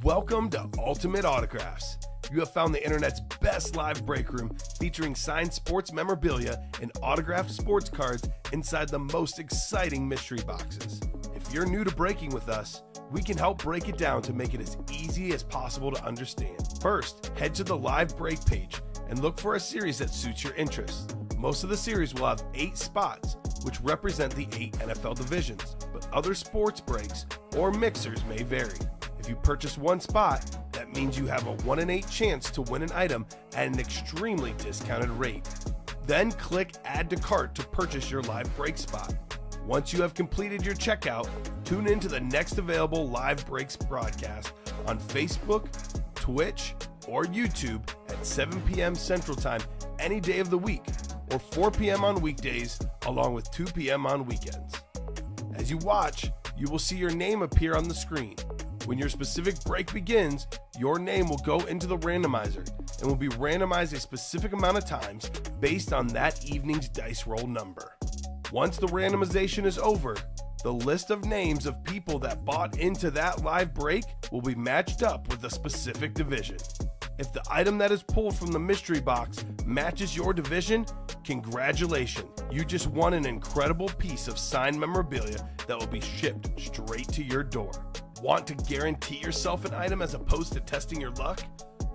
Welcome to Ultimate Autographs. You have found the internet's best live break room featuring signed sports memorabilia and autographed sports cards inside the most exciting mystery boxes. If you're new to breaking with us, we can help break it down to make it as easy as possible to understand. First, head to the live break page and look for a series that suits your interests. Most of the series will have 8 spots, which represent the 8 NFL divisions, but other sports breaks or mixers may vary. If you purchase one spot, that means you have a 1 in 8 chance to win an item at an extremely discounted rate. Then click Add to Cart to purchase your live break spot. Once you have completed your checkout, tune in to the next available live breaks broadcast on Facebook, Twitch, or YouTube at 7 p.m. Central Time any day of the week, or 4 p.m. on weekdays, along with 2 p.m. on weekends. As you watch, you will see your name appear on the screen. When your specific break begins, your name will go into the randomizer and will be randomized a specific amount of times based on that evening's dice roll number. Once the randomization is over, the list of names of people that bought into that live break will be matched up with a specific division. If the item that is pulled from the mystery box matches your division, congratulations, you just won an incredible piece of signed memorabilia that will be shipped straight to your door. Want to guarantee yourself an item as opposed to testing your luck?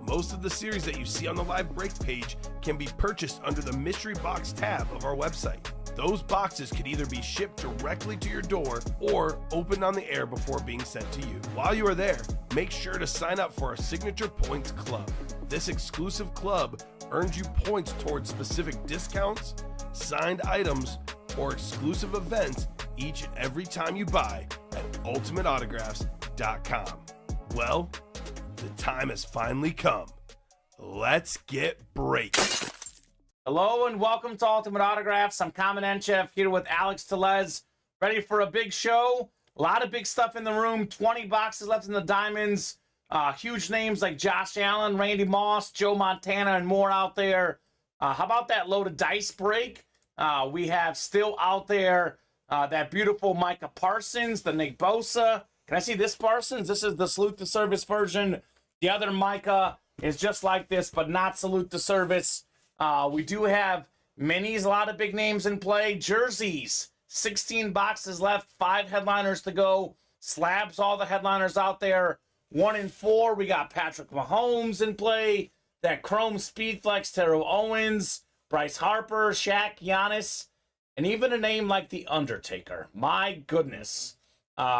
Most of the series that you see on the live break page can be purchased under the mystery box tab of our website. Those boxes could either be shipped directly to your door or opened on the air before being sent to you. While you are there, make sure to sign up for our Signature Points Club. This exclusive club earns you points towards specific discounts, signed items, or exclusive events each and every time you buy at ultimateautographs.com. Well, the time has finally come. Let's get breaking. Hello and welcome to Ultimate Autographs. I'm Kamen Entchev here with Alex Tellez. Ready for a big show? A lot of big stuff in the room. 20 boxes left in the diamonds. Huge names like Josh Allen, Randy Moss, Joe Montana, and more out there. How about that loaded dice break? We have still out there that beautiful Micah Parsons, the Nick Bosa. Can I see this Parsons? This is the Salute to Service version. The other Micah is just like this, but not Salute to Service. We do have minis, a lot of big names in play. Jerseys, 16 boxes left, 5 headliners to go. Slabs, all the headliners out there. 1 in 4, we got Patrick Mahomes in play. That Chrome Speedflex, Terrell Owens, Bryce Harper, Shaq, Giannis, and even a name like The Undertaker. My goodness.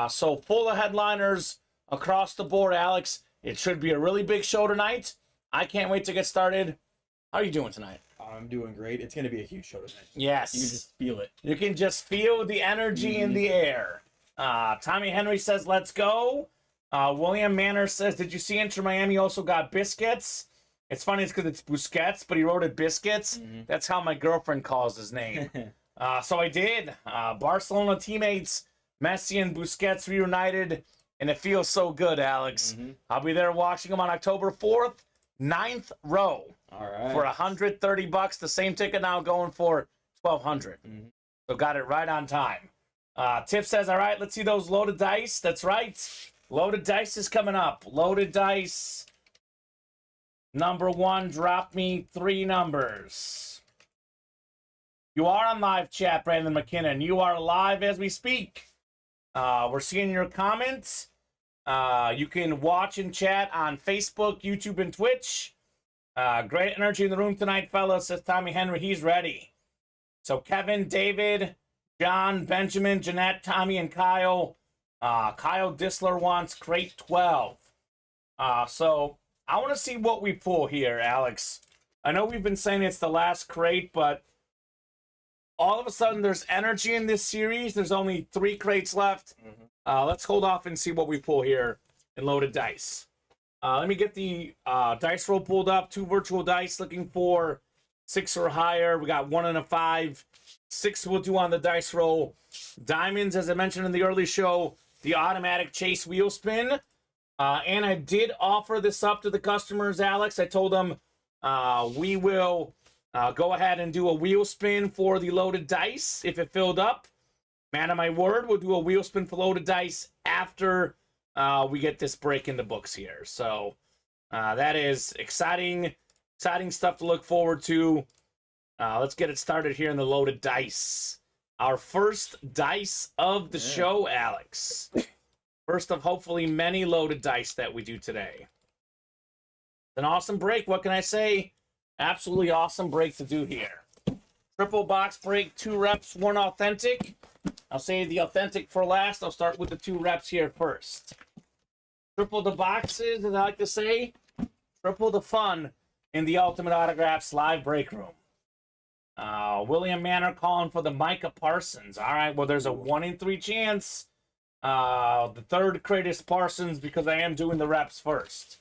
So full of headliners across the board, Alex. It should be a really big show tonight. I can't wait to get started. How are you doing tonight? I'm doing great. It's going to be a huge show tonight. Yes. You can just feel it. You can just feel the energy in the air. Tommy Henry says, let's go. William Manor says, did you see Inter Miami also got biscuits? It's funny, it's because it's Busquets, but he wrote it biscuits. That's how my girlfriend calls his name. So I did. Barcelona teammates, Messi and Busquets reunited, and it feels so good, Alex. I'll be there watching them on October 4th, 9th row. All right. For $130, the same ticket now going for $1,200. So got it right on time. Tiff says, all right, let's see those loaded dice. That's right. Loaded dice is coming up. Loaded dice. Number 1, drop me 3 numbers. You are on live chat, Brandon McKinnon. You are live as we speak. We're seeing your comments. You can watch and chat on Facebook, YouTube, and Twitch. Great energy in the room tonight, fellas, says Tommy Henry. He's ready. So Kevin, David, John, Benjamin, Jeanette, Tommy, and Kyle. Kyle Disler wants crate 12. So I want to see what we pull here, Alex. I know we've been saying it's the last crate, but all of a sudden there's energy in this series. There's only 3 crates left. Let's hold off and see what we pull here in loaded dice. Let me get the dice roll pulled up. 2 virtual dice looking for 6 or higher. We got 1 and a 5. 6 we'll do on the dice roll. Diamonds, as I mentioned in the early show, the automatic chase wheel spin. And I did offer this up to the customers, Alex. I told them we will go ahead and do a wheel spin for the loaded dice if it filled up. Man of my word, we'll do a wheel spin for loaded dice after we get this break in the books here. So that is exciting stuff to look forward to. Let's get it started here in the loaded dice. Our first dice of the show, Alex. First of hopefully many loaded dice that we do today. An awesome break. What can I say? Absolutely awesome break to do here. Triple box break, 2 reps, 1 authentic. I'll save the authentic for last. I'll start with the 2 reps here first. Triple the boxes, as I like to say. Triple the fun in the Ultimate Autographs live break room. William Manor calling for the Micah Parsons. All right, well, there's a 1 in 3 chance. The third crate is Parsons because I am doing the reps first.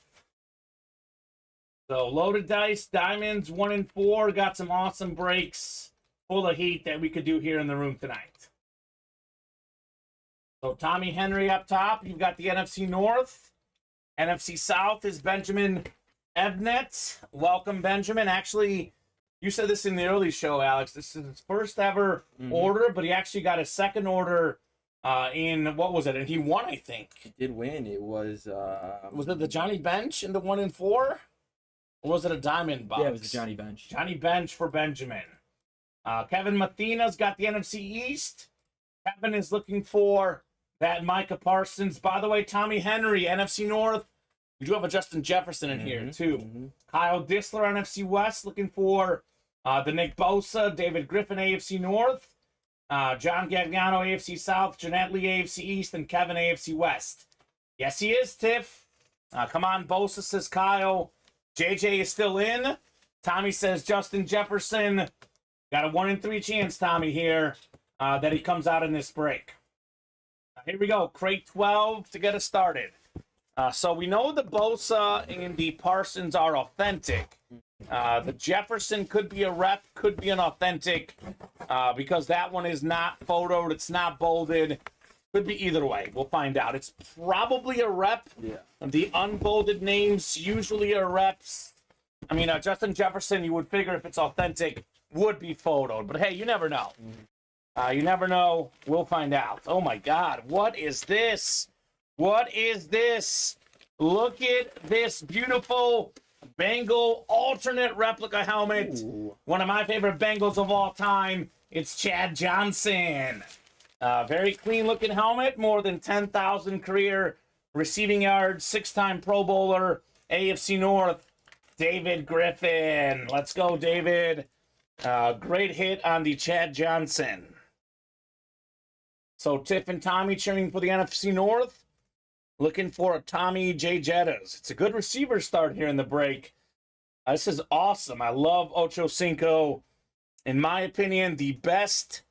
So loaded dice, diamonds, 1 in 4. Got some awesome breaks full of heat that we could do here in the room tonight. So Tommy Henry up top. You've got the NFC North. NFC South is Benjamin Ebnet. Welcome, Benjamin. Actually, you said this in the early show, Alex. This is his first ever order, but he actually got a second order in, what was it? And he won, I think. He did win. It was... was it the Johnny Bench in the 1 in 4? Or was it a diamond box? Yeah, it was the Johnny Bench. Johnny Bench for Benjamin. Kevin Mathena's got the NFC East. Kevin is looking for that Micah Parsons. By the way, Tommy Henry, NFC North. We do have a Justin Jefferson in here, too. Kyle Dissler, NFC West, looking for the Nick Bosa, David Griffin, AFC North. John Gagliano, AFC South. Jeanette Lee, AFC East. And Kevin, AFC West. Yes, he is, Tiff. Come on, Bosa, says Kyle. JJ is still in. Tommy says Justin Jefferson. Got a 1 in 3 chance, Tommy, here, that he comes out in this break. Here we go. Crate 12 to get us started. So we know the Bosa and the Parsons are authentic. The Jefferson could be a rep, could be an authentic, because that one is not photoed, it's not bolded. Could be either way. We'll find out. It's probably a rep. Yeah. The unbolded names usually are reps. I mean, Justin Jefferson, you would figure if it's authentic, would be photoed. But hey, you never know. You never know. We'll find out. Oh my God. What is this? What is this? Look at this beautiful Bengal alternate replica helmet. Ooh. One of my favorite Bengals of all time. It's Chad Johnson. Very clean looking helmet. More than 10,000 career receiving yards. 6-time Pro Bowler. AFC North. David Griffin. Let's go, David. Great hit on the Chad Johnson. So Tiff and Tommy cheering for the NFC North. Looking for a Tommy J. Jettas. It's a good receiver start here in the break. This is awesome. I love Ocho Cinco. In my opinion, the best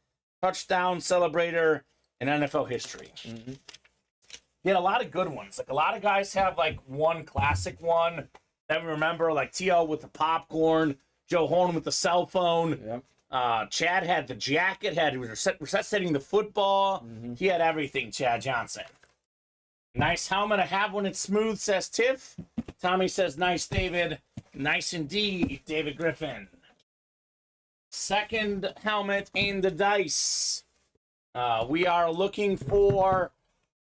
touchdown celebrator in NFL history. He had a lot of good ones. Like, a lot of guys have like one classic one that we remember, like T.O. with the popcorn, Joe Horn with the cell phone. Yep. Chad had the jacket, he was setting the football. He had everything, Chad Johnson. Nice helmet. I have when it's smooth, says Tiff. Tommy says, nice, David. Nice indeed, David Griffin. Second helmet in the dice. We are looking for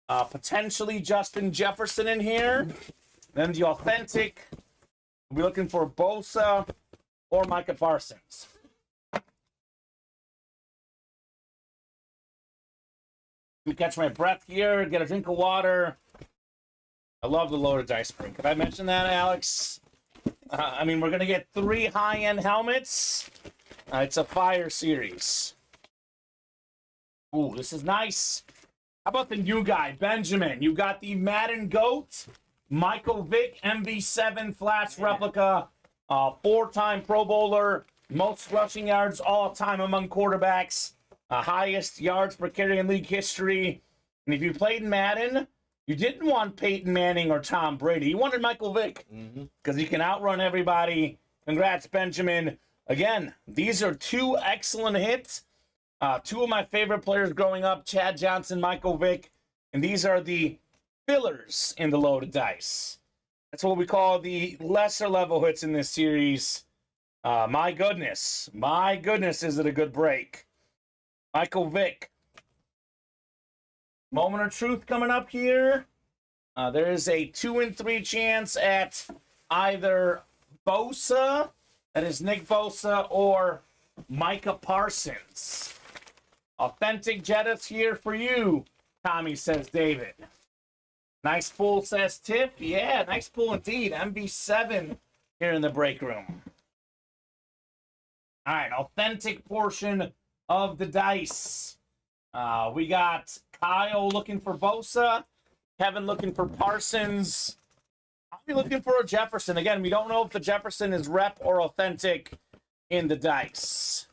potentially Justin Jefferson in here. Then the authentic. We're looking for Bosa or Micah Parsons. Let me catch my breath here, get a drink of water. I love the loaded dice break. Could I mention that, Alex? I mean, we're going to get 3 high-end helmets. It's a fire series. Ooh, this is nice. How about the new guy, Benjamin? You got the Madden GOAT, Michael Vick, MV7 Flash replica, 4-time Pro Bowler, most rushing yards all-time among quarterbacks, highest yards per carry in league history. And if you played Madden, you didn't want Peyton Manning or Tom Brady. You wanted Michael Vick because he can outrun everybody. Congrats, Benjamin. Again, these are 2 excellent hits. 2 of my favorite players growing up, Chad Johnson, Michael Vick. And these are the fillers in the loaded dice. That's what we call the lesser level hits in this series. My goodness, is it a good break? Michael Vick. Moment of truth coming up here. There is a 2 and 3 chance at either Bosa, that is Nick Bosa, or Micah Parsons. Authentic Jettas here for you, Tommy, says David. Nice pull, says Tiff. Yeah, nice pull indeed. MB7 here in the break room. All right, authentic portion of the dice. We got Kyle looking for Bosa, Kevin looking for Parsons. I'll be looking for a Jefferson. Again, we don't know if the Jefferson is rep or authentic in the dice.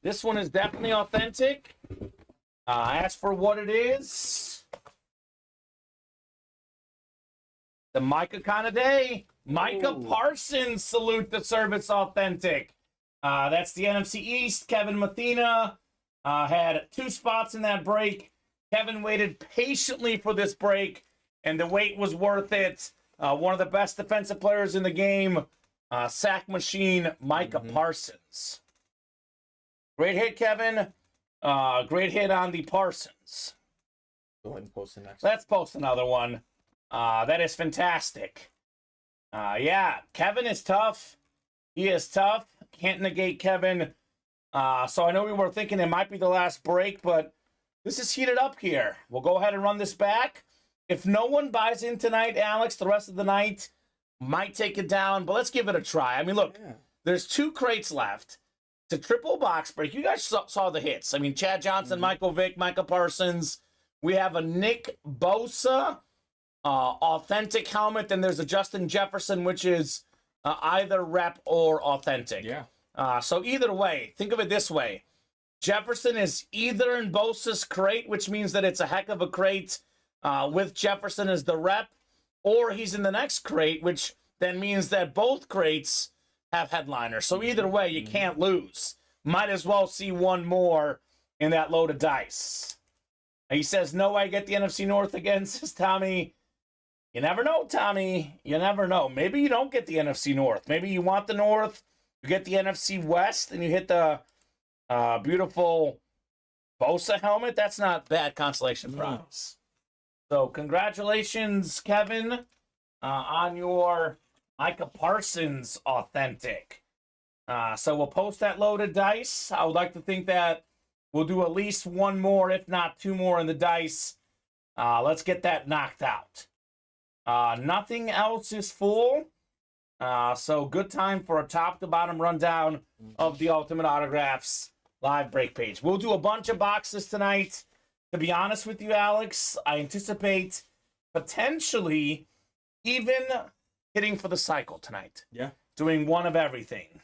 This one is definitely authentic. As for what it is, the Micah kind of day. Micah Parsons, salute the service authentic. That's the NFC East. Kevin Mathena had 2 spots in that break. Kevin waited patiently for this break, and the wait was worth it. One of the best defensive players in the game, sack machine, Micah Parsons. Great hit, Kevin. Great hit on the Parsons. Go ahead and post the next. Let's post another one. That is fantastic. Yeah, Kevin is tough. He is tough. Can't negate Kevin. So I know we were thinking it might be the last break, but this is heated up here. We'll go ahead and run this back. If no one buys in tonight, Alex, the rest of the night might take it down, but let's give it a try. I mean, look, there's 2 crates left. It's a triple box break. You guys saw the hits. I mean, Chad Johnson, Michael Vick, Micah Parsons. We have a Nick Bosa authentic helmet. Then there's a Justin Jefferson, which is either rep or authentic. Yeah. So either way, think of it this way. Jefferson is either in Bosa's crate, which means that it's a heck of a crate with Jefferson as the rep, or he's in the next crate, which then means that both crates have headliners. So either way, you can't lose. Might as well see one more in that load of dice. He says, no, I get the NFC North again, says Tommy. You never know, Tommy. You never know. Maybe you don't get the NFC North. Maybe you want the North, you get the NFC West, and you hit the beautiful Bosa helmet. That's not bad consolation prize. So congratulations, Kevin, on your Micah Parsons authentic. So we'll post that loaded dice. I would like to think that we'll do at least one more, if not 2 more in the dice. Let's get that knocked out. Nothing else is full. So good time for a top to bottom rundown of the Ultimate Autographs live break page. We'll do a bunch of boxes tonight. To be honest with you, Alex, I anticipate potentially even hitting for the cycle tonight. Yeah. Doing one of everything.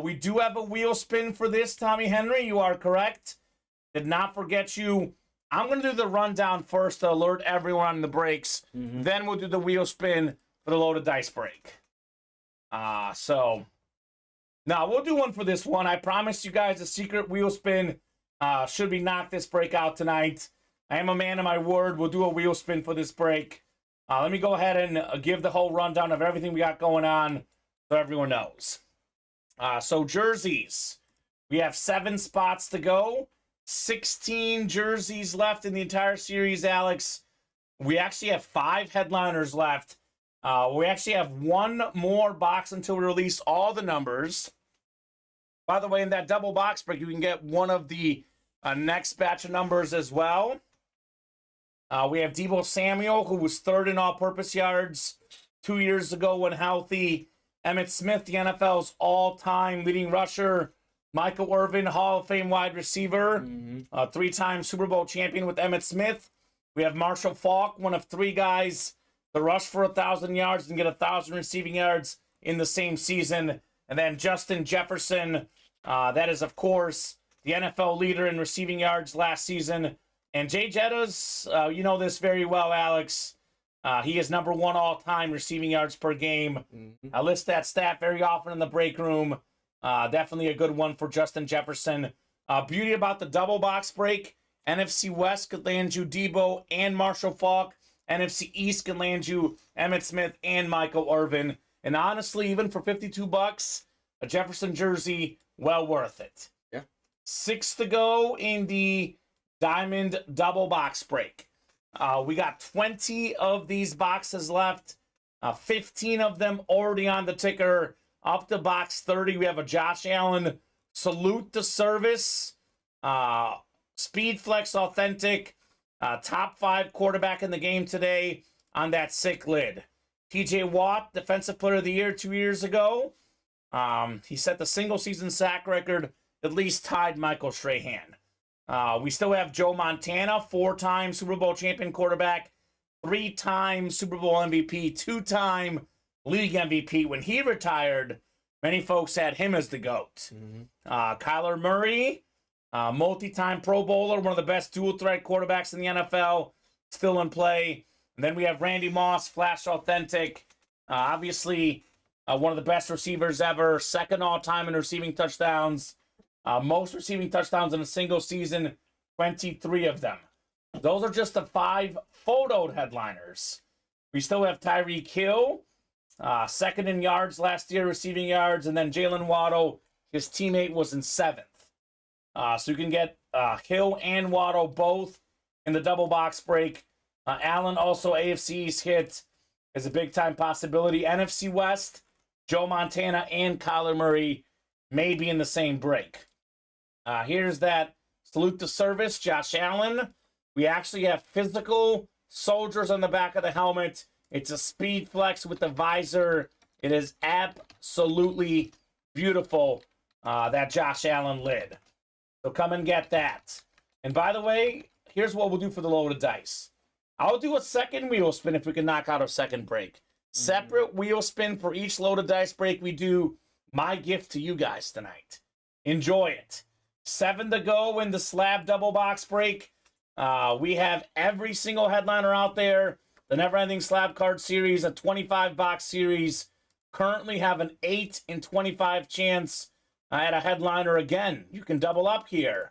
We do have a wheel spin for this, Tommy Henry. You are correct. Did not forget you. I'm going to do the rundown first to alert everyone on the breaks. Then we'll do the wheel spin for the loaded dice break. So, now we'll do one for this one. I promise you guys a secret wheel spin should be knocked this break out tonight. I am a man of my word. We'll do a wheel spin for this break. Let me go ahead and give the whole rundown of everything we got going on so everyone knows. So jerseys. We have 7 spots to go. 16 jerseys left in the entire series, Alex. We actually have 5 headliners left. We actually have 1 more box until we release all the numbers. By the way, in that double box break, you can get one of the next batch of numbers as well. We have Deebo Samuel, who was 3rd in all-purpose yards 2 years ago when healthy. Emmitt Smith, the NFL's all-time leading rusher. Michael Irvin, Hall of Fame wide receiver. 3-time Super Bowl champion with Emmitt Smith. We have Marshall Faulk, one of 3 guys to rush for 1,000 yards and get 1,000 receiving yards in the same season. And then Justin Jefferson, that is, of course, the NFL leader in receiving yards last season. And Jay Jettas, you know this very well, Alex. He is number 1 all-time receiving yards per game. I list that stat very often in the break room. Definitely a good one for Justin Jefferson. Beauty about the double box break. NFC West could land you Deebo and Marshall Faulk. NFC East can land you Emmitt Smith and Michael Irvin. And honestly, even for $52, a Jefferson jersey, well worth it. Yeah. 6 to go in the Diamond double box break. We got 20 of these boxes left. 15 of them already on the ticker. Up to box 30, we have a Josh Allen Salute to Service. Speed Flex Authentic. Top 5 quarterback in the game today on that sick lid. TJ Watt, Defensive Player of the Year 2 years ago. He set the single season sack record, at least tied Michael Strahan. We still have Joe Montana, 4-time Super Bowl champion quarterback, 3-time Super Bowl MVP, 2-time league MVP. When he retired, many folks had him as the GOAT. Kyler Murray, multi-time Pro Bowler, one of the best dual-threat quarterbacks in the NFL, still in play. And then we have Randy Moss, Flash Authentic, obviously one of the best receivers ever, second all-time in receiving touchdowns, most receiving touchdowns in a single season, 23 of them. Those are just the 5 photoed headliners. We still have Tyreek Hill, second in yards last year, receiving yards, and then Jalen Waddle, his teammate, was in 7th. So you can get Hill and Waddle both in the double box break. Allen also AFC's hit is a big-time possibility. NFC West, Joe Montana and Kyler Murray may be in the same break. Here's that Salute to Service, Josh Allen. We actually have physical soldiers on the back of the helmet. It's a Speed Flex with the visor. It is absolutely beautiful, that Josh Allen lid. So come and get that. And by the way, here's what we'll do for the loaded dice. I'll do a second wheel spin if we can knock out a second break. Separate wheel spin for each loaded dice break we do. My gift to you guys tonight. Enjoy it. 7 to go in the slab double box break. We have every single headliner out there. The Never Ending Slab Card Series, a 25-box series. Currently have an 8 in 25 chance at a headliner again. You can double up here.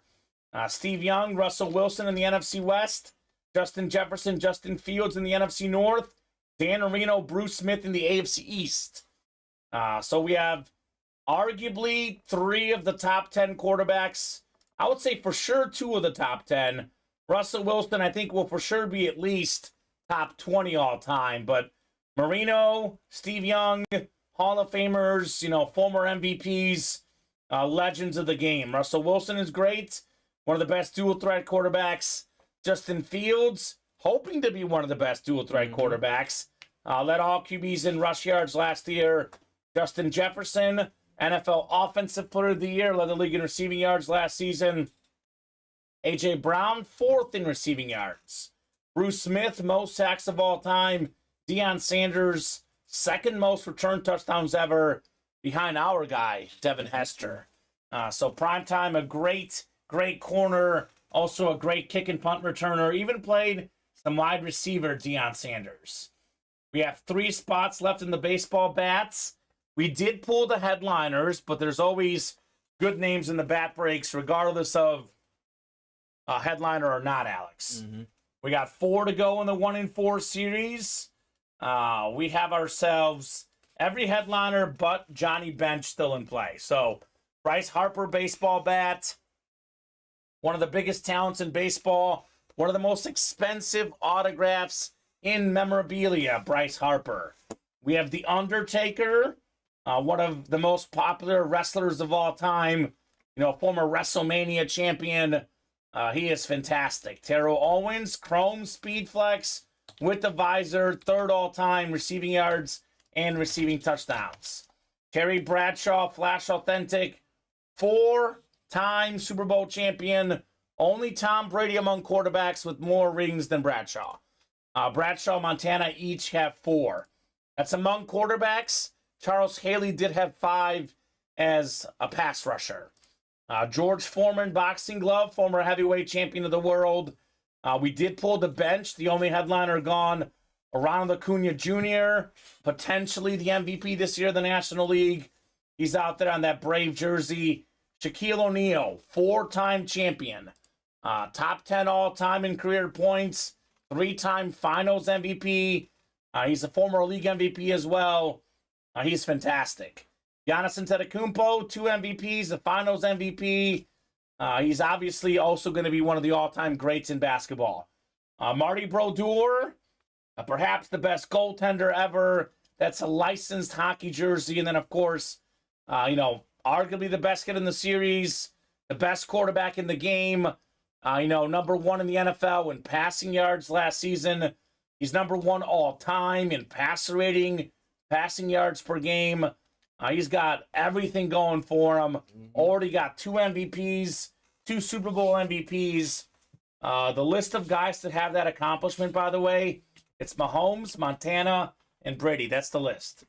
Steve Young, Russell Wilson in the NFC West. Justin Jefferson, Justin Fields in the NFC North. Dan Marino, Bruce Smith in the AFC East. So we have arguably 3 of the top 10 quarterbacks. I would say for sure 2 of the top 10. Russell Wilson, I think, will for sure be at least top 20 all time. But Marino, Steve Young, Hall of Famers, former MVPs, legends of the game. Russell Wilson is great. One of the best dual-threat quarterbacks. Justin Fields, hoping to be one of the best dual-threat quarterbacks. Led all QBs in rush yards last year. Justin Jefferson, NFL Offensive Player of the Year, led the league in receiving yards last season. A.J. Brown, 4th in receiving yards. Bruce Smith, most sacks of all time. Deion Sanders, 2nd most return touchdowns ever, behind our guy, Devin Hester. So primetime, a great corner. Also a great kick and punt returner. Even played some wide receiver, Deion Sanders. We have 3 spots left in the baseball bats. We did pull the headliners, but there's always good names in the bat breaks, regardless of headliner or not, Alex. We got 4 to go in the 1 in 4 series. We have ourselves every headliner but Johnny Bench still in play. So Bryce Harper, baseball bat. One of the biggest talents in baseball. One of the most expensive autographs in memorabilia, Bryce Harper. We have The Undertaker, one of the most popular wrestlers of all time. Former WrestleMania champion. He is fantastic. Terrell Owens, Chrome Speed Flex with the visor, 3rd all-time receiving yards and receiving touchdowns. Terry Bradshaw, Flash Authentic, 4-time Super Bowl champion. Only Tom Brady among quarterbacks with more rings than Bradshaw. Bradshaw, Montana each have 4. That's among quarterbacks. Charles Haley did have 5 as a pass rusher. George Foreman, boxing glove, former heavyweight champion of the world. We did pull the bench. The only headliner gone, Ronald Acuna Jr., potentially the MVP this year of the National League. He's out there on that Brave jersey. Shaquille O'Neal, 4-time champion. Top 10 all-time in career points. 3-time finals MVP. He's a former league MVP as well. He's fantastic. Giannis Antetokounmpo, 2 MVPs, the finals MVP. He's obviously also going to be one of the all-time greats in basketball. Marty Brodeur, perhaps the best goaltender ever. That's a licensed hockey jersey. And then, of course, arguably the best kid in the series, the best quarterback in the game, number one in the NFL in passing yards last season. He's number one all time in passer rating, passing yards per game. He's got everything going for him. Already got 2 MVPs, 2 Super Bowl MVPs. The list of guys that have that accomplishment, by the way, it's Mahomes, Montana, and Brady. That's the list.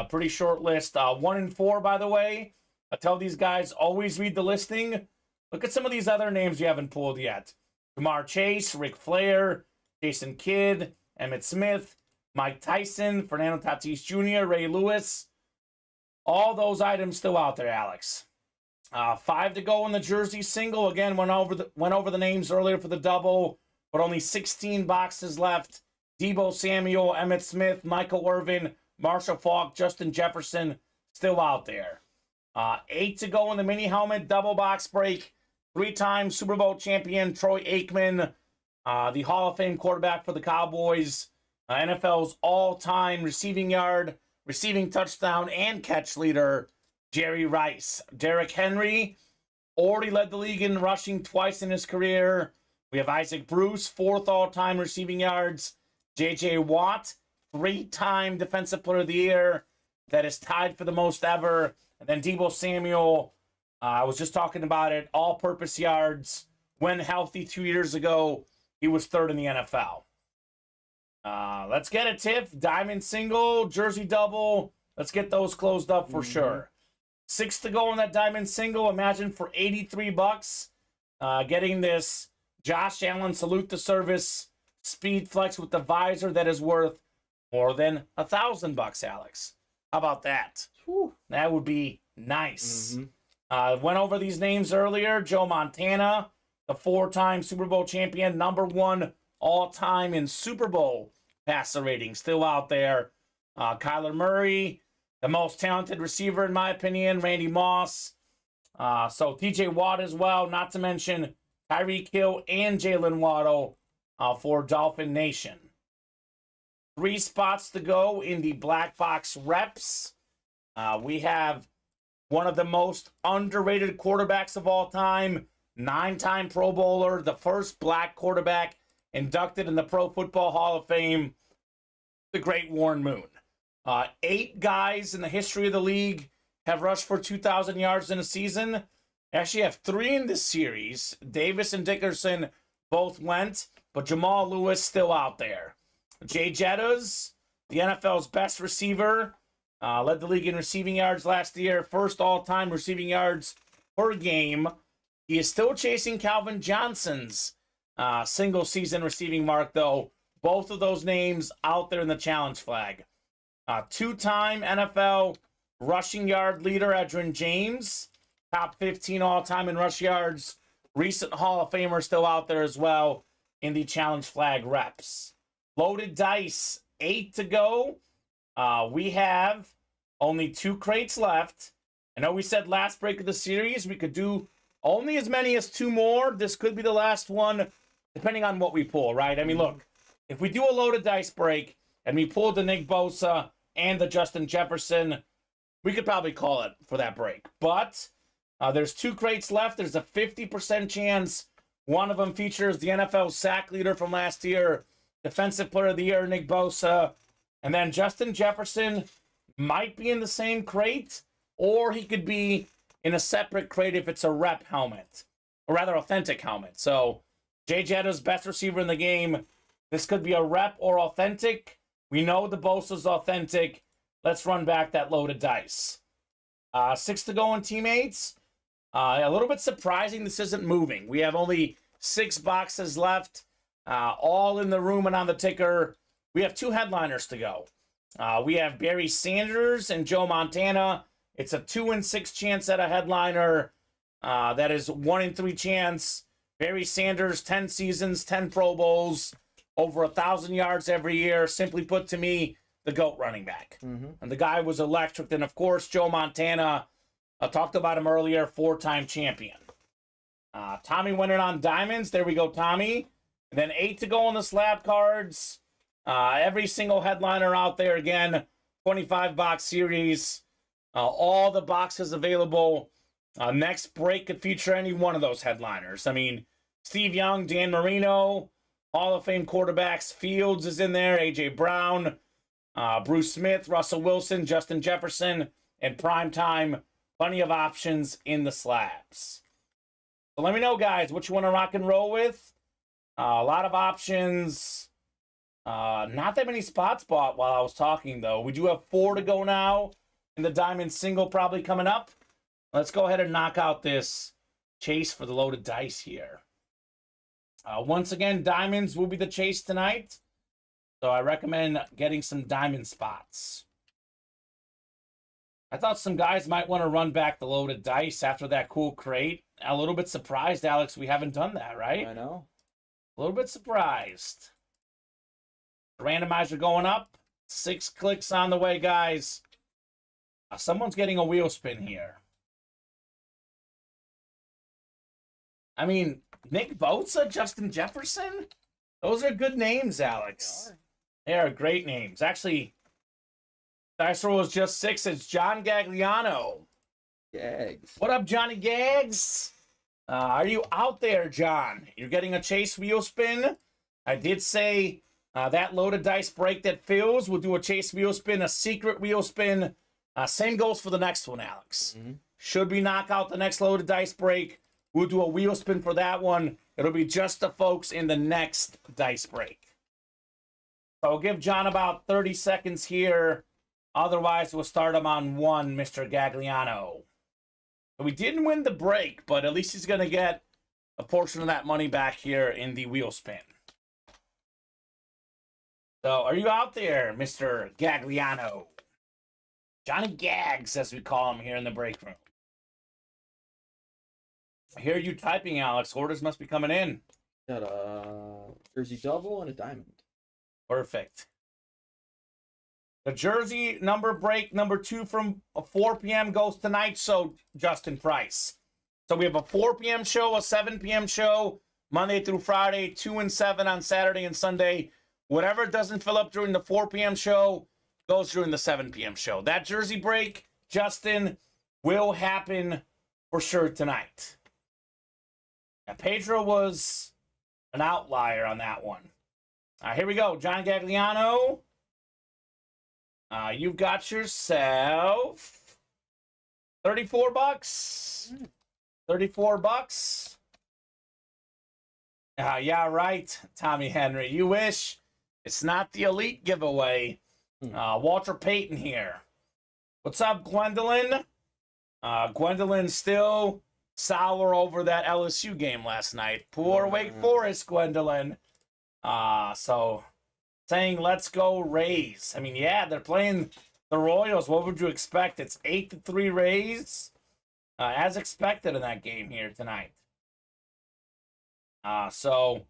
Pretty short list. 1 and 4, by the way. I tell these guys, always read the listing. Look at some of these other names you haven't pulled yet. Jamar Chase, Ric Flair, Jason Kidd, Emmitt Smith, Mike Tyson, Fernando Tatis Jr., Ray Lewis. All those items still out there, Alex. 5 to go in the jersey single. Again, went over the names earlier for the double, but only 16 boxes left. Deebo Samuel, Emmitt Smith, Michael Irvin, Marshall Faulk, Justin Jefferson, still out there. 8 to go in the mini helmet double box break. 3-time Super Bowl champion Troy Aikman, the Hall of Fame quarterback for the Cowboys, NFL's all-time receiving yard, receiving touchdown, and catch leader, Jerry Rice. Derrick Henry already led the league in rushing twice in his career. We have Isaac Bruce, 4th all-time receiving yards. J.J. Watt, 3-time Defensive Player of the Year. That is tied for the most ever. And then Deebo Samuel, I was just talking about it, all-purpose yards. When healthy 2 years ago, he was 3rd in the NFL. Let's get it, Tiff. Diamond single, jersey double. Let's get those closed up for sure. 6 to go on that diamond single. Imagine for $83, getting this Josh Allen Salute the Service Speed Flex with the visor that is worth more than $1,000, Alex. How about that? Whew. That would be nice. Went over these names earlier. Joe Montana, the 4-time Super Bowl champion, number 1 all-time in Super Bowl passer rating, still out there. Kyler Murray, the most talented receiver in my opinion, Randy Moss. So TJ Watt as well, not to mention Tyreek Hill and Jalen Waddle for Dolphin Nation. 3 spots to go in the black box reps. We have one of the most underrated quarterbacks of all time, 9-time Pro Bowler, the first black quarterback inducted in the Pro Football Hall of Fame, the great Warren Moon. 8 guys in the history of the league have rushed for 2,000 yards in a season. Actually have 3 in this series. Davis and Dickerson both went, but Jamal Lewis still out there. Jay Jettas, the NFL's best receiver, led the league in receiving yards last year. First all-time receiving yards per game. He is still chasing Calvin Johnson's single-season receiving mark, though. Both of those names out there in the challenge flag. 2-time NFL rushing yard leader, Edgerrin James. Top 15 all-time in rush yards. Recent Hall of Famer still out there as well in the challenge flag reps. Loaded dice, 8 to go. We have only 2 crates left. I know we said last break of the series we could do only as many as 2 more. This could be the last one, depending on what we pull, right? I mean, look, if we do a loaded dice break and we pull the Nick Bosa and the Justin Jefferson, we could probably call it for that break. But there's 2 crates left. There's a 50% chance one of them features the NFL sack leader from last year, Defensive Player of the Year, Nick Bosa. And then Justin Jefferson might be in the same crate, or he could be in a separate crate if it's a rep helmet, or rather authentic helmet. So Jay Jetta's best receiver in the game. This could be a rep or authentic. We know the Bosa's authentic. Let's run back that loaded dice. 6 to go in teammates. A little bit surprising this isn't moving. We have only 6 boxes left, all in the room and on the ticker. We have 2 headliners to go. We have Barry Sanders and Joe Montana. It's a 2 in 6 chance at a headliner. That is 1 in 3 chance. Barry Sanders, 10 seasons, 10 Pro Bowls, over 1,000 yards every year. Simply put, to me, the GOAT running back. And the guy was electric. Then, of course, Joe Montana. I talked about him earlier, 4-time champion. Tommy went in on diamonds. There we go, Tommy. And then 8 to go on the slab cards. Every single headliner out there, again, 25-box series. All the boxes available. Next break could feature any one of those headliners. I mean, Steve Young, Dan Marino, Hall of Fame quarterbacks. Fields is in there, A.J. Brown, Bruce Smith, Russell Wilson, Justin Jefferson, and primetime. Plenty of options in the slabs. So let me know, guys, what you want to rock and roll with. A lot of options. Not that many spots bought while I was talking, though. We do have 4 to go now, and the Diamond Single probably coming up. Let's go ahead and knock out this chase for the loaded dice here. Once again, diamonds will be the chase tonight. So I recommend getting some diamond spots. I thought some guys might want to run back the loaded dice after that cool crate. A little bit surprised, Alex, we haven't done that, right? I know. A little bit surprised. Randomizer going up. 6 clicks on the way, guys. Someone's getting a wheel spin here. I mean, Nick Bosa, Justin Jefferson? Those are good names, Alex. They are great names. Actually, dice roll is just 6. It's John Gagliano. Gags. What up, Johnny Gags? Are you out there, John? You're getting a chase wheel spin. I did say that loaded dice break that fills. We'll do a chase wheel spin, a secret wheel spin. Same goes for the next one, Alex. Should we knock out the next loaded dice break, we'll do a wheel spin for that one. It'll be just the folks in the next dice break. So I'll give John about 30 seconds here. Otherwise, we'll start him on 1, Mr. Gagliano. We didn't win the break, but at least he's going to get a portion of that money back here in the wheel spin. So, are you out there, Mr. Gagliano? Johnny Gags, as we call him here in the break room. I hear you typing, Alex. Orders must be coming in. Got a jersey double and a diamond. Perfect. The jersey number break number 2 from 4 p.m. goes tonight, so Justin Price. So we have a 4 p.m. show, a 7 p.m. show, Monday through Friday, 2 and 7 on Saturday and Sunday. Whatever doesn't fill up during the 4 p.m. show goes during the 7 p.m. show. That jersey break, Justin, will happen for sure tonight. Now, Pedro was an outlier on that one. Here we go. John Gagliano. You've got yourself $34. $34. Yeah, right, Tommy Henry. You wish. It's not the elite giveaway. Walter Payton here. What's up, Gwendolyn? Gwendolyn still sour over that LSU game last night. Poor Wake Forest, Gwendolyn. So saying let's go Rays. I mean, yeah, they're playing the Royals. What would you expect? It's 8-3 Rays, as expected in that game here tonight. So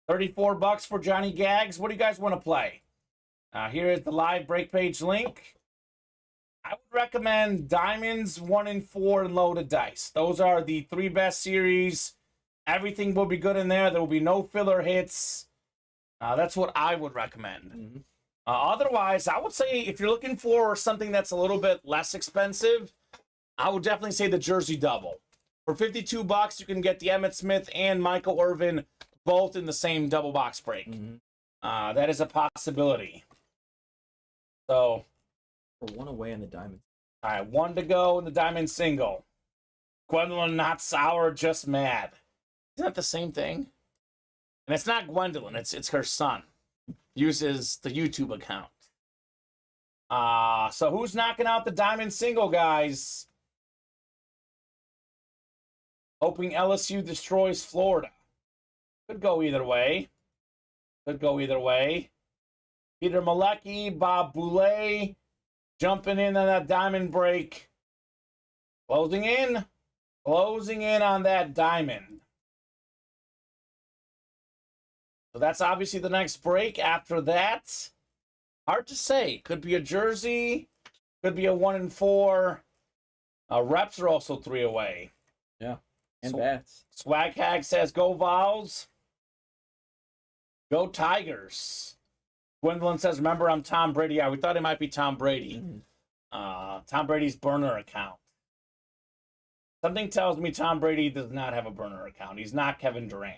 $34 for Johnny Gags. What do you guys want to play? Here is the live break page link. I would recommend Diamonds 1 and 4 and loaded dice. Those are the 3 best series. Everything will be good in there. There will be no filler hits. That's what I would recommend. Otherwise, I would say if you're looking for something that's a little bit less expensive, I would definitely say the Jersey Double. For $52, you can get the Emmitt Smith and Michael Irvin both in the same double box break. That is a possibility. So, For 1 away on the diamond. all right, 1 to go in the Diamond Single. Gwendolyn not sour, just mad. Isn't that the same thing? And it's not Gwendolyn, it's her son. Uses the YouTube account. So who's knocking out the Diamond Single, guys? Hoping LSU destroys Florida. Could go either way. Could go either way. Peter Malecki, Bob Boulay, jumping in on that diamond break. Closing in on that diamond. So that's obviously the next break. After that, hard to say. Could be a jersey. Could be a 1 and 4. Reps are also 3 away. Yeah. And bats. Swag Hag says, go Vols. Go Tigers. Gwendolyn says, remember, I'm Tom Brady. Yeah, we thought it might be Tom Brady. Tom Brady's burner account. Something tells me Tom Brady does not have a burner account. He's not Kevin Durant.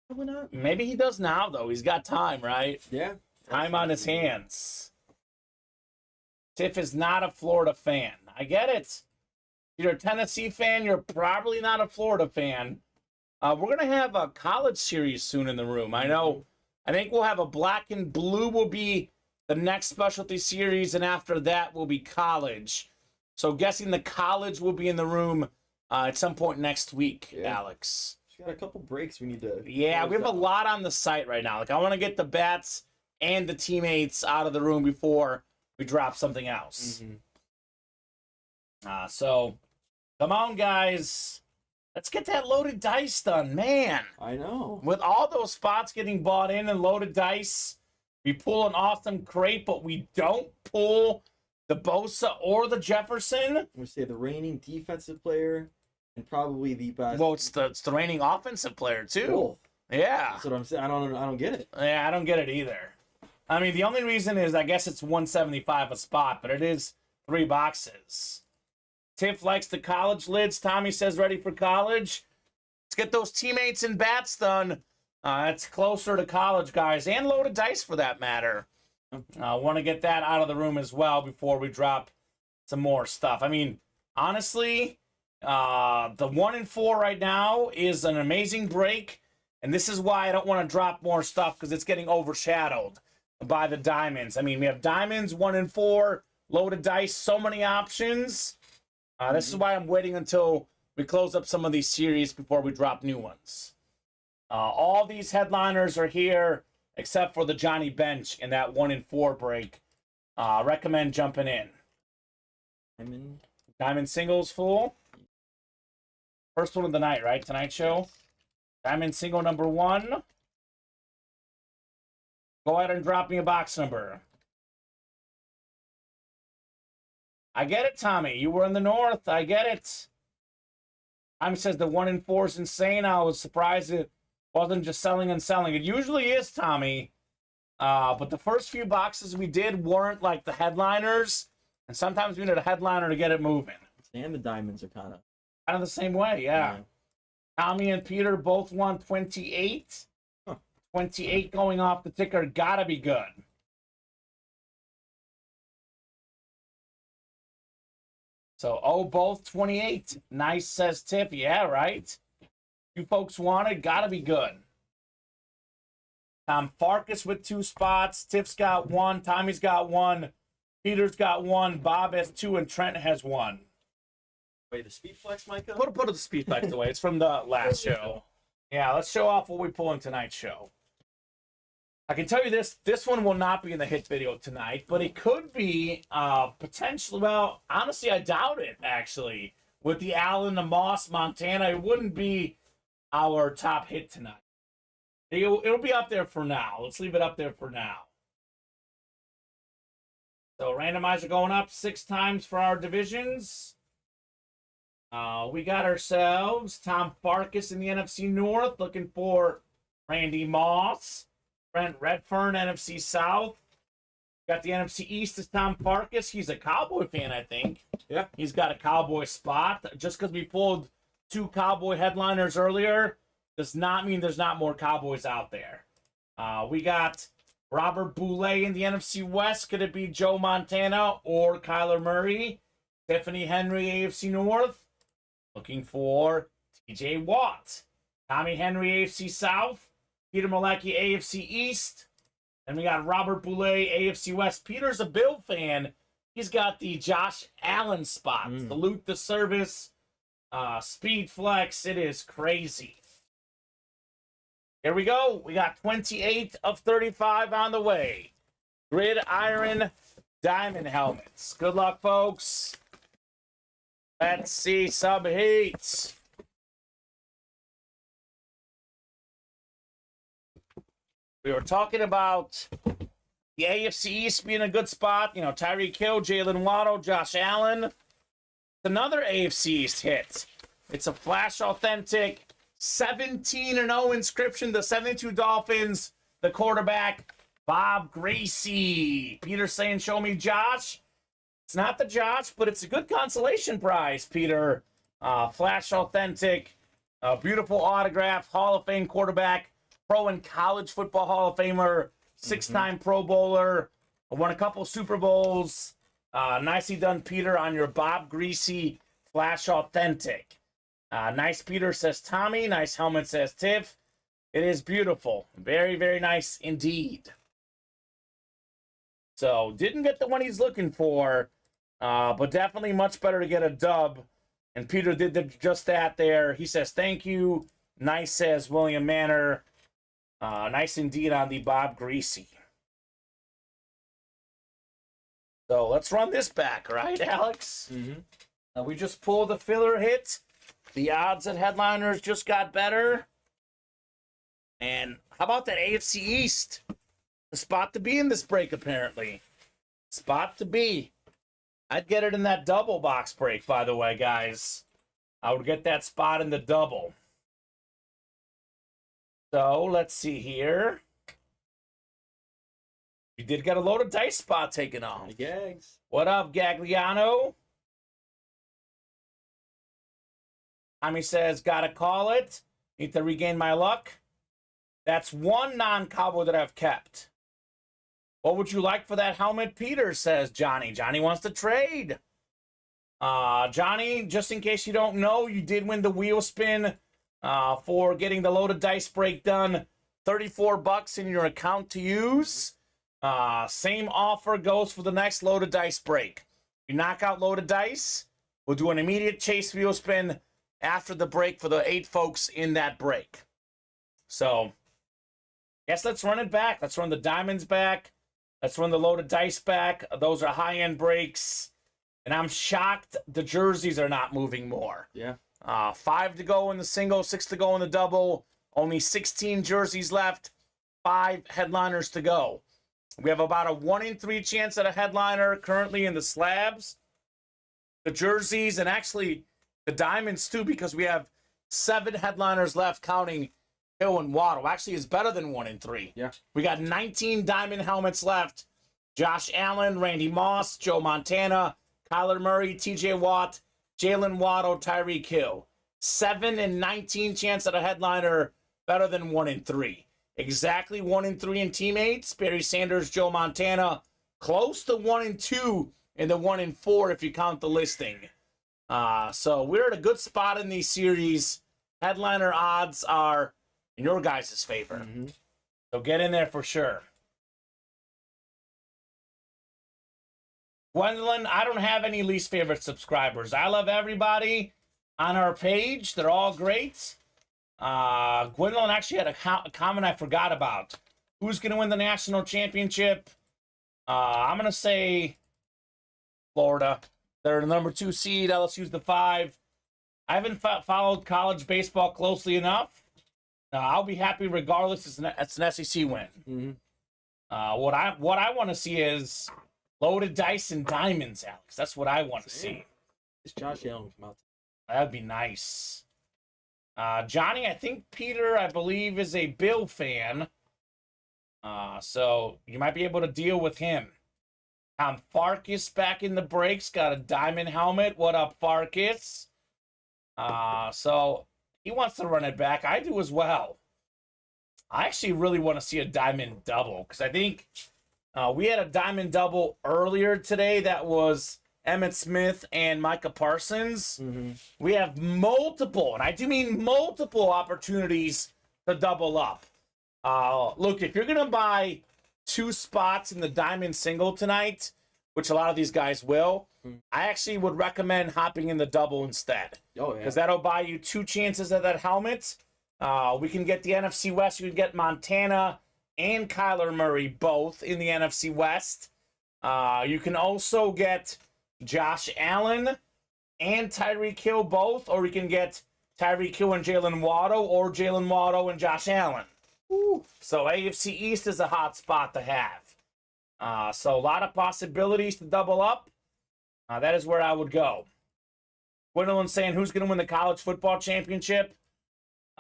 Probably not. Maybe he does now, though. He's got time, right? Yeah. Time on his hands. Tiff is not a Florida fan. I get it. If you're a Tennessee fan, you're probably not a Florida fan. We're going to have a college series soon in the room. I know. I think we'll have a black and blue will be the next specialty series, and after that will be college. So guessing the college will be in the room at some point next week, Alex. She's got a couple breaks we need to... Yeah, we have a lot on the site right now. Like, I want to get the bats and the teammates out of the room before we drop something else. So, come on, guys. Let's get that loaded dice done, man. I know. With all those spots getting bought in and loaded dice, we pull an awesome crate, but we don't pull the Bosa or the Jefferson. I'm going to say the reigning defensive player and probably the best. Well, it's the reigning offensive player, too. Cool. Yeah. That's what I'm saying. I don't get it. Yeah, I don't get it either. I mean, the only reason is I guess it's $175 a spot, but it is 3 boxes. Tiff likes the college lids. Tommy says ready for college. Let's get those teammates and bats done. It's closer to college, guys, and loaded dice for that matter. Want to get that out of the room as well before we drop some more stuff. I mean, honestly, the 1 and 4 right now is an amazing break, and this is why I don't want to drop more stuff because it's getting overshadowed by the diamonds. I mean, we have diamonds, 1 and 4, loaded dice, so many options. This is why I'm waiting until we close up some of these series before we drop new ones. All these headliners are here except for the Johnny Bench in that 1 and 4 break. Recommend jumping in. Diamond singles full. First one of the night, right? Tonight's show. Diamond single number 1. Go ahead and drop me a box number. I get it, Tommy. You were in the north. I get it. Tommy says the 1 and 4 is insane. I was surprised it wasn't just selling and selling. It usually is, Tommy. But the first few boxes we did weren't like the headliners. And sometimes we need a headliner to get it moving. And the diamonds are kind of the same way, yeah. Tommy and Peter both won 28. 28 going off the ticker. Gotta be good. So, both 28. Nice, says Tip. Yeah, right. You folks wanted. Gotta be good. Farkas with 2 spots. Tip's got 1. Tommy's got 1. Peter's got 1. Bob has 2. And Trent has 1. Wait, the speed flex, Micah? Put the speed flex away. It's from the last show. Yeah, let's show off what we pull in tonight's show. I can tell you this one will not be in the hit video tonight, but it could be potentially, well, honestly, I doubt it, actually. With the Allen, the Moss, Montana, it wouldn't be our top hit tonight. It'll be up there for now. Let's leave it up there for now. So randomizer going up 6 times for our divisions. We got ourselves Tom Farkas in the NFC North, looking for Randy Moss. Brent Redfern, NFC South. Got the NFC East is Tom Farkas. He's a Cowboy fan, I think. Yeah. He's got a Cowboy spot. Just because we pulled 2 Cowboy headliners earlier does not mean there's not more Cowboys out there. We got Robert Boulay in the NFC West. Could it be Joe Montana or Kyler Murray? Tiffany Henry, AFC North. Looking for TJ Watt. Tommy Henry, AFC South. Peter Malecki, AFC East. And we got Robert Boulay, AFC West. Peter's a Bill fan. He's got the Josh Allen spot. Salute the service. Speed flex. It is crazy. Here we go. We got 28 of 35 on the way. Gridiron diamond helmets. Good luck, folks. Let's see some heats. We were talking about the AFC East being a good spot. You know, Tyreek Hill, Jalen Waddle, Josh Allen. It's another AFC East hit. It's a Flash Authentic 17-0 inscription. The 72 Dolphins the quarterback, Bob Gracie. Peter saying, show me Josh. It's not the Josh, but it's a good consolation prize, Peter. Flash authentic, beautiful autograph, Hall of Fame quarterback, pro and college football Hall of Famer, 6-time Pro Bowler, won a couple Super Bowls. Nicely done, Peter, on your Bob Greasy Flash Authentic. Nice, Peter, says Tommy. Nice helmet, says Tiff. It is beautiful. Very, very nice indeed. So, didn't get the one he's looking for, but definitely much better to get a dub. And Peter did just that there. He says, thank you. Nice, says William Manor. Nice indeed on the Bob Greasy. So let's run this back, right, Alex? Mm-hmm. We just pulled the filler hit. The odds at headliners just got better. And how about that AFC East? The spot to be in this break, apparently. Spot to be. I'd get it in that double box break, by the way, guys. I would get that spot in the double. So, let's see here. You did get a loaded dice spot taken off. Gags. What up, Gagliano? Tommy says, gotta call it. Need to regain my luck. That's one non-cowboy that I've kept. What would you like for that helmet, Peter, says Johnny. Johnny wants to trade. Johnny, just in case you don't know, you did win the wheel spin for getting the loaded dice break done. $34 in your account to use. Same offer goes for the next loaded dice break. You knock out loaded dice, we'll do an immediate chase wheel spin after the break for the 8 folks in that break. So, yes, let's run it back. Let's run the diamonds back. Let's run the loaded dice back. Those are high-end breaks. And I'm shocked the jerseys are not moving more. Yeah. 5 to go in the single, 6 to go in the double. Only 16 jerseys left. 5 headliners to go. We have about a 1 in 3 chance at a headliner currently in the slabs, the jerseys, and actually the diamonds too, because we have 7 headliners left, counting Hill and Waddle. Actually, it's better than 1 in 3. Yeah. We got 19 diamond helmets left. Josh Allen, Randy Moss, Joe Montana, Kyler Murray, TJ Watt, Jalen Waddle, Tyreek Hill. 7 and 19 chance at a headliner, better than 1 in 3. Exactly 1 in 3 in teammates. Barry Sanders, Joe Montana. Close to 1 in 2 in the 1 in 4 if you count the listing. So we're at a good spot in these series. Headliner odds are in your guys' favor. Mm-hmm. So get in there for sure. Gwendolyn, I don't have any least favorite subscribers. I love everybody on our page. They're all great. Gwendolyn actually had a comment I forgot about. Who's going to win the national championship? I'm going to say Florida. They're the number 2 seed. LSU's the 5. I haven't followed college baseball closely enough. I'll be happy regardless. It's an SEC win. Mm-hmm. What I want to see is loaded dice and diamonds, Alex. That's what I want to see. It's Josh Allen come out. That'd be nice. Johnny, I think Peter, I believe, is a Bill fan. So you might be able to deal with him. Farkas back in the breaks, got a diamond helmet. What up, Farkas? So he wants to run it back. I do as well. I actually really want to see a diamond double because I think we had a diamond double earlier today that was Emmitt Smith and Micah Parsons. Mm-hmm. We have multiple, and I do mean multiple opportunities to double up. Look, if you're going to buy 2 spots in the diamond single tonight, which a lot of these guys will, I actually would recommend hopping in the double instead. Oh, yeah. Because that'll buy you 2 chances at that helmet. We can get the NFC West. You can get Montana and Kyler Murray both in the NFC West. You can also get Josh Allen and Tyreek Hill both, or you can get Tyreek Hill and Jalen Waddle, or Jalen Waddle and Josh Allen. Ooh. So AFC East is a hot spot to have. So a lot of possibilities to double up. That is where I would go. Gwendolyn saying, who's going to win the college football championship?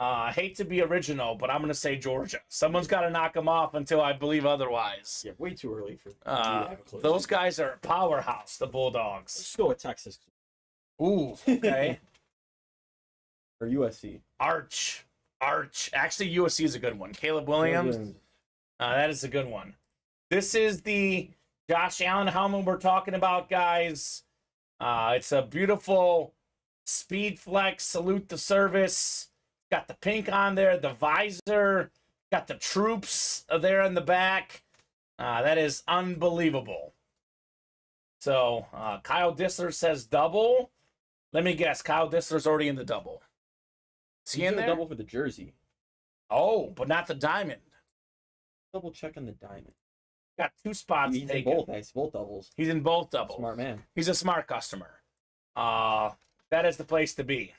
I hate to be original, but I'm going to say Georgia. Someone's got to knock them off until I believe otherwise. Yeah, way too early for me to have a close Those second. guys are a powerhouse, the Bulldogs. Let's go with Texas. Ooh, okay. Or USC. Arch. Actually, USC is a good one. Caleb Williams. That is a good one. This is the Josh Allen helmet we're talking about, guys. It's a beautiful Speed Flex salute to service. Got the pink on there, the visor. Got the troops there in the back. That is unbelievable. So Kyle Dissler says double. Let me guess. Kyle Dissler's already in the double. Is he in there? Double for the jersey. Oh, but not the diamond. Double check on the diamond. Got 2 spots He's in taken. both. Nice, both doubles. He's in both doubles. Smart man. He's a smart customer. That is the place to be.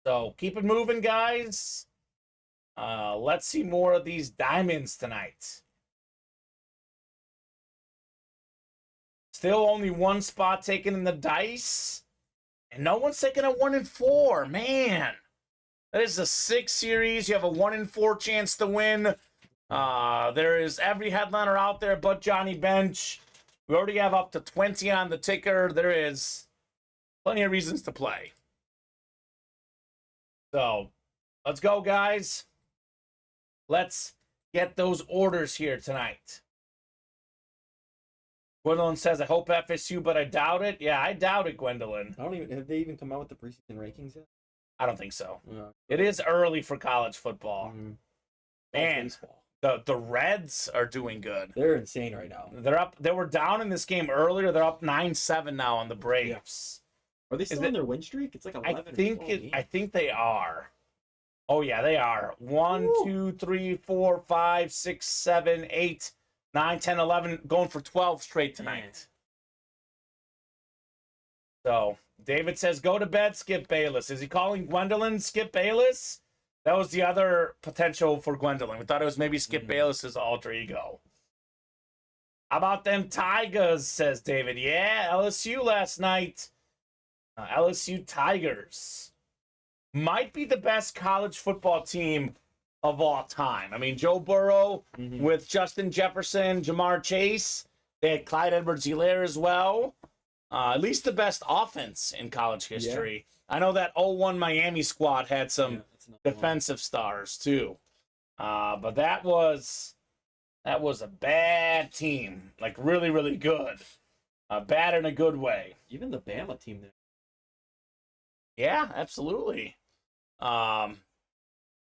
So keep it moving, guys. Let's see more of these diamonds tonight. Still only 1 spot taken in the dice. And no one's taking a 1 in 4. Man. That is a 6 series. You have a 1 in 4 chance to win. There is every headliner out there but Johnny Bench. We already have up to 20 on the ticker. There is plenty of reasons to play. So, let's go, guys. Let's get those orders here tonight. Gwendolyn says, I hope FSU, but I doubt it. Yeah, I doubt it, Gwendolyn. Have they even come out with the preseason rankings yet? I don't think so. Yeah. It is early for college football. Mhm. Man, Baseball. the Reds are doing good. They're insane right now. They're up. They were down in this game earlier. They're up 9-7 now on the Braves. Are they still it- on their win streak? It's like 11 I think they are. Oh yeah, they are. 1, 2, 3, 4, 5, 6, 7, 8, 9, 10, 11, going for 12 straight tonight. So David says, go to bed, Skip Bayless. Is he calling Gwendolyn Skip Bayless? That was the other potential for Gwendolyn. We thought it was maybe Skip Bayless's alter ego. How about them Tigers, says David. Yeah, LSU last night. LSU Tigers might be the best college football team of all time. I mean, Joe Burrow with Justin Jefferson, Jamar Chase. They had Clyde Edwards-Helaire as well. At least the best offense in college history. I know that 0-1 Miami squad had some defensive stars too. But that was a bad team. Like really, really good. Bad in a good way. Even the Bama team there. Yeah, absolutely.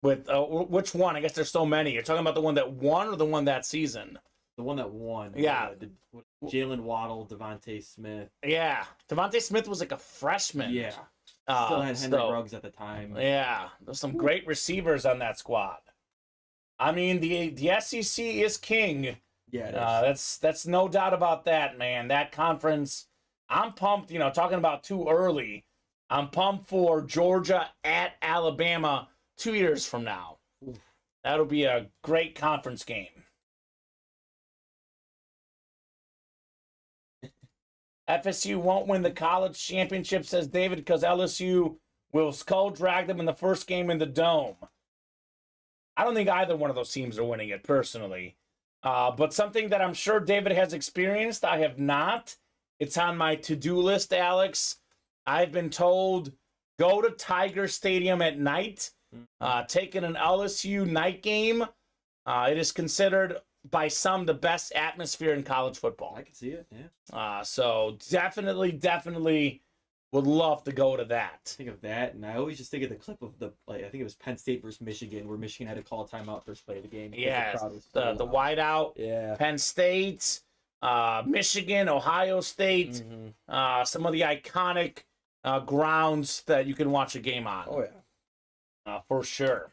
With which one? I guess there's so many. You're talking about the one that won or the one that season? The one that won. Yeah. Jalen Waddle, Devontae Smith. Yeah. Devontae Smith was like a freshman. Yeah. Still had Henry Ruggs at the time. Yeah. There's some great receivers on that squad. I mean, the SEC is king. Yeah, it is. That's no doubt about that, man. That conference, I'm pumped, talking about too early. I'm pumped for Georgia at Alabama 2 years from now. That'll be a great conference game. FSU won't win the college championship, says David, because LSU will skull drag them in the first game in the Dome. I don't think either one of those teams are winning it, personally. But something that I'm sure David has experienced, I have not. It's on my to-do list, Alex. I've been told, go to Tiger Stadium at night, take in an LSU night game. It is considered by some the best atmosphere in college football. I can see it, yeah. So definitely would love to go to that. Think of that, and I always just think of the clip of I think it was Penn State versus Michigan, where Michigan had to call a timeout first play of the game. Yeah, the whiteout. Yeah. Penn State, Michigan, Ohio State, some of the iconic grounds that you can watch a game on. Oh yeah, for sure.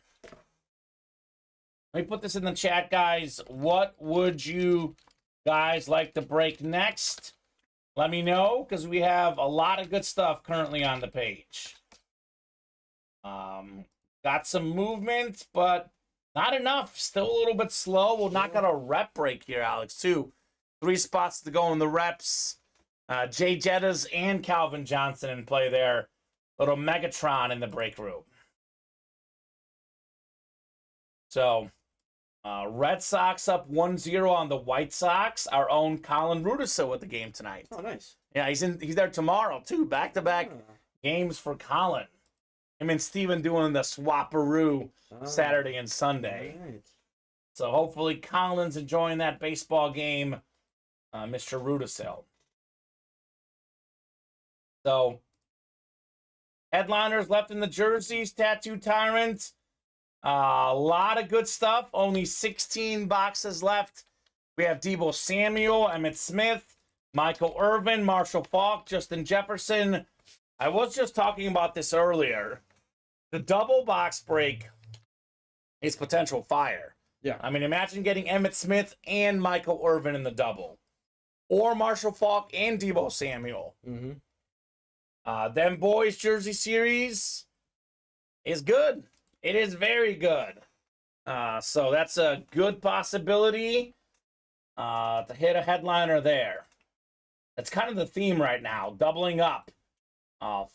Let me put this in the chat, guys. What would you guys like to break next? Let me know, because we have a lot of good stuff currently on the page. Got some movement, but not enough. Still a little bit slow. We'll knock out a rep break here, Alex, too. 3 spots to go in the reps. Jay Jettas and Calvin Johnson in play there. Little Megatron in the break room. So, Red Sox up 1-0 on the White Sox. Our own Colin Rudisil at the game tonight. Oh, nice. Yeah, he's there tomorrow, too. Back-to-back games for Colin. Him and Steven doing the swapperoo Saturday and Sunday. Right. So hopefully Colin's enjoying that baseball game, Mr. Rudisil. So, headliners left in the jerseys, Tattoo Tyrant. A lot of good stuff. Only 16 boxes left. We have Deebo Samuel, Emmitt Smith, Michael Irvin, Marshall Faulk, Justin Jefferson. I was just talking about this earlier. The double box break is potential fire. Yeah. I mean, imagine getting Emmitt Smith and Michael Irvin in the double. Or Marshall Faulk and Deebo Samuel. Mm-hmm. Them boys jersey series is good. It is very good. So that's a good possibility to hit a headliner there. That's kind of the theme right now, doubling up.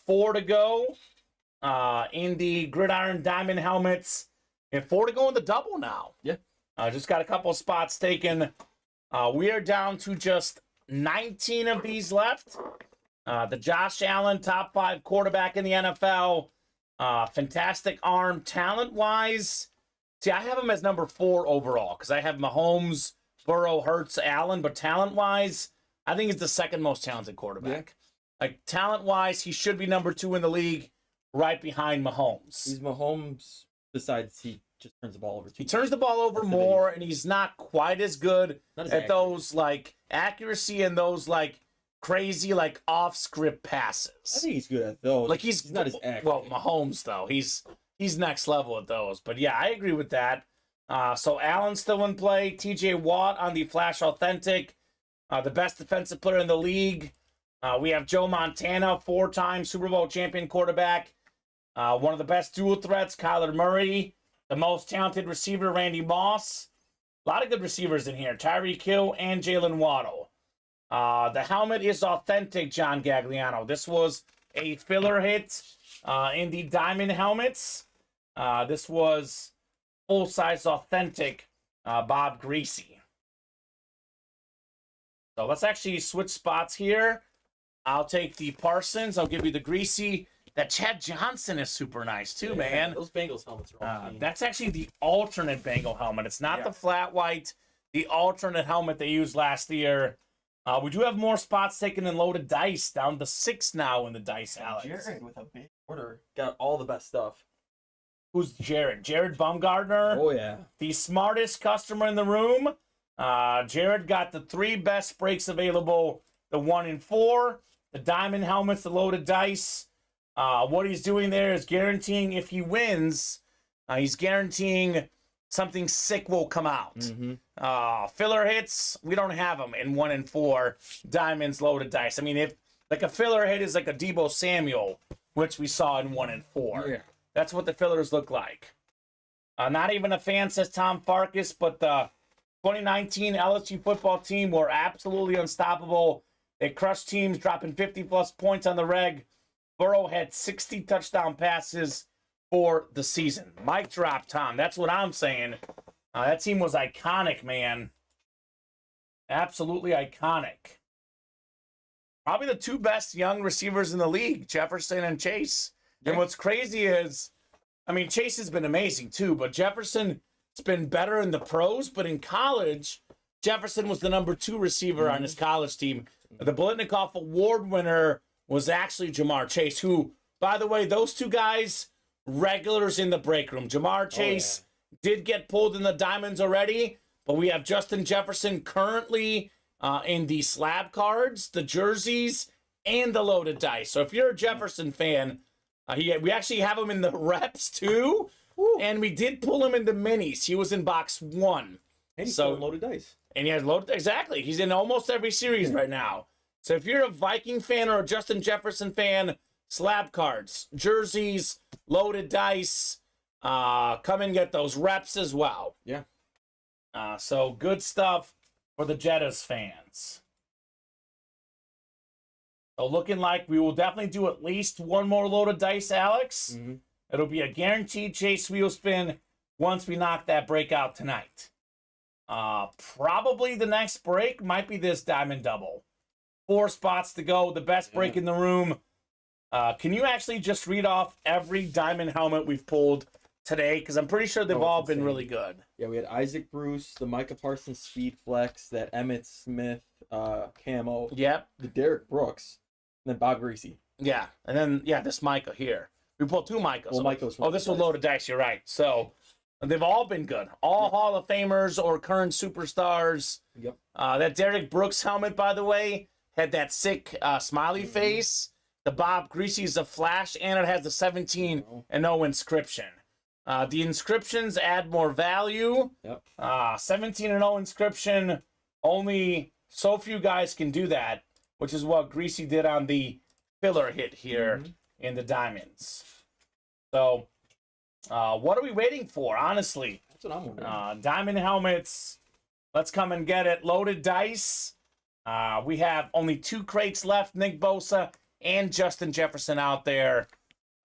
4 to go in the Gridiron Diamond helmets. And 4 to go in the double now. Yeah. Just got a couple spots taken. We are down to just 19 of these left. The Josh Allen, top 5 quarterback in the NFL. Fantastic arm. Talent-wise, see, I have him as number 4 overall because I have Mahomes, Burrow, Hurts, Allen. But talent-wise, I think he's the second most talented quarterback. Yeah. Like, talent-wise, he should be number 2 in the league, right behind Mahomes. He's Mahomes, besides he just turns the ball over. He turns the ball over more, and he's not quite as good at those, like, accuracy and those, like, crazy, like, off-script passes. I think he's good at those. Like, he's not as accurate. Well, Mahomes, though. He's next level at those. But, yeah, I agree with that. So, Allen's still in play. TJ Watt on the Flash Authentic. The best defensive player in the league. We have Joe Montana, 4-time Super Bowl champion quarterback. One of the best dual threats, Kyler Murray. The most talented receiver, Randy Moss. A lot of good receivers in here. Tyreek Hill and Jalen Waddle. The helmet is authentic, John Gagliano. This was a filler hit in the diamond helmets. This was full-size authentic Bob Greasy. So let's actually switch spots here. I'll take the Parsons. I'll give you the Greasy. That Chad Johnson is super nice, too, man. Those Bengals helmets are all clean. That's actually the alternate Bengal helmet. It's not the flat white, the alternate helmet they used last year. We do have more spots taken in loaded dice, down to 6 now in the dice, Alex. Jared with a big order got all the best stuff. Who's Jared? Jared Bumgardner. Oh, yeah. The smartest customer in the room. Jared got the 3 best breaks available, the 1 in 4, the diamond helmets, the loaded dice. What he's doing there is guaranteeing if he wins, he's guaranteeing something sick will come out. Mm-hmm. Filler hits, we don't have them in 1 in 4 diamonds loaded dice. I mean, if like a filler hit is like a Deebo Samuel, which we saw in 1 in 4. Yeah. That's what the fillers look like. Not even a fan, says Tom Farkas, but the 2019 LSU football team were absolutely unstoppable. They crushed teams, dropping 50-plus points on the reg. Burrow had 60 touchdown passes for the season. Mic drop, Tom. That's what I'm saying. That team was iconic, man. Absolutely iconic. Probably the 2 best young receivers in the league, Jefferson and Chase. Yeah. And what's crazy is, I mean, Chase has been amazing too, but Jefferson's been better in the pros, but in college, Jefferson was the number 2 receiver on his college team. The Biletnikoff Award winner was actually Jamar Chase, who, by the way, those 2 guys, regulars in the break room. Jamar Chase did get pulled in the diamonds already, but we have Justin Jefferson currently in the slab cards, the jerseys, and the loaded dice. So if you're a Jefferson fan, we actually have him in the reps too, and we did pull him in the minis. He was in box 1. And he's still loaded dice. And he has loaded, exactly. He's in almost every series right now. So if you're a Viking fan or a Justin Jefferson fan, slab cards, jerseys, loaded dice, come and get those reps as well. Yeah. So good stuff for the Jettas fans. So looking like we will definitely do at least 1 more loaded dice, Alex. Mm-hmm. It'll be a guaranteed Chase wheel spin once we knock that break out tonight. Probably the next break might be this diamond double. 4 spots to go, the best break in the room. Can you actually just read off every diamond helmet we've pulled today? Because I'm pretty sure they've all been really good. Yeah, we had Isaac Bruce, the Micah Parsons Speed Flex, that Emmett Smith camo. Yep. The Derek Brooks, and then Bob Greasy. Yeah, and then, this Micah here. We pulled 2 Micahs. Well, Micah's this was loaded dice, you're right. So, they've all been good. All Hall of Famers or current superstars. Yep. That Derek Brooks helmet, by the way, had that sick smiley face. The Bob Greasy's a flash, and it has the 17 and no inscription. The inscriptions add more value. Yep. 17 and 0 inscription, only so few guys can do that, which is what Greasy did on the filler hit here in the diamonds. So, what are we waiting for, honestly? That's what I'm wondering. Diamond helmets, let's come and get it. Loaded dice. We have only 2 crates left, Nick Bosa and Justin Jefferson out there.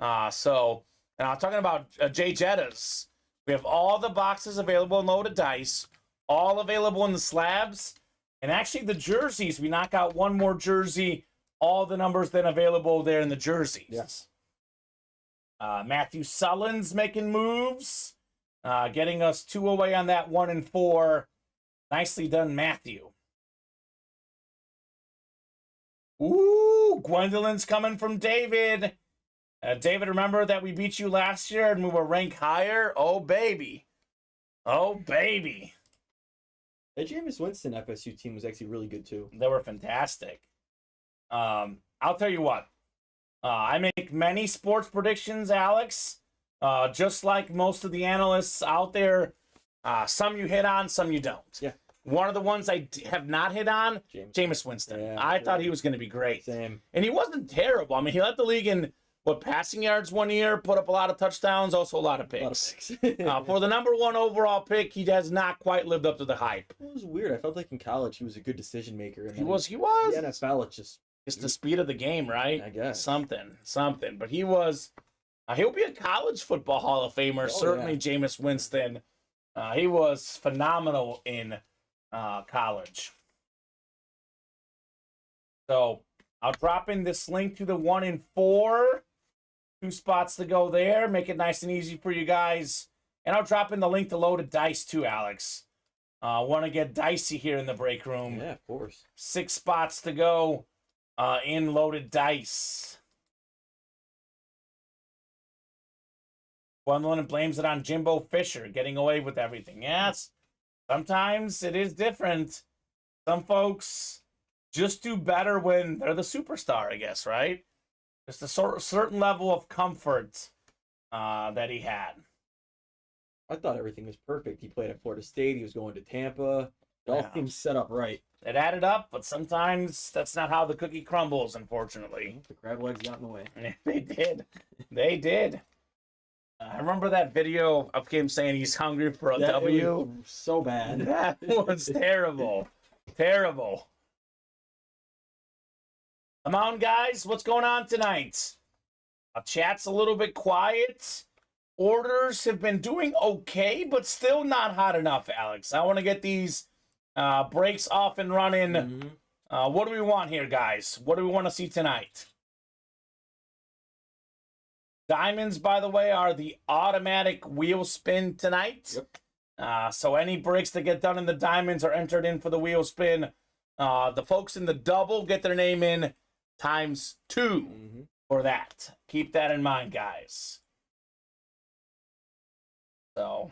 And I'm talking about Jay Jettas. We have all the boxes available in loaded dice, all available in the slabs, and actually the jerseys. We knock out 1 more jersey, all the numbers then available there in the jerseys. Yes. Matthew Sullins making moves, getting us 2 away on that 1 and 4. Nicely done, Matthew. Ooh, Gwendolyn's coming from David. David, remember that we beat you last year and we were ranked higher? Oh, baby. Oh, baby. That Jameis Winston FSU team was actually really good, too. They were fantastic. I'll tell you what. I make many sports predictions, Alex. Just like most of the analysts out there. Some you hit on, some you don't. Yeah. One of the ones I have not hit on, Jameis Winston. Yeah, I thought he was going to be great. Same. And he wasn't terrible. I mean, he led the league in, passing yards 1 year, put up a lot of touchdowns, also a lot of picks. For the number 1 overall pick, he has not quite lived up to the hype. It was weird. I felt like in college he was a good decision maker. And He was. The NFL, It's the speed of the game, right? I guess. Something. But he was, he'll be a college football Hall of Famer, certainly Jameis Winston. He was phenomenal in college. So I'll drop in this link to the 1 and 4. 2 spots to go there. Make it nice and easy for you guys. And I'll drop in the link to loaded dice too, Alex. Want to get dicey here in the break room. Yeah, of course. 6 spots to go in loaded dice. Gwendolyn blames it on Jimbo Fisher getting away with everything. Yes, sometimes it is different. Some folks just do better when they're the superstar, I guess, right? Just a certain level of comfort that he had. I thought everything was perfect. He played at Florida State. He was going to Tampa. It all seemed set up right. It added up, but sometimes that's not how the cookie crumbles, unfortunately. The crab legs got in the way. They did. They did. I remember that video of him saying he's hungry for a W. It was so bad. That was terrible. Terrible. Come on, guys. What's going on tonight? Chat's a little bit quiet. Orders have been doing okay, but still not hot enough, Alex. I want to get these breaks off and running. What do we want here, guys? What do we want to see tonight? Diamonds, by the way, are the automatic wheel spin tonight. Yep. So any breaks that get done in the diamonds are entered in for the wheel spin. The folks in the double get their name in times 2 for that. Keep that in mind, guys. So,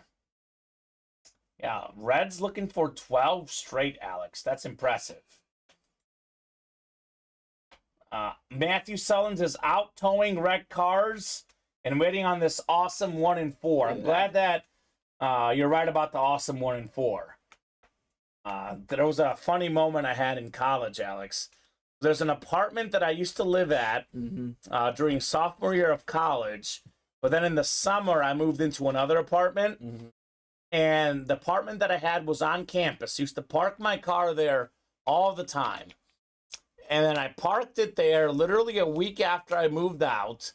yeah, Red's looking for 12 straight, Alex. That's impressive. Matthew Sullins is out towing wrecked cars and waiting on this awesome 1 and 4. I'm glad that you're right about the awesome 1 and 4. There was a funny moment I had in college, Alex. There's an apartment that I used to live at during sophomore year of college, but then in the summer I moved into another apartment, and the apartment that I had was on campus. I used to park my car there all the time. And then I parked it there literally a week after I moved out,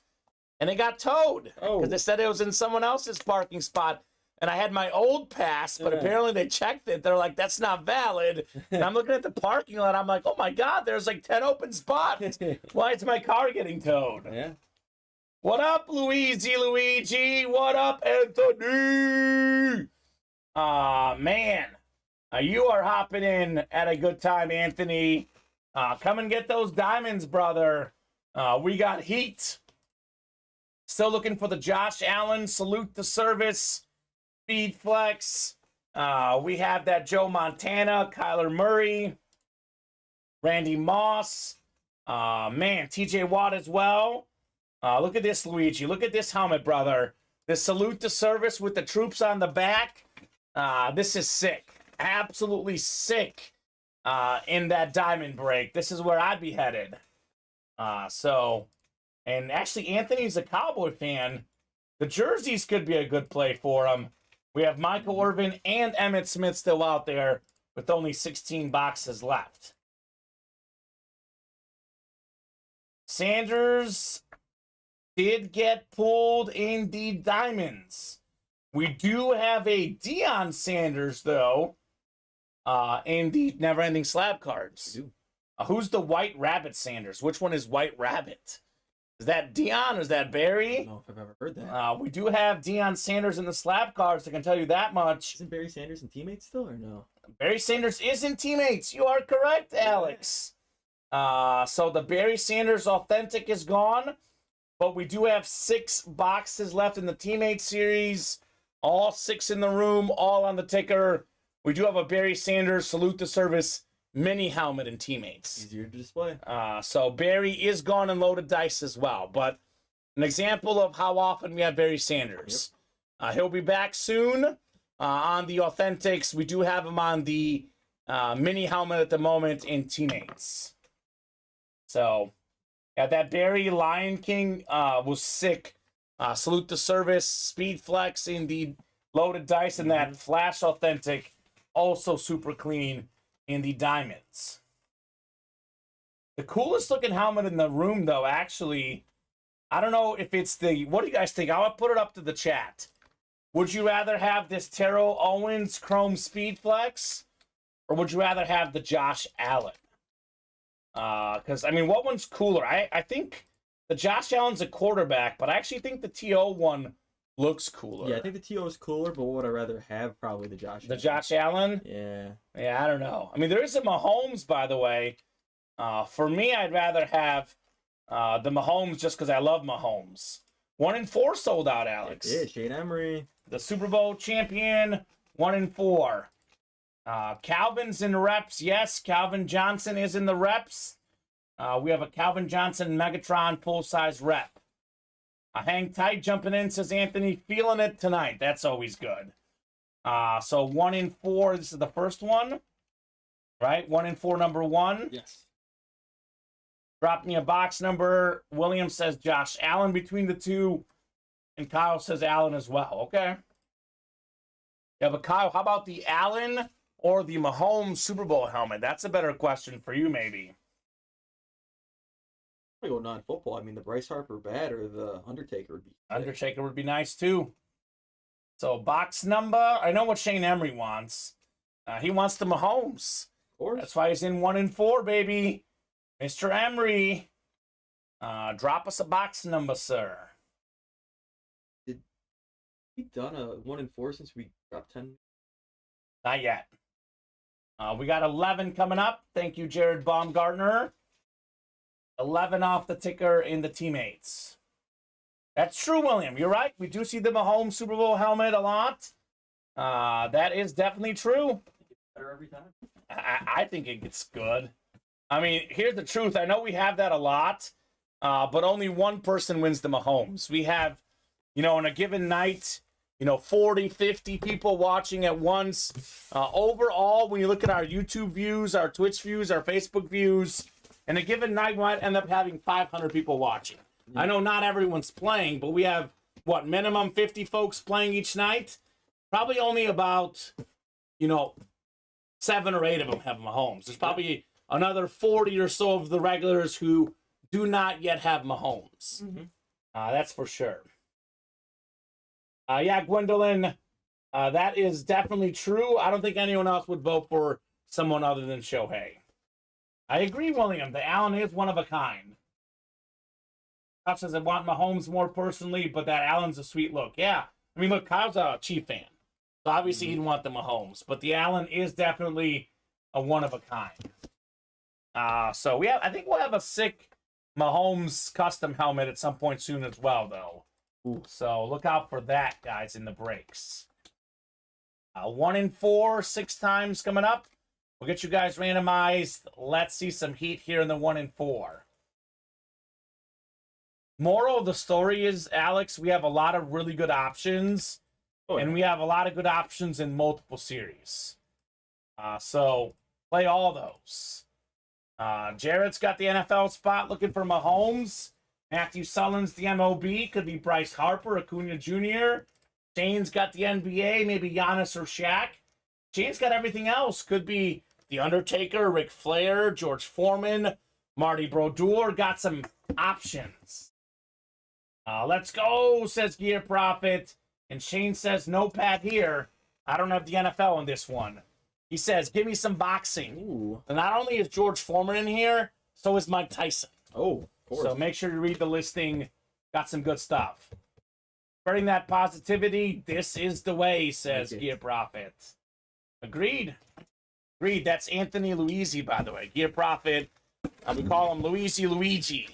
and it got towed because they said it was in someone else's parking spot. and I had my old pass, but apparently they checked it. They're like, that's not valid. And I'm looking at the parking lot. I'm like, oh my God, there's like 10 open spots. Why is my car getting towed? Yeah. What up, Luigi? What up, Anthony? Man. You are hopping in at a good time, Anthony. Come and get those diamonds, brother. We got heat. Still looking for the Josh Allen salute the service speed flex. We have that Joe Montana, Kyler Murray, Randy Moss. Man, TJ Watt as well. Look at this, Luigi. Look at this helmet, brother. The salute the service with the troops on the back. This is sick. Absolutely sick in that diamond break. This is where I'd be headed. And actually, Anthony's a Cowboy fan. The jerseys could be a good play for him. We have Michael Irvin and Emmitt Smith still out there with only 16 boxes left. Sanders did get pulled in the diamonds. We do have a Deion Sanders, though, in the never-ending slab cards. Who's the White Rabbit Sanders? Which one is White Rabbit? Is that Deion or is that Barry? I don't know if I've ever heard that. We do have Deion Sanders in the slab cards. I can tell you that much. Isn't Barry Sanders in Teammates still or no? Barry Sanders is in Teammates. You are correct, Alex. So the Barry Sanders Authentic is gone, but we do have 6 boxes left in the Teammates series. All 6 in the room, all on the ticker. We do have a Barry Sanders Salute the Service mini helmet in Teammates. Easier to display. So Barry is gone in loaded dice as well, but an example of how often we have Barry Sanders. Yep. He'll be back soon on the Authentics. We do have him on the mini helmet at the moment in Teammates. So, yeah, that Barry Lion King was sick. Salute the Service, Speed Flex in the loaded dice, and that Flash Authentic, also super clean in the diamonds. The coolest looking helmet in the room, though, actually, I don't know if it's the, what do you guys think? I'll put it up to the chat. Would you rather have this Terrell Owens Chrome Speed Flex, or would you rather have the Josh Allen? Because, I mean, what one's cooler? I think the Josh Allen's a quarterback, but I actually think the TO one looks cooler. Yeah, I think the TO is cooler, but what would I rather have? Probably the Josh Allen. The Josh Allen? Yeah. Yeah, I don't know. I mean, there is a Mahomes, by the way. For me, I'd rather have the Mahomes just because I love Mahomes. 1 in 4 sold out, Alex. It is. Shane Emery. The Super Bowl champion, 1 in 4. Calvin's in the reps. Yes, Calvin Johnson is in the reps. We have a Calvin Johnson Megatron full-size rep. Hang tight, jumping in, says Anthony. Feeling it tonight. That's always good. So 1 in 4. This is the first one, right? 1 in 4, number 1. Yes. Drop me a box number. William says Josh Allen between the two. And Kyle says Allen as well. Okay. Yeah, but Kyle, how about the Allen or the Mahomes Super Bowl helmet? That's a better question for you, maybe. I go non-football. I mean, the Bryce Harper bat or the Undertaker would be. Undertaker would be nice, too. So, box number. I know what Shane Emery wants. He wants the Mahomes. Of course. That's why he's in 1 in 4, baby. Mr. Emery. Drop us a box number, sir. We done a 1 in 4 since we got 10? Not yet. We got 11 coming up. Thank you, Jared Baumgartner. 11 off the ticker in the teammates. That's true, William. You're right. We do see the Mahomes Super Bowl helmet a lot. That is definitely true. Better every time. I think it gets good. I mean, here's the truth. I know we have that a lot, but only one person wins the Mahomes. We have, in a given night, 40, 50 people watching at once. Overall, when you look at our YouTube views, our Twitch views, our Facebook views, in a given night, we might end up having 500 people watching. I know not everyone's playing, but we have, minimum 50 folks playing each night? Probably only about, 7 or 8 of them have Mahomes. There's probably another 40 or so of the regulars who do not yet have Mahomes. That's for sure. Yeah, Gwendolyn, That is definitely true. I don't think anyone else would vote for someone other than Shohei. I agree, William. The Allen is one of a kind. Kyle says I want Mahomes more personally, but that Allen's a sweet look. Yeah. I mean, look, Kyle's a Chief fan. So obviously he'd want the Mahomes. But the Allen is definitely a one of a kind. So I think we'll have a sick Mahomes custom helmet at some point soon as well, though. Ooh. So look out for that, guys, in the breaks. 1 in 4, 6 times coming up. We'll get you guys randomized. Let's see some heat here in the 1 in 4. Moral of the story is, Alex, we have a lot of really good options. Oh, yeah. And we have a lot of good options in multiple series. So play all those. Jarrett's got the NFL spot looking for Mahomes. Matthew Sullen's the MOB. Could be Bryce Harper, Acuna Jr. Shane's got the NBA, maybe Giannis or Shaq. Shane's got everything else. Could be The Undertaker, Ric Flair, George Foreman, Marty Brodeur. Got some options. Let's go, says Gear Prophet. And Shane says, no Pat here. I don't have the NFL in this one. He says, give me some boxing. Ooh. And not only is George Foreman in here, so is Mike Tyson. Oh, of course. So make sure you read the listing. Got some good stuff. Spreading that positivity, this is the way, says Gear Prophet. Agreed. Agreed. That's Anthony Luigi, by the way. Gear Prophet. We call him Luigi.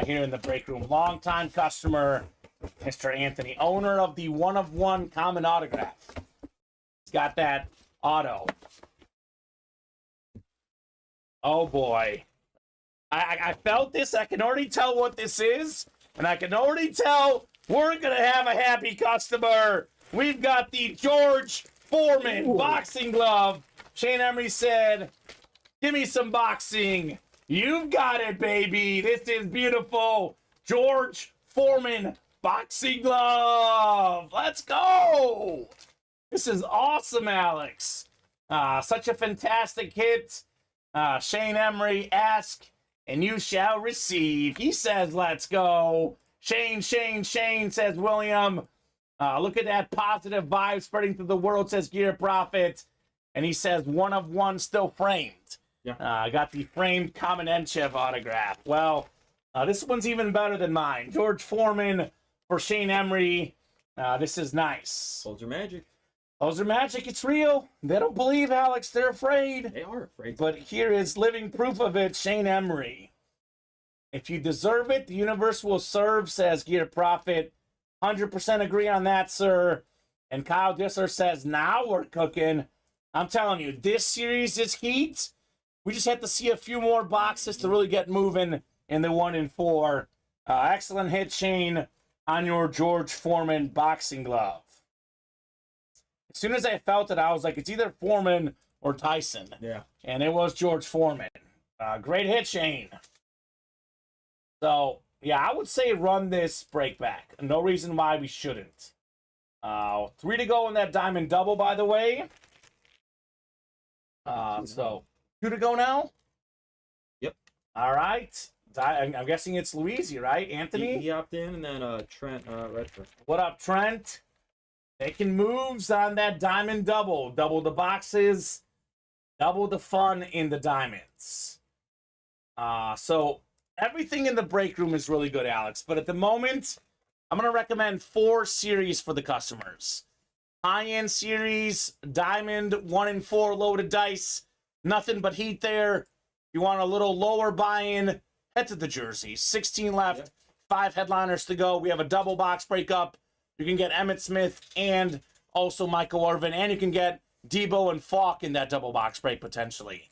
Here in the break room. Longtime customer, Mr. Anthony. Owner of the one-of-one Kamen autograph. He's got that auto. Oh, boy. I felt this. I can already tell what this is. And I can already tell we're going to have a happy customer. We've got the George Foreman boxing glove. Shane Emery said, give me some boxing. You've got it, baby. This is beautiful. George Foreman boxing glove. Let's go. This is awesome, Alex. Such a fantastic hit. Shane Emery, ask and you shall receive. He says, let's go. Shane says, William. Look at that positive vibe spreading through the world, says Gear Prophet. And he says, one of one still framed. Yeah. I got the framed Kamen Entchev autograph. Well, this one's even better than mine. George Foreman for Shane Emery. This is nice. Those are magic. Those are magic. It's real. They don't believe, Alex. They're afraid. They are afraid. But here is living proof of it, Shane Emery. If you deserve it, the universe will serve, says Gear Prophet. 100% agree on that, sir. And Kyle Disler says, now we're cooking. I'm telling you, this series is heat. We just have to see a few more boxes to really get moving in the 1 in 4. Excellent hit, Shane, on your George Foreman boxing glove. As soon as I felt it, I was like, it's either Foreman or Tyson. Yeah. And it was George Foreman. Great hit, Shane. So, yeah, I would say run this break back. No reason why we shouldn't. 3 to go in that diamond double, by the way. So 2 to go now? Yep. All right. I'm guessing it's Luigi, right? Anthony? He opted in, and then Trent Redford. What up, Trent? Making moves on that diamond double. Double the boxes. Double the fun in the diamonds. So everything in the break room is really good, Alex. But at the moment, I'm going to recommend 4 series for the customers. High-end series, diamond, 1 in 4 loaded dice. Nothing but heat there. If you want a little lower buy-in, head to the jersey. 16 left, Yep. 5 headliners to go. We have a double box breakup. You can get Emmitt Smith and also Michael Irvin, and you can get Debo and Falk in that double box break potentially.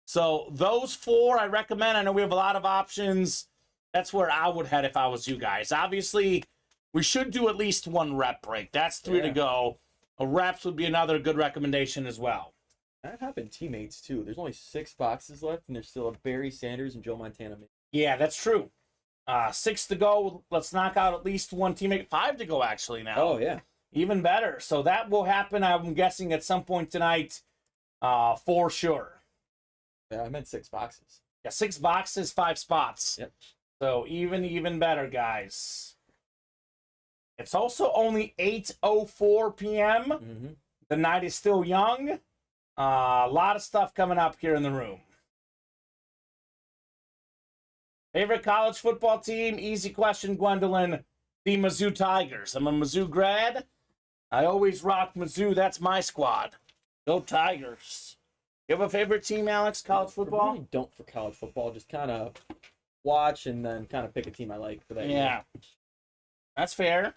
So those 4 I recommend. I know we have a lot of options. That's where I would head if I was you guys. Obviously, we should do at least 1 rep break. That's 3 to go. A reps would be another good recommendation as well. That happened teammates, too. There's only 6 boxes left, and there's still a Barry Sanders and Joe Montana. Yeah, that's true. 6 to go. Let's knock out at least 1 teammate. 5 to go, actually, now. Oh, yeah. Even better. So that will happen, I'm guessing, at some point tonight for sure. Yeah, I meant 6 boxes. Yeah, 6 boxes, 5 spots. Yep. So even better, guys. It's also only 8:04 p.m. Mm-hmm. The night is still young. A lot of stuff coming up here in the room. Favorite college football team? Easy question, Gwendolyn. The Mizzou Tigers. I'm a Mizzou grad. I always rock Mizzou. That's my squad. Go Tigers. You have a favorite team, Alex? College I football? really don't for college football. Just kind of watch and then kind of pick a team I like for that year. Yeah. That's fair.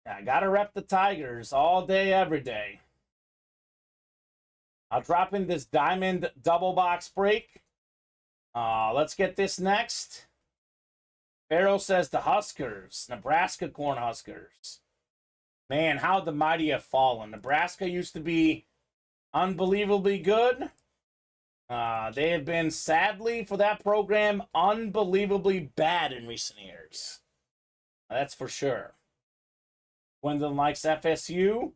Yeah, I gotta rep the Tigers all day, every day. I'll drop in this diamond double box break. Let's get this next. Farrell says the Huskers, Nebraska Cornhuskers. Man, how the mighty have fallen. Nebraska used to be unbelievably good. They have been, sadly, for that program, unbelievably bad in recent years. That's for sure. Gwendolyn likes FSU.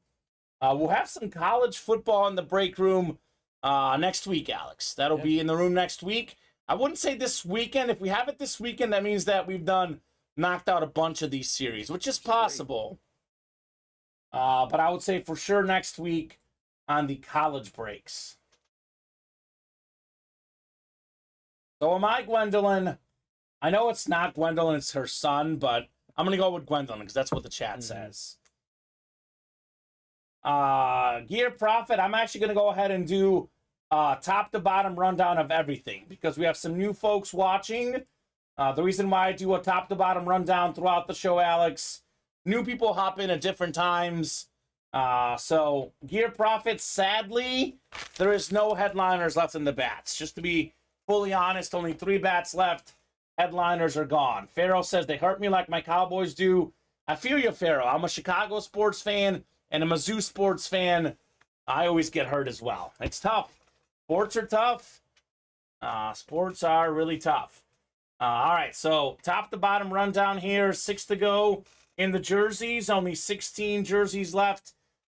We'll have some college football in the break room next week, Alex. That'll be in the room next week. I wouldn't say this weekend. If we have it this weekend, that means that we've knocked out a bunch of these series, which is possible. But I would say for sure next week on the college breaks. So am I, Gwendolyn? I know it's not Gwendolyn, it's her son, but I'm going to go with Gwendolyn because that's what the chat says. Gear Profit, I'm actually going to go ahead and do top to bottom rundown of everything because we have some new folks watching. The reason why I do a top to bottom rundown throughout the show, Alex, new people hop in at different times. So Gear Profit, sadly, there is no headliners left in the bats. Just to be fully honest, only 3 bats left. Headliners are gone. Pharaoh says they hurt me like my Cowboys do. I feel you, Pharaoh. I'm a Chicago sports fan and a Mizzou sports fan. I always get hurt as well. It's tough. Sports are tough. Sports are really tough. All right, so top to bottom rundown here. 6 to go in the jerseys. Only 16 jerseys left.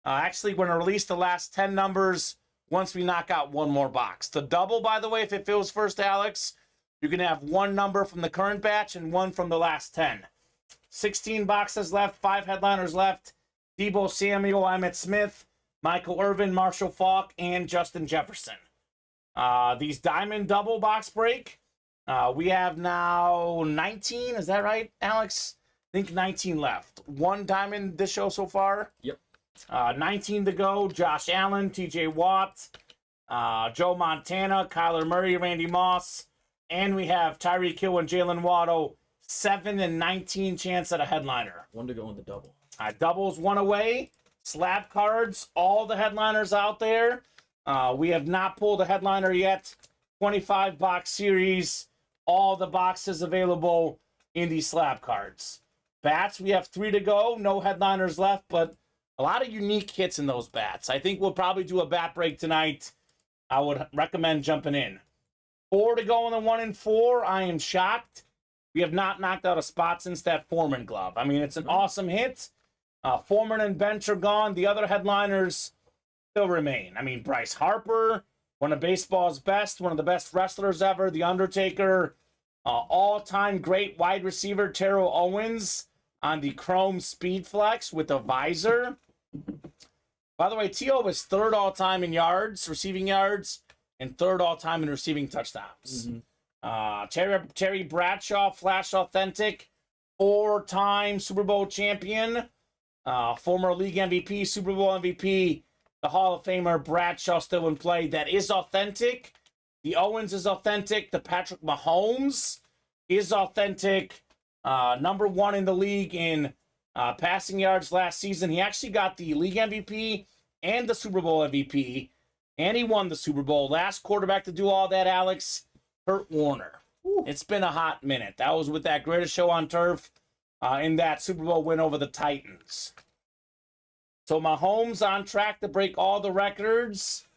Actually, we're going to release the last 10 numbers once we knock out one more box. The double, by the way, if it feels first, Alex, you can have 1 number from the current batch and 1 from the last 10. 16 boxes left, 5 headliners left. Debo Samuel, Emmitt Smith, Michael Irvin, Marshall Faulk, and Justin Jefferson. These diamond double box break, we have now 19. Is that right, Alex? I think 19 left. 1 diamond this show so far. Yep. 19 to go. Josh Allen, TJ Watt, Joe Montana, Kyler Murray, Randy Moss, and we have Tyreek Hill and Jalen Waddle. 7 and 19 chance at a headliner. 1 to go in the double. Doubles 1 away. Slab cards, all the headliners out there. We have not pulled a headliner yet. 25 box series. All the boxes available in these slab cards. Bats, we have 3 to go. No headliners left, but a lot of unique hits in those bats. I think we'll probably do a bat break tonight. I would recommend jumping in. 4 to go in the 1 and 4. I am shocked. We have not knocked out a spot since that Foreman glove. I mean, it's an awesome hit. Foreman and Bench are gone. The other headliners still remain. I mean, Bryce Harper, one of baseball's best, one of the best wrestlers ever, The Undertaker, all-time great wide receiver Terrell Owens on the Chrome Speed Flex with a visor. By the way, T.O. was 3rd all-time in yards, receiving yards, and 3rd all-time in receiving touchdowns. Terry Bradshaw, Flash Authentic, 4-time Super Bowl champion, former league MVP, Super Bowl MVP, the Hall of Famer Bradshaw still in play. That is authentic. The Owens is authentic. The Patrick Mahomes is authentic. Number 1 in the league in passing yards last season. He actually got the league MVP and the Super Bowl MVP, and he won the Super Bowl. Last quarterback to do all that, Alex, Kurt Warner. It's been a hot minute. That was with that Greatest Show on Turf in that Super Bowl win over the Titans. So Mahomes on track to break all the records.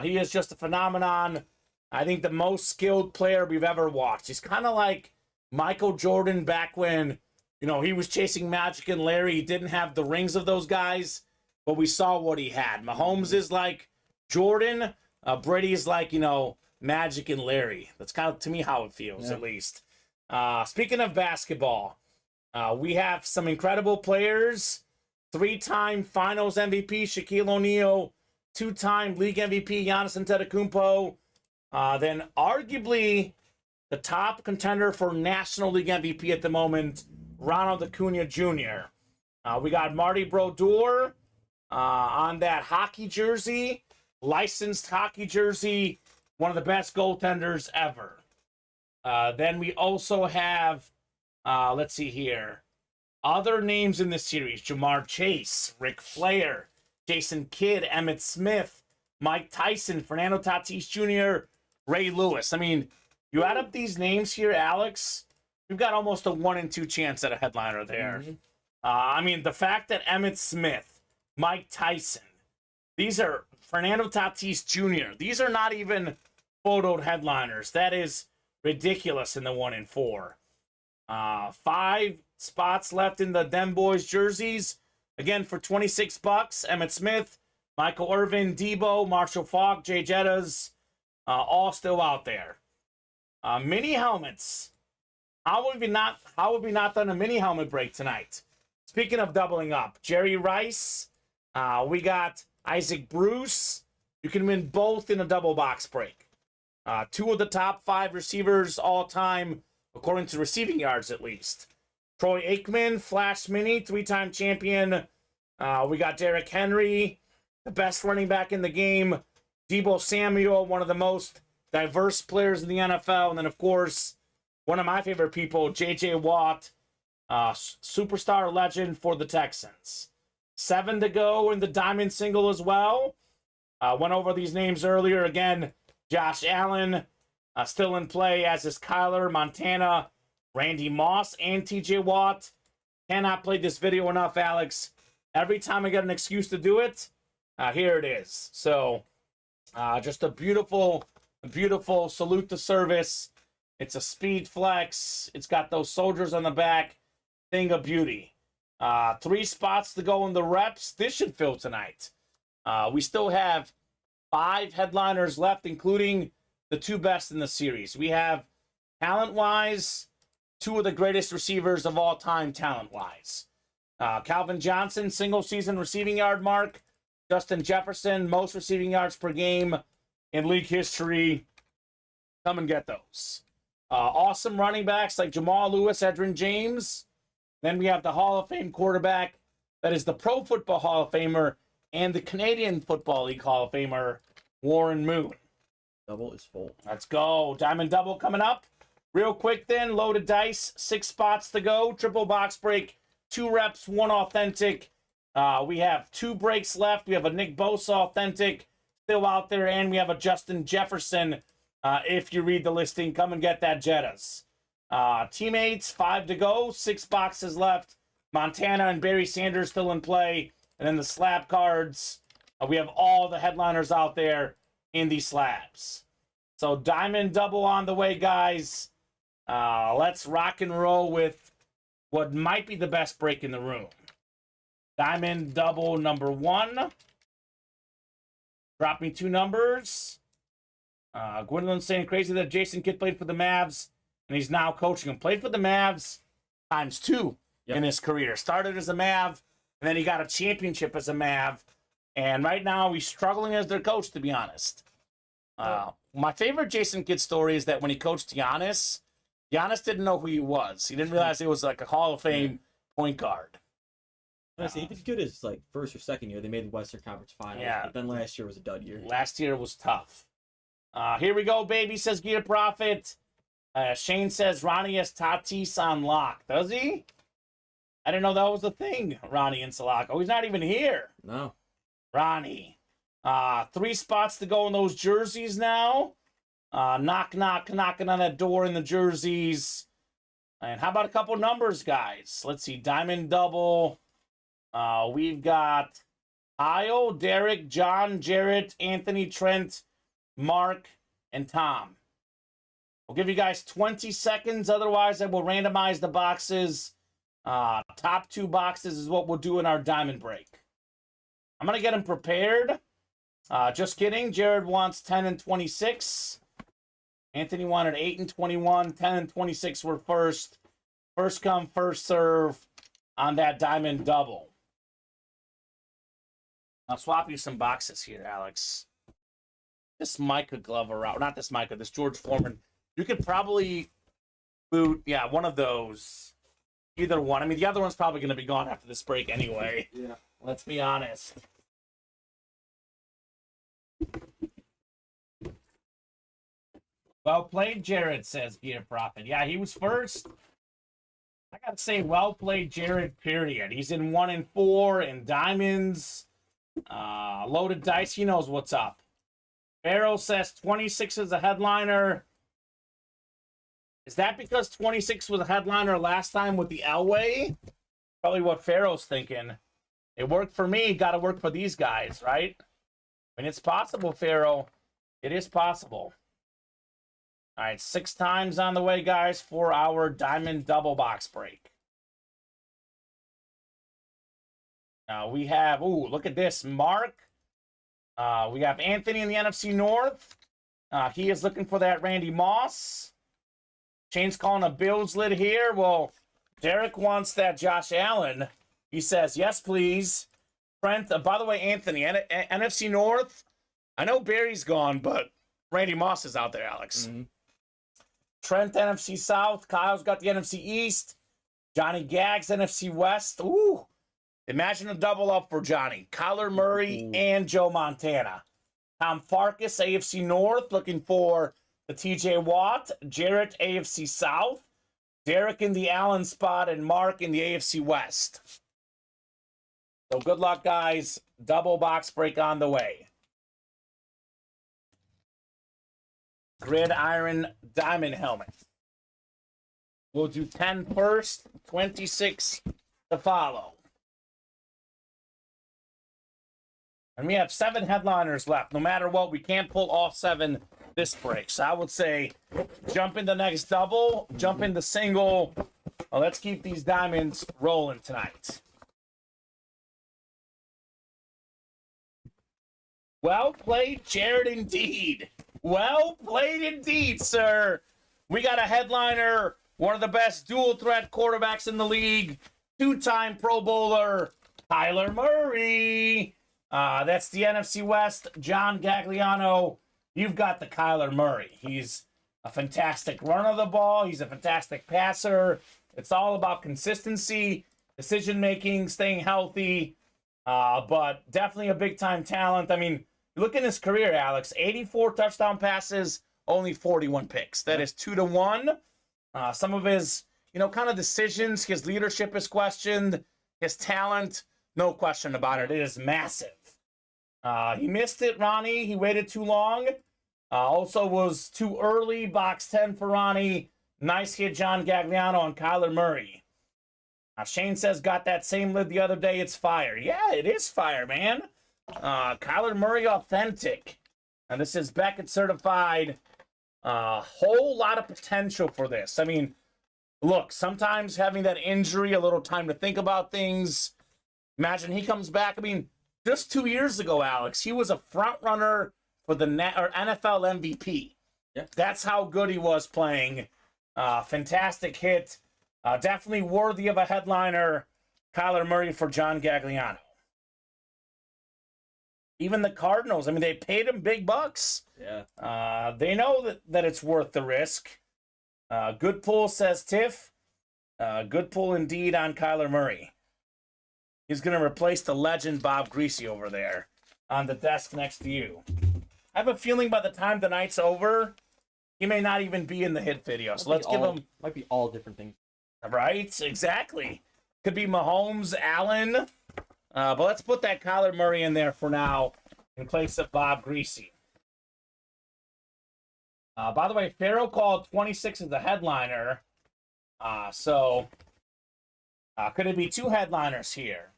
He is just a phenomenon. I think the most skilled player we've ever watched. He's kind of like Michael Jordan back when, he was chasing Magic and Larry. He didn't have the rings of those guys, but we saw what he had. Mahomes is like Jordan. Brady is like, Magic and Larry. That's kind of, to me, how it feels, at least. Speaking of basketball, we have some incredible players. 3-time Finals MVP Shaquille O'Neal, 2-time League MVP Giannis Antetokounmpo. Then arguably the top contender for National League MVP at the moment, Ronald Acuna Jr. We got Marty Brodeur on that hockey jersey, licensed hockey jersey, one of the best goaltenders ever. Then we also have, let's see here, other names in this series: Jamar Chase, Ric Flair, Jason Kidd, Emmett Smith, Mike Tyson, Fernando Tatis Jr., Ray Lewis. I mean, you add up these names here, Alex, you've got almost a 1 in 2 chance at a headliner there. I mean, the fact that Emmett Smith, Mike Tyson, these are Fernando Tatis Jr., these are not even photoed headliners. That is ridiculous in the 1 in 4. 5 spots left in the Dem Boys jerseys. Again, for $26, Emmett Smith, Michael Irvin, Debo, Marshall Faulk, Jay Jettas, all still out there. Mini helmets. How have we not done a mini helmet break tonight? Speaking of doubling up, Jerry Rice, we got Isaac Bruce. You can win both in a double box break. 2 of the top 5 receivers all time, according to receiving yards at least. Troy Aikman, Flash Mini, 3-time champion. We got Derrick Henry, the best running back in the game. Deebo Samuel, one of the most diverse players in the NFL. And then, of course, one of my favorite people, J.J. Watt, superstar legend for the Texans. 7 to go in the Diamond Single as well. Went over these names earlier. Again, Josh Allen still in play, as is Kyler, Montana, Randy Moss, and T.J. Watt. Cannot play this video enough, Alex. Every time I get an excuse to do it, here it is. So, just a beautiful salute to service. It's a speed flex. It's got those soldiers on the back. Thing of beauty. 3 spots to go in the reps. This should fill tonight. We still have 5 headliners left, including the 2 best in the series. We have, talent-wise, 2 of the greatest receivers of all time, talent-wise. Calvin Johnson, single-season receiving yard mark. Justin Jefferson, most receiving yards per game in league history. Come and get those. Awesome running backs like Jamal Lewis, Edgerrin James. Then we have the Hall of Fame quarterback that is the Pro Football Hall of Famer and the Canadian Football League Hall of Famer, Warren Moon. Double is full. Let's go. Diamond double coming up. Real quick then, loaded dice, 6 spots to go. Triple box break, 2 reps, 1 authentic. We have 2 breaks left. We have a Nick Bosa authentic still out there, and we have a Justin Jefferson. If you read the listing, come and get that Jettas. Teammates, 5 to go, 6 boxes left. Montana and Barry Sanders still in play. And then the slab cards, we have all the headliners out there in these slabs. So diamond double on the way, guys. Let's rock and roll with what might be the best break in the room. Diamond double number 1. Drop me 2 numbers. Gwendolyn saying crazy that Jason Kidd played for the Mavs and he's now coaching them. Played for the Mavs times 2 in his career. Started as a Mav, and then he got a championship as a Mav. And right now he's struggling as their coach, to be honest. My favorite Jason Kidd story is that when he coached Giannis, Giannis didn't know who he was. He didn't realize he was like a Hall of Fame point guard. Honestly, he did good his like first or second year. They made the Western Conference Finals. Yeah. But then last year was a dud year. Last year was tough. Here we go, baby, says Gear Prophet. Shane says Ronnie has Tatis on lock. Does he? I didn't know that was the thing, Ronnie and Salako. He's not even here. No. Ronnie. 3 spots to go in those jerseys now. Knocking on that door in the jerseys. And how about a couple numbers, guys? Let's see. Diamond double. We've got Kyle, Derek, John, Jarrett, Anthony, Trent, Mark, and Tom. I'll give you guys 20 seconds. Otherwise, I will randomize the boxes. Top 2 boxes is what we'll do in our diamond break. I'm going to get them prepared. Just kidding. Jared wants 10 and 26. Anthony wanted 8 and 21. 10 and 26 were first. First come, first serve on that diamond double. I'll swap you some boxes here, Alex. This Micah Glover out. Not this Micah, this George Foreman. You could probably boot, yeah, one of those. Either one. I mean, the other one's probably going to be gone after this break anyway. Yeah. Let's be honest. Well played, Jared, says Peter Prophet. Yeah, he was first. I got to say, well played, Jared, period. He's in 1 and 4 in diamonds. Loaded dice, he knows what's up. Farrell says 26 is a headliner. Is that because 26 was a headliner last time with the Elway? Probably what Farrell's thinking. It worked for me, got to work for these guys, right? I mean, it's possible, Farrell. It is possible. All right, 6 times on the way, guys, for our diamond double box break. Now we have, ooh, look at this, Mark. We have Anthony in the NFC North. He is looking for that Randy Moss. Shane's calling a Bills lid here. Well, Derek wants that Josh Allen. He says, yes, please. Trent, by the way, Anthony, NFC North. I know Barry's gone, but Randy Moss is out there, Alex. Mm-hmm. Trent, NFC South. Kyle's got the NFC East. Johnny Gags, NFC West. Ooh. Imagine a double up for Johnny. Kyler Murray and Joe Montana. Tom Farkas, AFC North, looking for the TJ Watt. Jarrett, AFC South. Derek in the Allen spot, and Mark in the AFC West. So good luck, guys. Double box break on the way. Gridiron diamond helmet. We'll do 10 first, 26 to follow. And we have 7 headliners left. No matter what, we can't pull all 7 this break. So I would say jump in the next double, jump into single. Well, let's keep these diamonds rolling tonight. Well played, Jared, indeed. Well played indeed, sir. We got a headliner, one of the best dual threat quarterbacks in the league, 2-time Pro Bowler, Kyler Murray. That's the NFC West, John Gagliano. You've got the Kyler Murray. He's a fantastic runner of the ball. He's a fantastic passer. It's all about consistency, decision-making, staying healthy, but definitely a big-time talent. I mean, look at his career, Alex. 84 touchdown passes, only 41 picks. That is 2 to 1. Some of his, kind of decisions, his leadership is questioned. His talent, no question about it. It is massive. He missed it, Ronnie. He waited too long. Also was too early. Box 10 for Ronnie. Nice hit, John Gagliano on Kyler Murray. Shane says, got that same lid the other day. It's fire. Yeah, it is fire, man. Kyler Murray authentic. And this is Beckett certified. Whole lot of potential for this. I mean, look, sometimes having that injury, a little time to think about things. Imagine he comes back. I mean, just 2 years ago, Alex, he was a front runner for the NFL MVP. Yeah. That's how good he was playing. Fantastic hit. Definitely worthy of a headliner. Kyler Murray for John Gagliano. Even the Cardinals, I mean, they paid him big bucks. Yeah. They know that it's worth the risk. Good pull, says Tiff. Good pull indeed on Kyler Murray. He's going to replace the legend Bob Greasy over there on the desk next to you. I have a feeling by the time the night's over, he may not even be in the hit video. So let's give him... Might be all different things. Right? Exactly. Could be Mahomes, Allen. But let's put that Kyler Murray in there for now in place of Bob Greasy. By the way, Farrell called 26 as the headliner. So could it be 2 headliners here?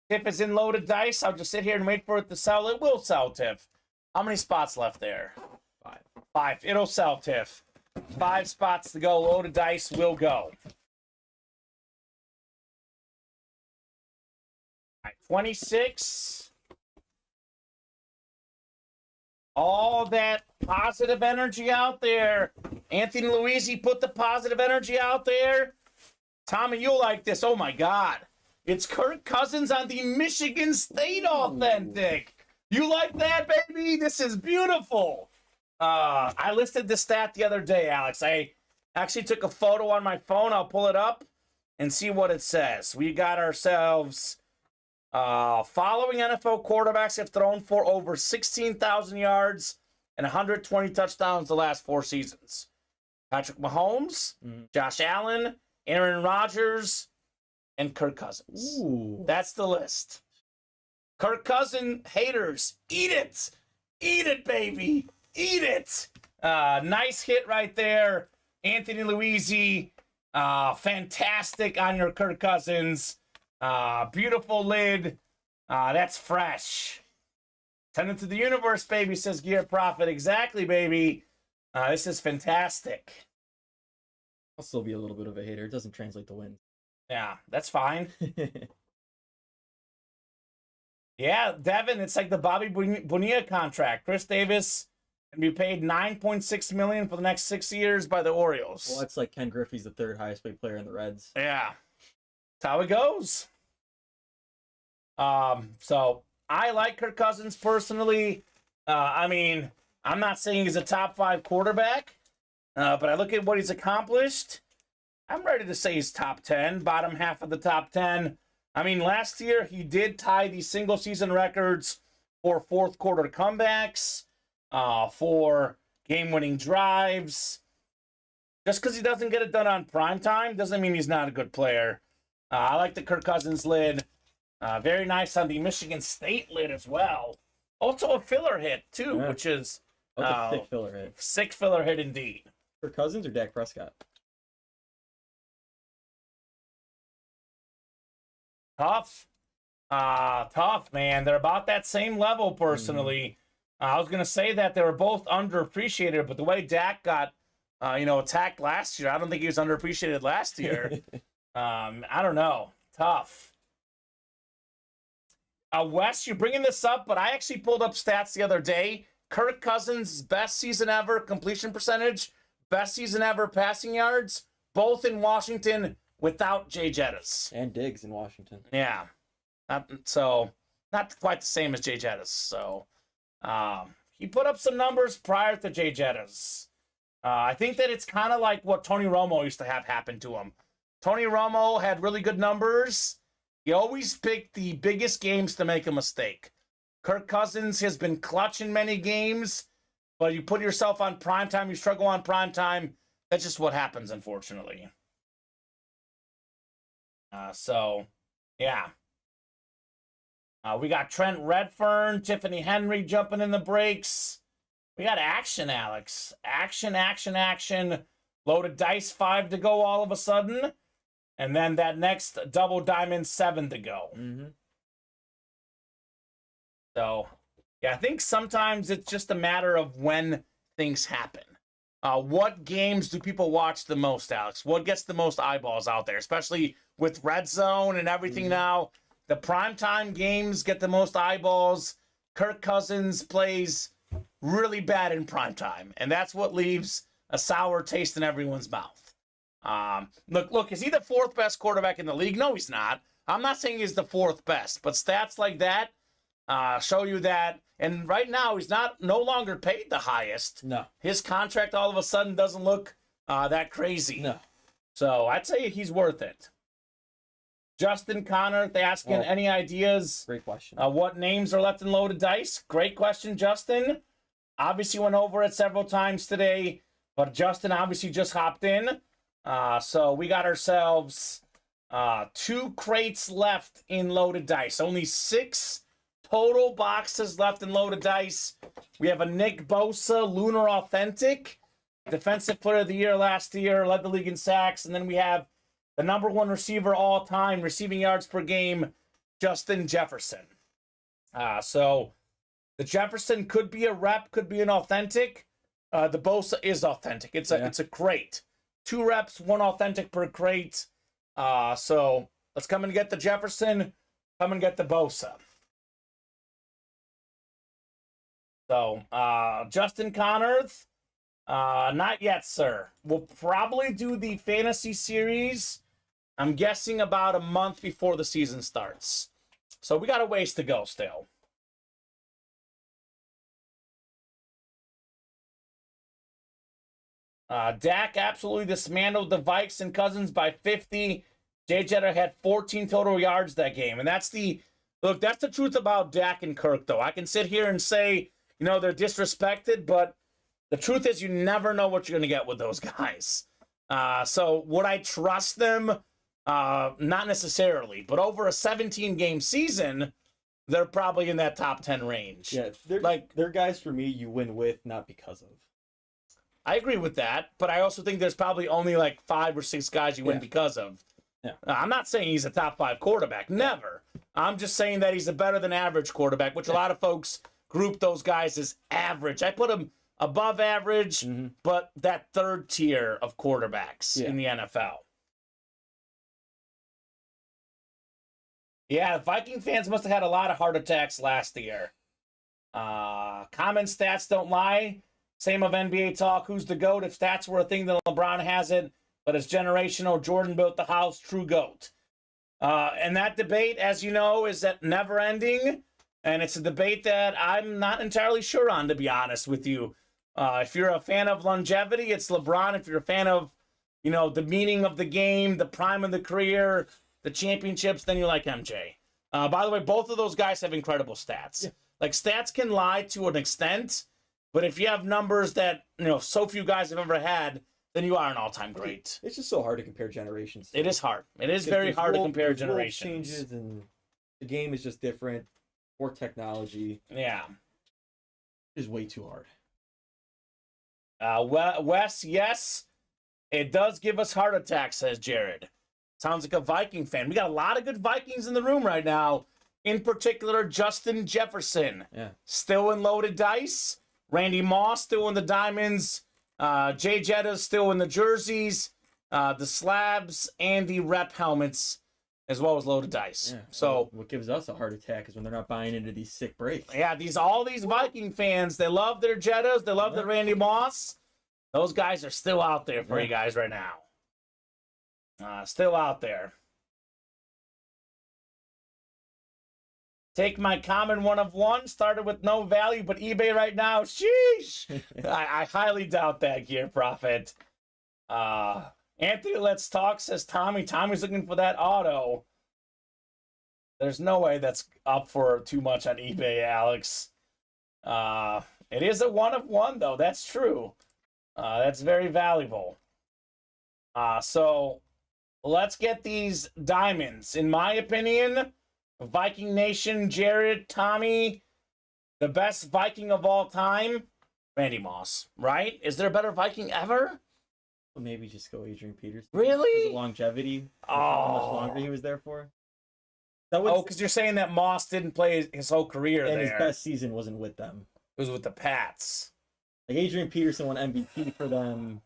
Tiff is in loaded dice. I'll just sit here and wait for it to sell. It will sell, Tiff. How many spots left there? 5. It'll sell, Tiff. 5 spots to go. Loaded dice will go. 26. All that positive energy out there. Anthony Luizzi put the positive energy out there. Tommy, you'll like this. Oh, my God. It's Kirk Cousins on the Michigan State Authentic. You like that, baby? This is beautiful. I listed the stat the other day, Alex. I actually took a photo on my phone. I'll pull it up and see what it says. We got ourselves following NFL quarterbacks have thrown for over 16,000 yards and 120 touchdowns the last 4 seasons. Patrick Mahomes, Josh Allen, Aaron Rodgers, and Kirk Cousins. Ooh. That's the list. Kirk Cousins haters, eat it. Eat it, baby. Eat it. Nice hit right there. Anthony Luizzi, fantastic on your Kirk Cousins. Beautiful lid. That's fresh. Send it to the universe, baby, says Gear Profit. Exactly, baby. This is fantastic. I'll still be a little bit of a hater. It doesn't translate to win. Yeah, that's fine. Yeah, Devin, it's like the Bobby Bonilla contract. Chris Davis can be paid $9.6 million for the next 6 years by the Orioles. Well, it's like Ken Griffey's the 3rd highest paid player in the Reds. Yeah, that's how it goes. So I like Kirk Cousins personally. I mean, I'm not saying he's a top 5 quarterback, but I look at what he's accomplished. I'm ready to say he's top 10, bottom half of the top 10. I mean, last year he did tie the single season records for 4th quarter comebacks, for game-winning drives. Just because he doesn't get it done on prime time doesn't mean he's not a good player. I like the Kirk Cousins lid. Very nice on the Michigan State lid as well. Also a filler hit, too, Yeah. which is That's a thick filler hit. sick filler hit indeed. For Cousins or Dak Prescott? Tough. Tough, man. They're about that same level, personally. I was going to say that they were both underappreciated, but the way Dak got, attacked last year, I don't think he was underappreciated last year. I don't know. Tough. Wes, you're bringing this up, but I actually pulled up stats the other day. Kirk Cousins' best season ever completion percentage, best season ever passing yards, both in Washington without Jay Jettis. And Diggs in Washington. Yeah. Not quite the same as Jay Jettis. So he put up some numbers prior to Jay Jettis. I think that it's kind of like what Tony Romo used to have happen to him. Tony Romo had really good numbers. He always picked the biggest games to make a mistake. Kirk Cousins has been clutch in many games, but you put yourself on primetime, you struggle on primetime. That's just what happens, unfortunately. Yeah. We got Trent Redfern, Tiffany Henry jumping in the breaks. We got action, Alex. Action. Loaded dice, 5 to go all of a sudden. And then that next double diamond, 7 to go. Mm-hmm. So, yeah, I think sometimes it's just a matter of when things happen. What games do people watch the most, Alex? What gets the most eyeballs out there, especially with Red Zone and everything now? The primetime games get the most eyeballs. Kirk Cousins plays really bad in primetime, and that's what leaves a sour taste in everyone's mouth. Look, is he the 4th best quarterback in the league? No, he's not. I'm not saying he's the 4th best, but stats like that show you that. And right now, he's no longer paid the highest. No. His contract all of a sudden doesn't look that crazy. No. So I'd say he's worth it. Justin Connor, they asking any ideas? Great question. What names are left in loaded dice? Great question, Justin. Obviously went over it several times today, but Justin obviously just hopped in. So we got ourselves 2 crates left in loaded dice. Only 6 total boxes left in loaded dice. We have a Nick Bosa Lunar Authentic, Defensive Player of the Year last year, led the league in sacks. And then we have the number 1 receiver all time, receiving yards per game, Justin Jefferson. So the Jefferson could be a rep, could be an authentic. The Bosa is authentic. It's a crate. 2 reps, 1 authentic per crate. So let's come and get the Jefferson. Come and get the Bosa. So, Justin Connerth, not yet, sir. We'll probably do the fantasy series, I'm guessing about a month before the season starts. So we got a ways to go still. Dak absolutely dismantled the Vikes and Cousins by 50. Jay Jetter had 14 total yards that game. And that's the truth about Dak and Kirk, though. I can sit here and say, they're disrespected, but the truth is you never know what you're going to get with those guys. So would I trust them? Not necessarily. But over a 17-game season, they're probably in that top 10 range. Yeah, they're guys for me you win with, not because of. I agree with that, but I also think there's probably only like 5 or 6 guys you win because of. Yeah. I'm not saying he's a top 5 quarterback. Never. I'm just saying that he's a better than average quarterback, which a lot of folks group those guys as average. I put him above average, but that third tier of quarterbacks in the NFL. Yeah, Viking fans must have had a lot of heart attacks last year. Common stats don't lie. Same of NBA talk. Who's the GOAT? If stats were a thing, then LeBron has it. But it's generational. Jordan built the house. True GOAT. And that debate, as you know, is that never ending. And it's a debate that I'm not entirely sure on, to be honest with you. If you're a fan of longevity, it's LeBron. If you're a fan of, the meaning of the game, the prime of the career, the championships, then you like MJ. By the way, both of those guys have incredible stats. Yeah. Like, stats can lie to an extent. But if you have numbers that, so few guys have ever had, then you are an all-time great. It's just so hard to compare generations. It is hard. It is very hard to compare generations. Changes and the game is just different. More technology. Yeah. Is way too hard. Wes, yes, it does give us heart attacks, says Jared. Sounds like a Viking fan. We got a lot of good Vikings in the room right now. In particular, Justin Jefferson. Yeah. Still in loaded dice. Randy Moss still in the diamonds. Jay Jetta's still in the jerseys, the slabs, and the rep helmets, as well as loaded dice. Yeah. So what gives us a heart attack is when they're not buying into these sick breaks. Yeah, all these Viking fans, they love their Jettas, they love their Randy Moss. Those guys are still out there for you guys right now. Still out there. Take my common 1 of 1. Started with no value, but eBay right now. Sheesh. I highly doubt that, Gear Prophet. Anthony Let's Talk says Tommy. Tommy's looking for that auto. There's no way that's up for too much on eBay, Alex. It is a 1 of 1, though. That's true. That's very valuable. So let's get these diamonds. In my opinion, Viking Nation, Jared, Tommy, the best Viking of all time, Randy Moss, right? Is there a better Viking ever? Well, maybe just go Adrian Peterson. Really? The longevity. How much longer he was there for. Because you're saying that Moss didn't play his whole career and there. And his best season wasn't with them. It was with the Pats. Like Adrian Peterson won MVP for them.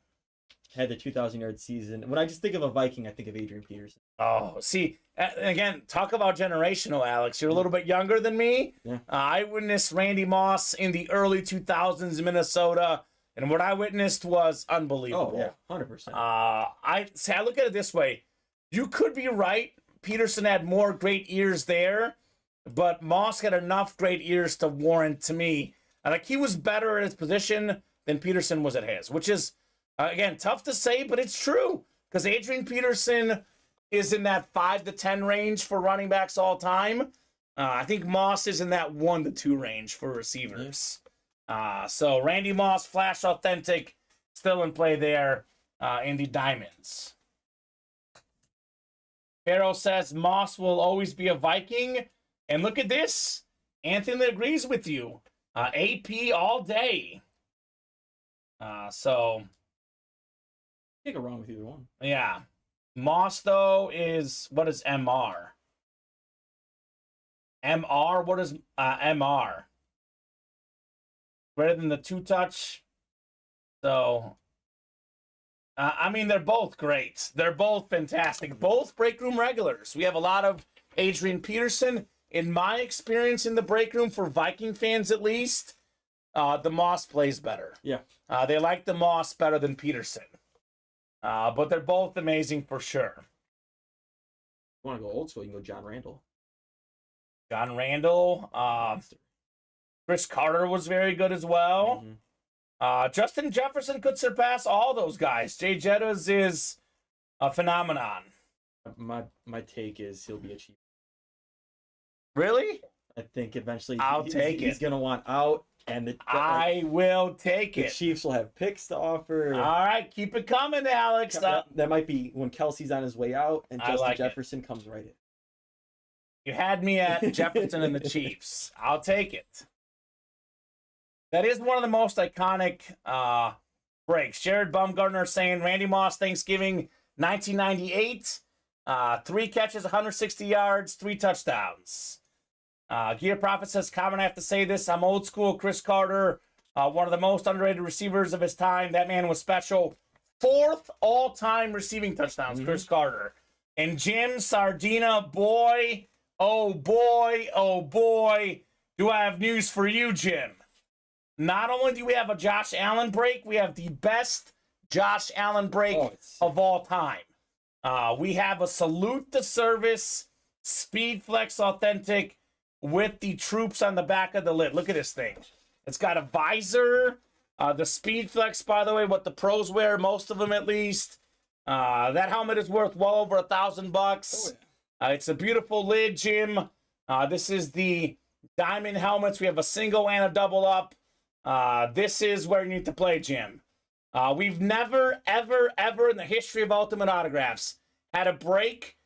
Had the 2,000-yard season. When I just think of a Viking, I think of Adrian Peterson. Oh, see, again, talk about generational, Alex. You're a little bit younger than me. Yeah. I witnessed Randy Moss in the early 2000s in Minnesota, and what I witnessed was unbelievable. Oh, yeah, 100%. I look at it this way. You could be right. Peterson had more great years there, but Moss had enough great years to warrant, to me, like he was better at his position than Peterson was at his, which is, again, tough to say, but it's true. Because Adrian Peterson is in that 5 to 10 range for running backs all time. I think Moss is in that 1 to 2 range for receivers. So Randy Moss, Flash Authentic, still in play there in the diamonds. Pharaoh says Moss will always be a Viking. And look at this. Anthony agrees with you. AP all day. So... Can't go wrong with either one. Yeah. Moss, though, is... What is MR? MR? What is MR? Greater than the 2-touch. So... I mean, they're both great. They're both fantastic. Both break room regulars. We have a lot of Adrian Peterson. In my experience in the break room, for Viking fans at least, The Moss plays better. Yeah. They like the Moss better than Peterson. But they're both amazing for sure. You want to go old school, you can go John Randall. John Randall. Chris Carter was very good as well. Justin Jefferson could surpass all those guys. Jay Jettas is a phenomenon. My take is he'll be a Chief. Really? I think eventually he's going to want out, and I will take the it. Chiefs will have picks to offer. All right, keep it coming, Alex. That might be when Kelsey's on his way out, and Justin Jefferson comes right in. You had me at Jefferson and the Chiefs. I'll take it. That is one of the most iconic breaks. Jared Bumgarner saying Randy Moss Thanksgiving 1998. 3 catches, 160 yards, 3 touchdowns. Gear Prophet says, Kamen, I have to say this. I'm old school Chris Carter, one of the most underrated receivers of his time. That man was special. 4th all-time receiving touchdowns, Chris Carter. And Jim Sardina, boy, oh boy, oh boy, do I have news for you, Jim. Not only do we have a Josh Allen break, we have the best Josh Allen break of all time. We have a Salute to Service Speed Flex Authentic with the troops on the back of the lid. Look at this thing. It's got a visor. The Speed Flex, by the way, what the pros wear, most of them at least. That helmet is worth well over $1,000. Oh, yeah. It's a beautiful lid, Jim. This is the diamond helmets. We have a single and a double up. This is where you need to play, Jim. We've never, ever, ever in the history of Ultimate Autographs had a break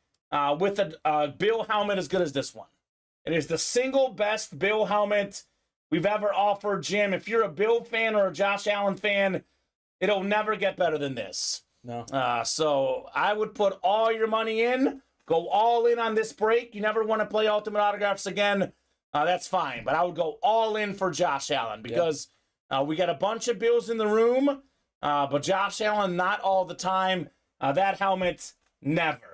with a Bill helmet as good as this one. It is the single best Bill helmet we've ever offered, Jim. If you're a Bill fan or a Josh Allen fan, it'll never get better than this. No. So I would put all your money in, go all in on this break. You never want to play Ultimate Autographs again, that's fine. But I would go all in for Josh Allen because we got a bunch of Bills in the room, but Josh Allen, not all the time. That helmet, never.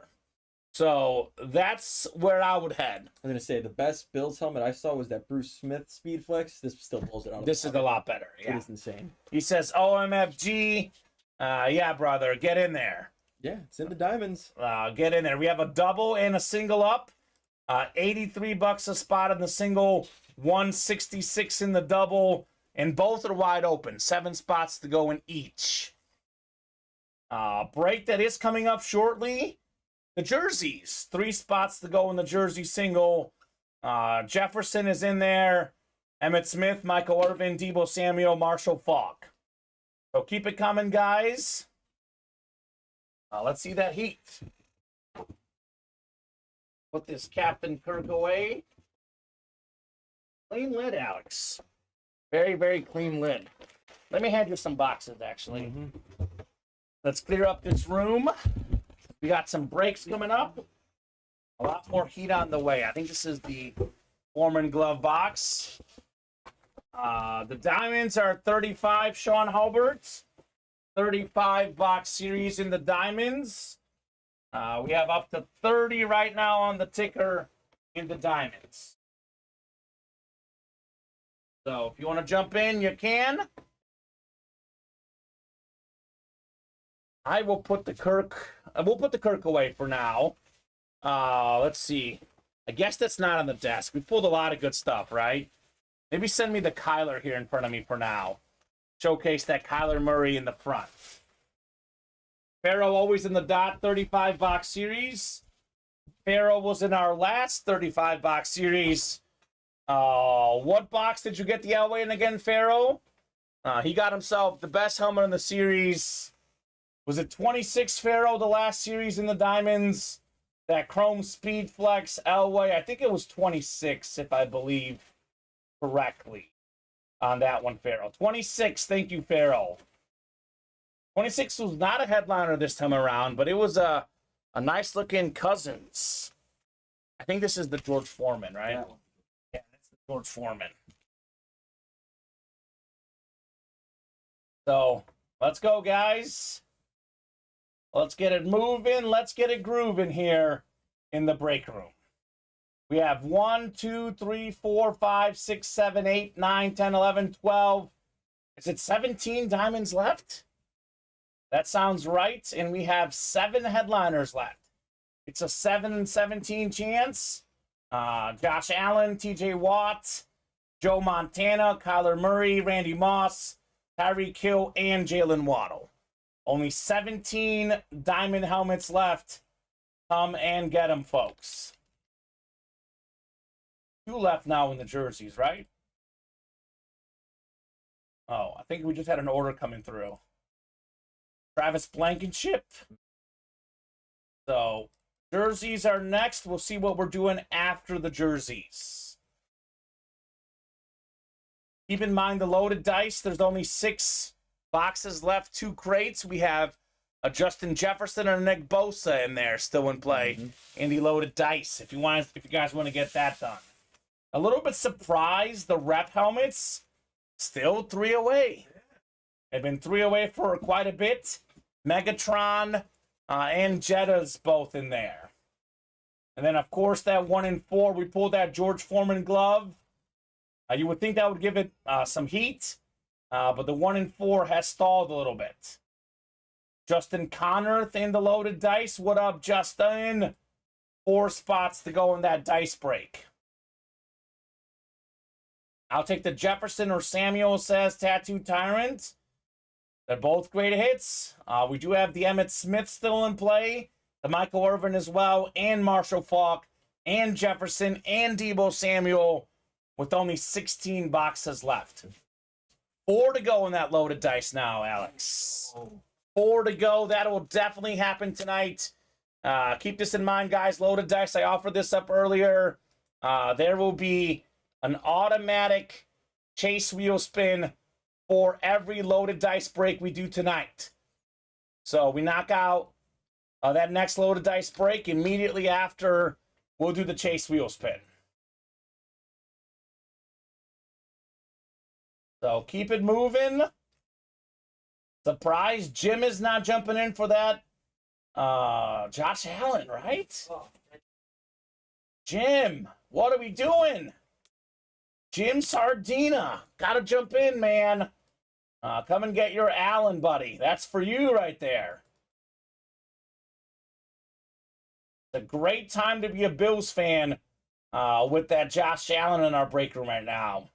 So that's where I would head. I'm going to say the best Bills helmet I saw was that Bruce Smith Speed Flex. This still blows it out. This is a lot better. Yeah. It is insane. He says, OMFG. Yeah, brother, get in there. Yeah, it's in the diamonds. Get in there. We have a double and a single up. $83 a spot in the single, $166 in the double, and both are wide open. 7 spots to go in each. Break that is coming up shortly. The jerseys, 3 spots to go in the jersey single. Jefferson is in there. Emmitt Smith, Michael Irvin, Deebo Samuel, Marshall Faulk. So keep it coming, guys. Let's see that heat. Put this Captain Kirk away. Clean lid, Alex. Very, very clean lid. Let me hand you some boxes, actually. Let's clear up this room. We got some breaks coming up. A lot more heat on the way. I think this is the Foreman glove box. The diamonds are 35 Sean Hulberts. 35 box series in the diamonds. We have up to 30 right now on the ticker in the diamonds. So if you want to jump in, you can. I will put the Kirk. We'll put the Kirk away for now. Let's see. I guess that's not on the desk. We pulled a lot of good stuff, right? Maybe send me the Kyler here in front of me for now. Showcase that Kyler Murray in the front. Farrell always in the dot 35 box series. Farrell was in our last 35 box series. What box did you get the Elway in again, Farrell? He got himself the best helmet in the series. Was it 26 Farrell, the last series in the diamonds? That Chrome Speed Flex Elway. I think it was 26, if I believe correctly on that one, Farrell. 26, thank you, Farrell. 26 was not a headliner this time around, but it was a nice-looking Cousins. I think this is the George Foreman, right? Yeah, that's the George Foreman. So, let's go, guys. Let's get it moving. Let's get it grooving here in the break room. We have 1, 2, 3, 4, 5, 6, 7, 8, 9, 10, 11, 12. Is it 17 diamonds left? That sounds right. And we have 7 headliners left. It's a 7 and 17 chance. Josh Allen, TJ Watt, Joe Montana, Kyler Murray, Randy Moss, Tyreek Hill, and Jalen Waddle. Only 17 diamond helmets left. Come and get them, folks. 2 left now in the jerseys, right? Oh, I think we just had an order coming through. Travis Blankenship. So, jerseys are next. We'll see what we're doing after the jerseys. Keep in mind the loaded dice. There's only 6 boxes left, 2 crates. We have a Justin Jefferson and a Nick Bosa in there still in play. In the loaded dice. If you guys want to get that done. A little bit surprised the rep helmets still 3 away. They've been 3 away for quite a bit. Megatron and Jetta's both in there. And then, of course, that 1 in 4, we pulled that George Foreman glove. You would think that would give it some heat, but the 1 in 4 has stalled a little bit. Justin Connerth in the loaded dice. What up, Justin? 4 spots to go in that dice break. I'll take the Jefferson or Samuel says Tattoo Tyrant. They're both great hits. We do have the Emmitt Smith still in play. The Michael Irvin as well. And Marshall Faulk. And Jefferson. And Deebo Samuel. With only 16 boxes left. 4 to go in that loaded dice now, Alex. 4 to go. That will definitely happen tonight. Keep this in mind, guys. Loaded dice. I offered this up earlier. There will be an automatic chase wheel spin for every loaded dice break we do tonight. So we knock out that next loaded dice break. Immediately after, we'll do the chase wheel spin. So keep it moving. Surprise, Jim is not jumping in for that. Josh Allen, right? Jim, what are we doing? Jim Sardina, gotta jump in, man. Come and get your Allen, buddy. That's for you right there. It's a great time to be a Bills fan with that Josh Allen in our break room right now.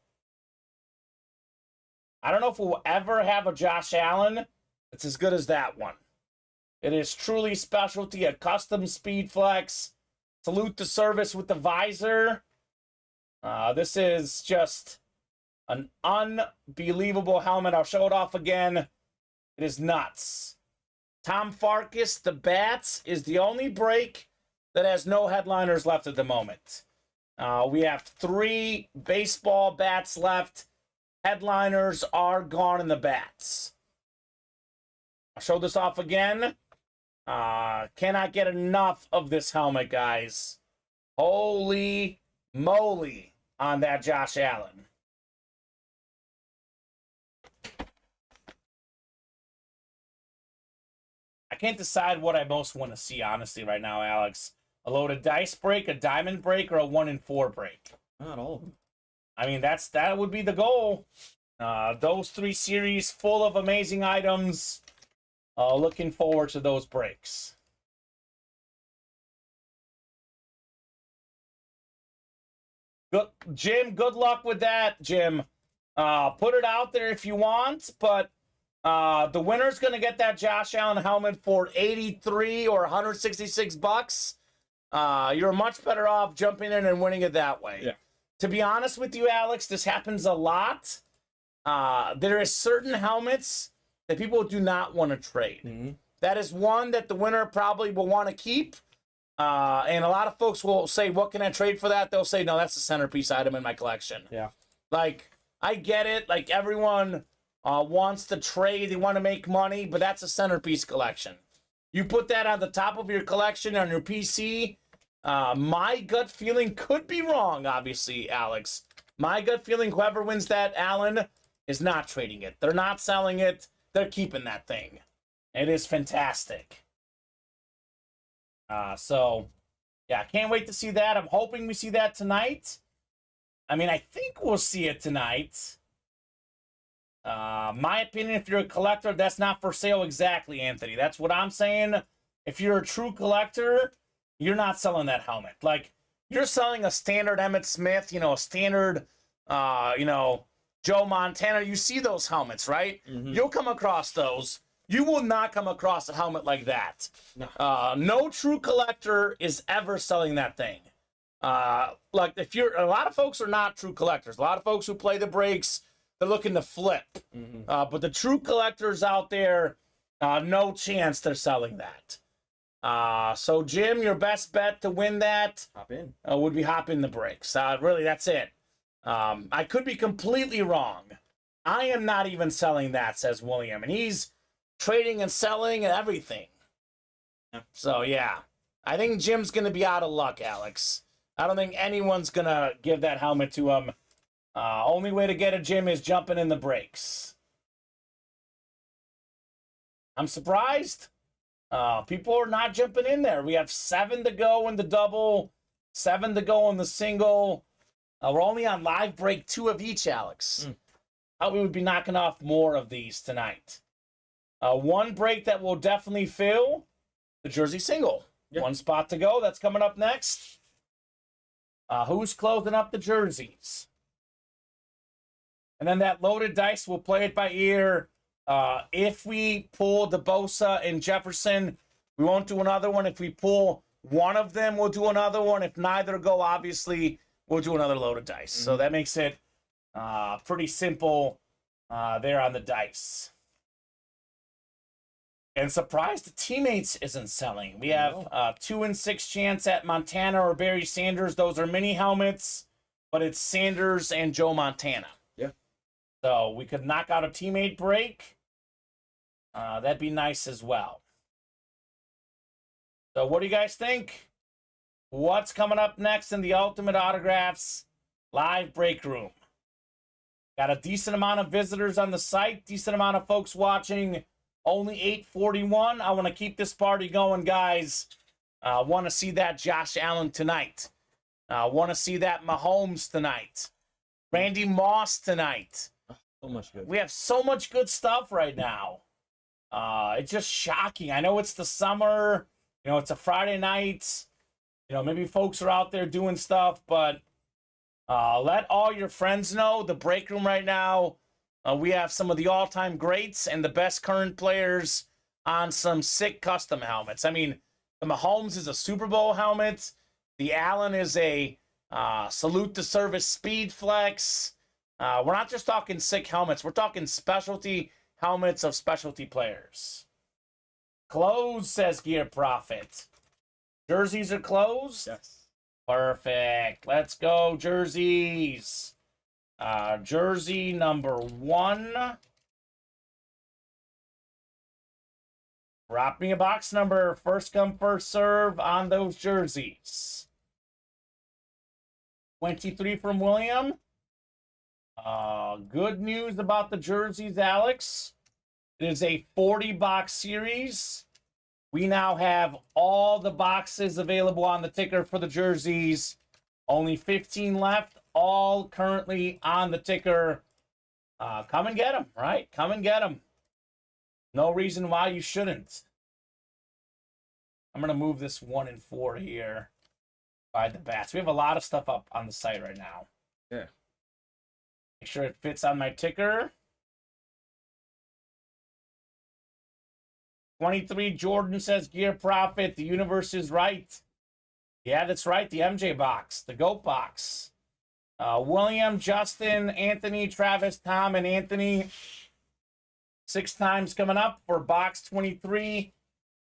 I don't know if we'll ever have a Josh Allen that's as good as that one. It is truly specialty, a custom speed flex. Salute the service with the visor. This is just an unbelievable helmet. I'll show it off again. It is nuts. Tom Farkas, the Bats, is the only break that has no headliners left at the moment. We have 3 baseball bats left. Headliners are gone in the bats. I'll show this off again. Cannot get enough of this helmet, guys. Holy moly on that Josh Allen. I can't decide what I most want to see, honestly, right now, Alex. A loaded dice break, a diamond break, or a 1 in 4 break. Not all of them. I mean, that would be the goal. Those 3 series full of amazing items. Looking forward to those breaks. Good, Jim, good luck with that, Jim. Put it out there if you want, but the winner's going to get that Josh Allen helmet for 83 or 166 bucks. You're much better off jumping in and winning it that way. Yeah. To be honest with you, Alex, this happens a lot. There is certain helmets that people do not want to trade. Mm-hmm. That is one that the winner probably will want to keep. And a lot of folks will say, what can I trade for that? They'll say, no, that's a centerpiece item in my collection. Yeah. Like, I get it. Like, everyone wants to trade. They want to make money, but that's a centerpiece collection. You put that on the top of your collection on your PC, my gut feeling could be wrong, obviously, Alex. My gut feeling, whoever wins that Allen is not trading it. They're not selling it. They're keeping that thing. It is fantastic. So Yeah, can't wait to see that. I'm hoping we see that tonight. I mean, I think we'll see it tonight. My opinion, if you're a collector, that's not for sale exactly, Anthony. That's what I'm saying. If you're a true collector, you're not selling that helmet. Like, you're selling a standard Emmitt Smith, a standard, Joe Montana. You see those helmets, right? Mm-hmm. You'll come across those. You will not come across a helmet like that. No. No true collector is ever selling that thing. Like, a lot of folks are not true collectors. A lot of folks who play the breaks, they're looking to flip. Mm-hmm. But the true collectors out there, no chance they're selling that. So, Jim, your best bet to win that Hop in. would be hop in the breaks. Really, that's it. I could be completely wrong. I am not even selling that, says William. And he's trading and selling and everything. Yeah. So, yeah. I think Jim's going to be out of luck, Alex. I don't think anyone's going to give that helmet to him. Only way to get a Jim is jumping in the breaks. I'm surprised. People are not jumping in there. We have 7 to go in the double, 7 to go in the single. We're only on live break 2 of each, Alex. We would be knocking off more of these tonight. One break that will definitely fill, the jersey single. Yeah. 1 spot to go. That's coming up next. Who's closing up the jerseys? And then that loaded dice, we'll play it by ear. If we pull the Bosa and Jefferson, we won't do another one. If we pull one of them, we'll do another one. If neither go, obviously, we'll do another loaded dice. Mm-hmm. So that makes it pretty simple there on the dice. And surprised the teammates isn't selling. We have 2 in 6 chance at Montana or Barry Sanders. Those are mini helmets, but it's Sanders and Joe Montana. Yeah. So we could knock out a teammate break. That'd be nice as well. So what do you guys think? What's coming up next in the Ultimate Autographs live break room? Got a decent amount of visitors on the site, decent amount of folks watching. Only 841. I want to keep this party going, guys. Want to see that Josh Allen tonight. Want to see that Mahomes tonight. Randy Moss tonight. So much good. We have so much good stuff right now. It's just shocking. I know it's the summer. It's a Friday night. Maybe folks are out there doing stuff, but let all your friends know. The break room right now, we have some of the all-time greats and the best current players on some sick custom helmets. I mean, the Mahomes is a Super Bowl helmet. The Allen is a Salute to Service Speed Flex. We're not just talking sick helmets. We're talking specialty helmets of specialty players. Closed, says Gear Profit. Jerseys are closed? Yes. Perfect. Let's go, jerseys. Jersey number 1. Drop me a box number. First come, first serve on those jerseys. 23 from William. Good news about the jerseys, Alex. It is a 40-box series. We now have all the boxes available on the ticker for the jerseys. Only 15 left. All currently on the ticker. Come and get them, right? Come and get them. No reason why you shouldn't. I'm going to move this 1 and 4 here by the bats. We have a lot of stuff up on the site right now. Yeah. Make sure it fits on my ticker. 23 Jordan says Gear Profit. The universe is right. Yeah, that's right. The MJ box. The GOAT box. William, Justin, Anthony, Travis, Tom, and Anthony. 6 times coming up for box 23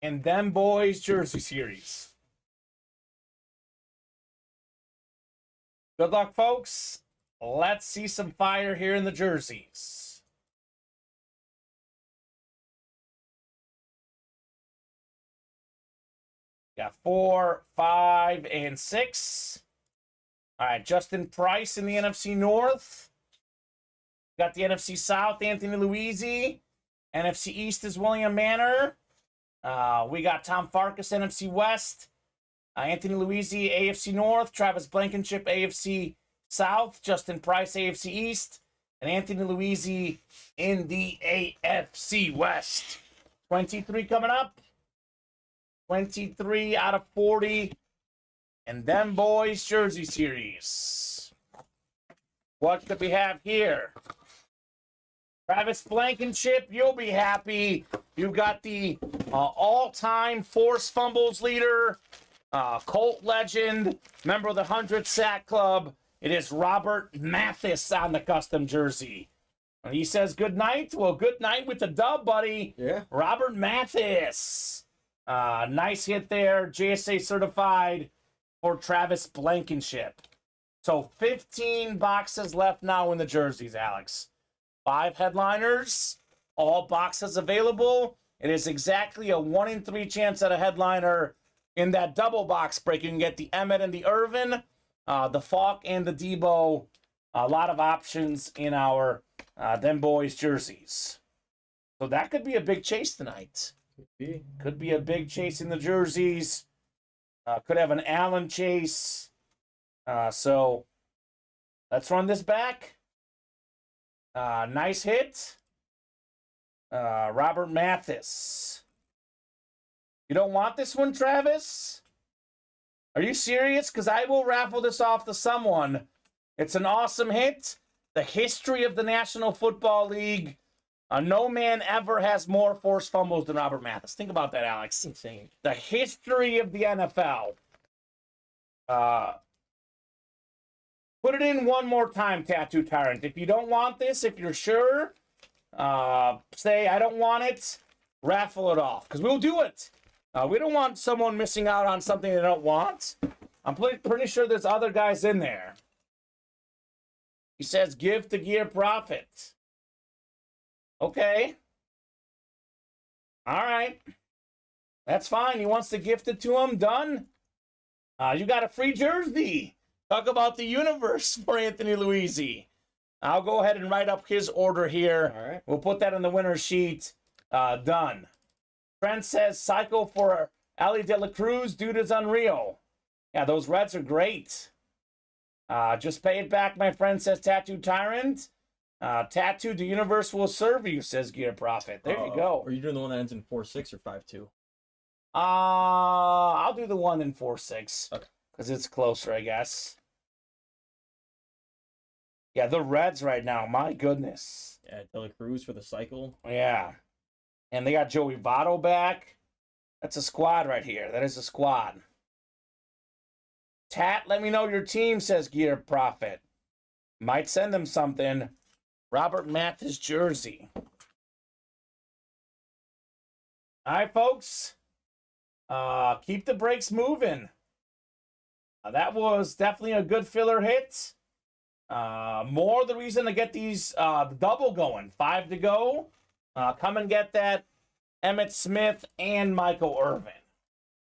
and Them Boys Jersey Series. Good luck, folks. Let's see some fire here in the jerseys. Got 4, 5, and 6. All right, Justin Price in the NFC North. Got the NFC South, Anthony Luizzi. NFC East is William Manor. We got Tom Farkas, NFC West. Anthony Luisi, AFC North. Travis Blankenship, AFC South. Justin Price, AFC East. And Anthony Luisi in the AFC West. 23 coming up. 23 out of 40. And them boys jersey series. What could we have here? Travis Blankenship, you'll be happy. You got the all-time forced fumbles leader, Colt legend, member of the 100 Sack Club. It is Robert Mathis on the custom jersey. And he says good night. Well, good night with the dub, buddy. Yeah. Robert Mathis. Nice hit there. JSA certified for Travis Blankenship. So 15 boxes left now in the jerseys, Alex. 5 headliners, all boxes available. It is exactly a 1 in 3 chance at a headliner in that double box break. You can get the Emmett and the Irvin, the Falk and the Debo. A lot of options in our them boys jerseys. So that could be a big chase tonight. Could be a big chase in the jerseys. Could have an Allen chase. So let's run this back. Nice hit. Robert Mathis. You don't want this one, Travis? Are you serious? Because I will raffle this off to someone. It's an awesome hit. The history of the National Football League. No man ever has more forced fumbles than Robert Mathis. Think about that, Alex. Insane. The history of the NFL. Put it in one more time, Tattoo Tyrant. If you don't want this, if you're sure, say, I don't want it, raffle it off. Because we'll do it. We don't want someone missing out on something they don't want. I'm pretty sure there's other guys in there. He says, give to Gear Profit. Okay. All right. That's fine. He wants to gift it to him. Done. You got a free jersey. Talk about the universe for Anthony Luisi. I'll go ahead and write up his order here. All right. We'll put that on the winner's sheet. Done. Trent says, Psycho for Ali De La Cruz. Dude is unreal. Yeah, those Reds are great. Just pay it back, my friend, says Tattoo Tyrant. Tattoo, the universe will serve you, says Gear Profit. There you go. Are you doing the one that ends in 4-6 or 5-2? I'll do the one in 4-6. Okay. Because it's closer, I guess. Yeah, the Reds right now, my goodness. Yeah, De La Cruz for the cycle. Yeah. And they got Joey Votto back. That's a squad right here. That is a squad. Tat, let me know your team, says Gear Profit. Might send them something. Robert Mathis jersey. All right, folks. Keep the brakes moving. That was definitely a good filler hit. More the reason to get these the double going. 5 to go. Come and get that Emmitt Smith and Michael Irvin.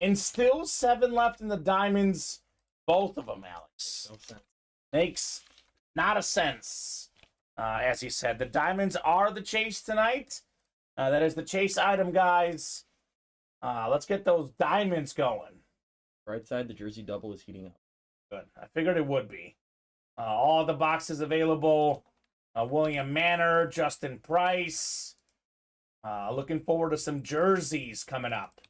And still 7 left in the diamonds. Both of them, Alex. No sense. Makes not a sense. As he said, the diamonds are the chase tonight. That is the chase item, guys. Let's get those diamonds going. Right side, the jersey double is heating up. Good. I figured it would be. All the boxes available. William Manor, Justin Price. Looking forward to some jerseys coming up.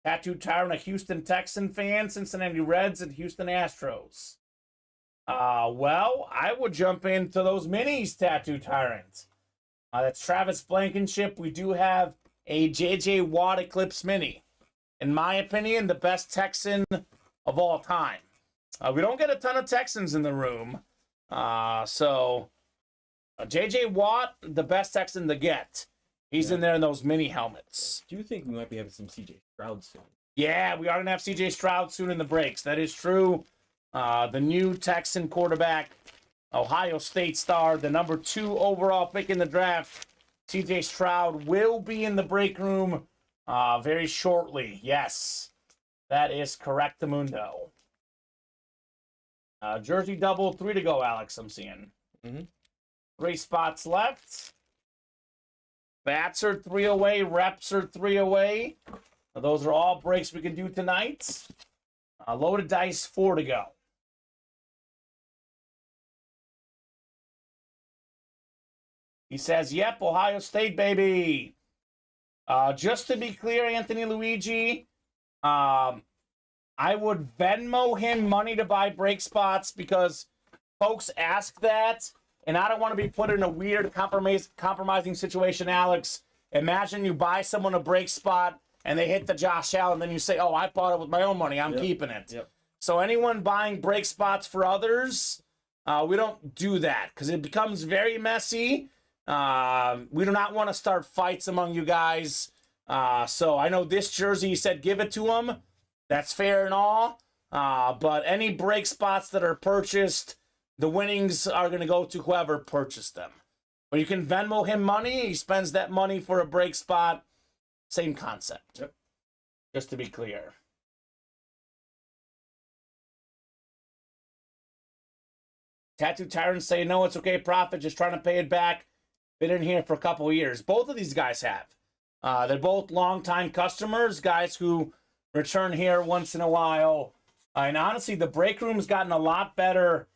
Tattoo Tyrant, a Houston Texan fan, Cincinnati Reds, and Houston Astros. Well, I would jump into those minis, Tattoo Tyrant. That's Travis Blankenship. We do have a J.J. Watt Eclipse mini. In my opinion, the best Texan of all time. We don't get a ton of Texans in the room. So, J.J. Watt, the best Texan to get. He's in there in those mini helmets. Do you think we might be having some C.J. Stroud soon? Yeah, we are going to have C.J. Stroud soon in the breaks. That is true. The new Texan quarterback, Ohio State star, the number 2 overall pick in the draft, C.J. Stroud, will be in the break room very shortly. Yes, that is correctamundo. Jersey double, 3 to go, Alex, I'm seeing. 3 spots left. Bats are 3 away. Reps are 3 away. Those are all breaks we can do tonight. Loaded dice, 4 to go. He says, yep, Ohio State, baby. Just to be clear, Anthony Luigi, I would Venmo him money to buy break spots because folks ask that, and I don't want to be put in a weird compromising situation, Alex. Imagine you buy someone a break spot, and they hit the Josh Allen, and then you say, oh, I bought it with my own money. I'm keeping it. Yep. So anyone buying break spots for others, we don't do that because it becomes very messy. We do not want to start fights among you guys. So I know this jersey, you said give it to him. That's fair and all. But any break spots that are purchased, the winnings are going to go to whoever purchased them. But you can Venmo him money. He spends that money for a break spot. Same concept. Yep. Just to be clear. Tattoo Tyrants say, no, it's okay, Prophet. Just trying to pay it back. Been in here for a couple of years. Both of these guys have. They're both longtime customers, guys who return here once in a while. And honestly, the break room's gotten a lot better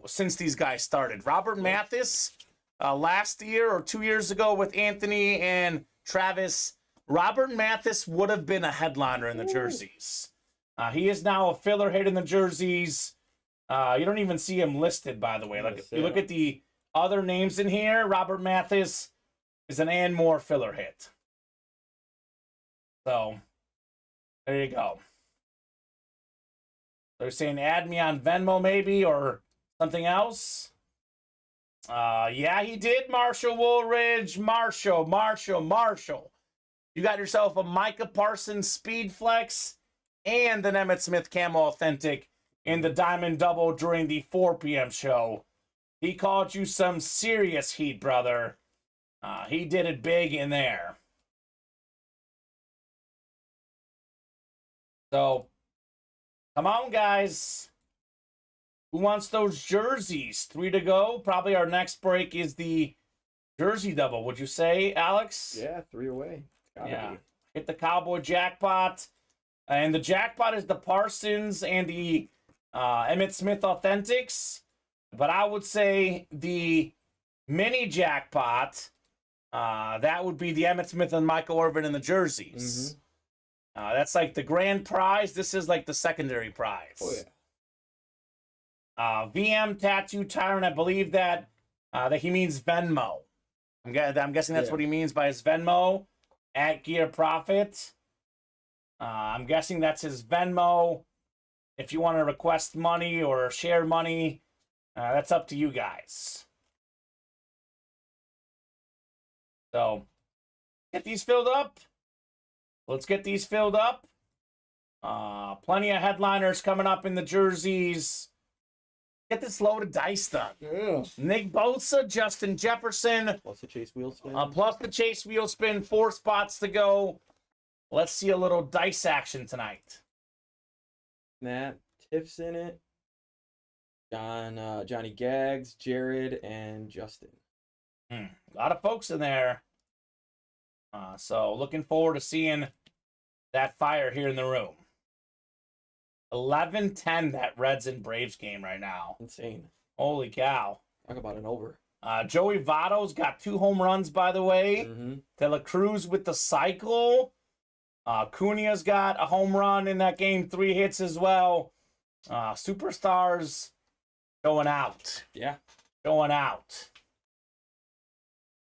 since these guys started. Robert Mathis, last year or 2 years ago with Anthony and Travis, Robert Mathis would have been a headliner in the jerseys. He is now a filler hit in the jerseys. You don't even see him listed, by the way. Like, if you look at the other names in here, Robert Mathis is an and more filler hit. So, there you go. They're saying add me on Venmo maybe or something else. Yeah, he did, Marshall Woolridge. Marshall. You got yourself a Micah Parsons Speed Flex and an Emmitt Smith Camo Authentic in the Diamond Double during the 4 p.m. show. He called you some serious heat, brother. He did it big in there. So, come on, guys. Who wants those jerseys? 3 to go. Probably our next break is the jersey double, would you say, Alex? Yeah, 3 away. Yeah. Hit the Cowboy jackpot. And the jackpot is the Parsons and the Emmitt Smith Authentics. But I would say the mini jackpot, that would be the Emmitt Smith and Michael Irvin in the jerseys. Mm-hmm. That's like the grand prize. This is like the secondary prize. Oh, yeah. VM Tattoo Tyrant, I believe that he means Venmo. I'm guessing that's what he means by his Venmo. At Gear Profit. I'm guessing that's his Venmo. If you want to request money or share money, that's up to you guys. So, get these filled up. Let's get these filled up. Plenty of headliners coming up in the jerseys. Get this loaded dice done. Yeah. Nick Bosa, Justin Jefferson. Plus the chase wheel spin. Plus the chase wheel spin. 4 spots to go. Let's see a little dice action tonight. Matt Tiff's in it. Johnny Gags, Jared, and Justin. A lot of folks in there. So looking forward to seeing that fire here in the room. 11-10 that Reds and Braves game right now. Insane. Holy cow. Talk about an over. Joey Votto's got 2 home runs, by the way. Mm-hmm. De La Cruz with the cycle. Cunea's got a home run in that game, 3 hits as well. Superstars going out. Yeah. Going out.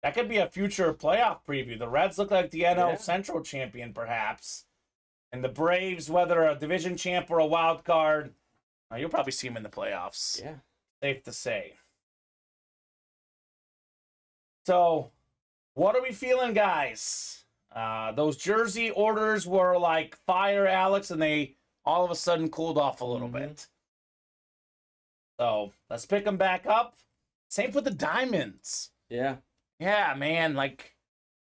That could be a future playoff preview. The Reds look like the NL Central champion, perhaps. And the Braves, whether a division champ or a wild card, you'll probably see them in the playoffs. Yeah. Safe to say. So, what are we feeling, guys? Those jersey orders were like fire, Alex, and they all of a sudden cooled off a little bit. So, let's pick them back up. Same for the diamonds. Yeah. Yeah, man, like,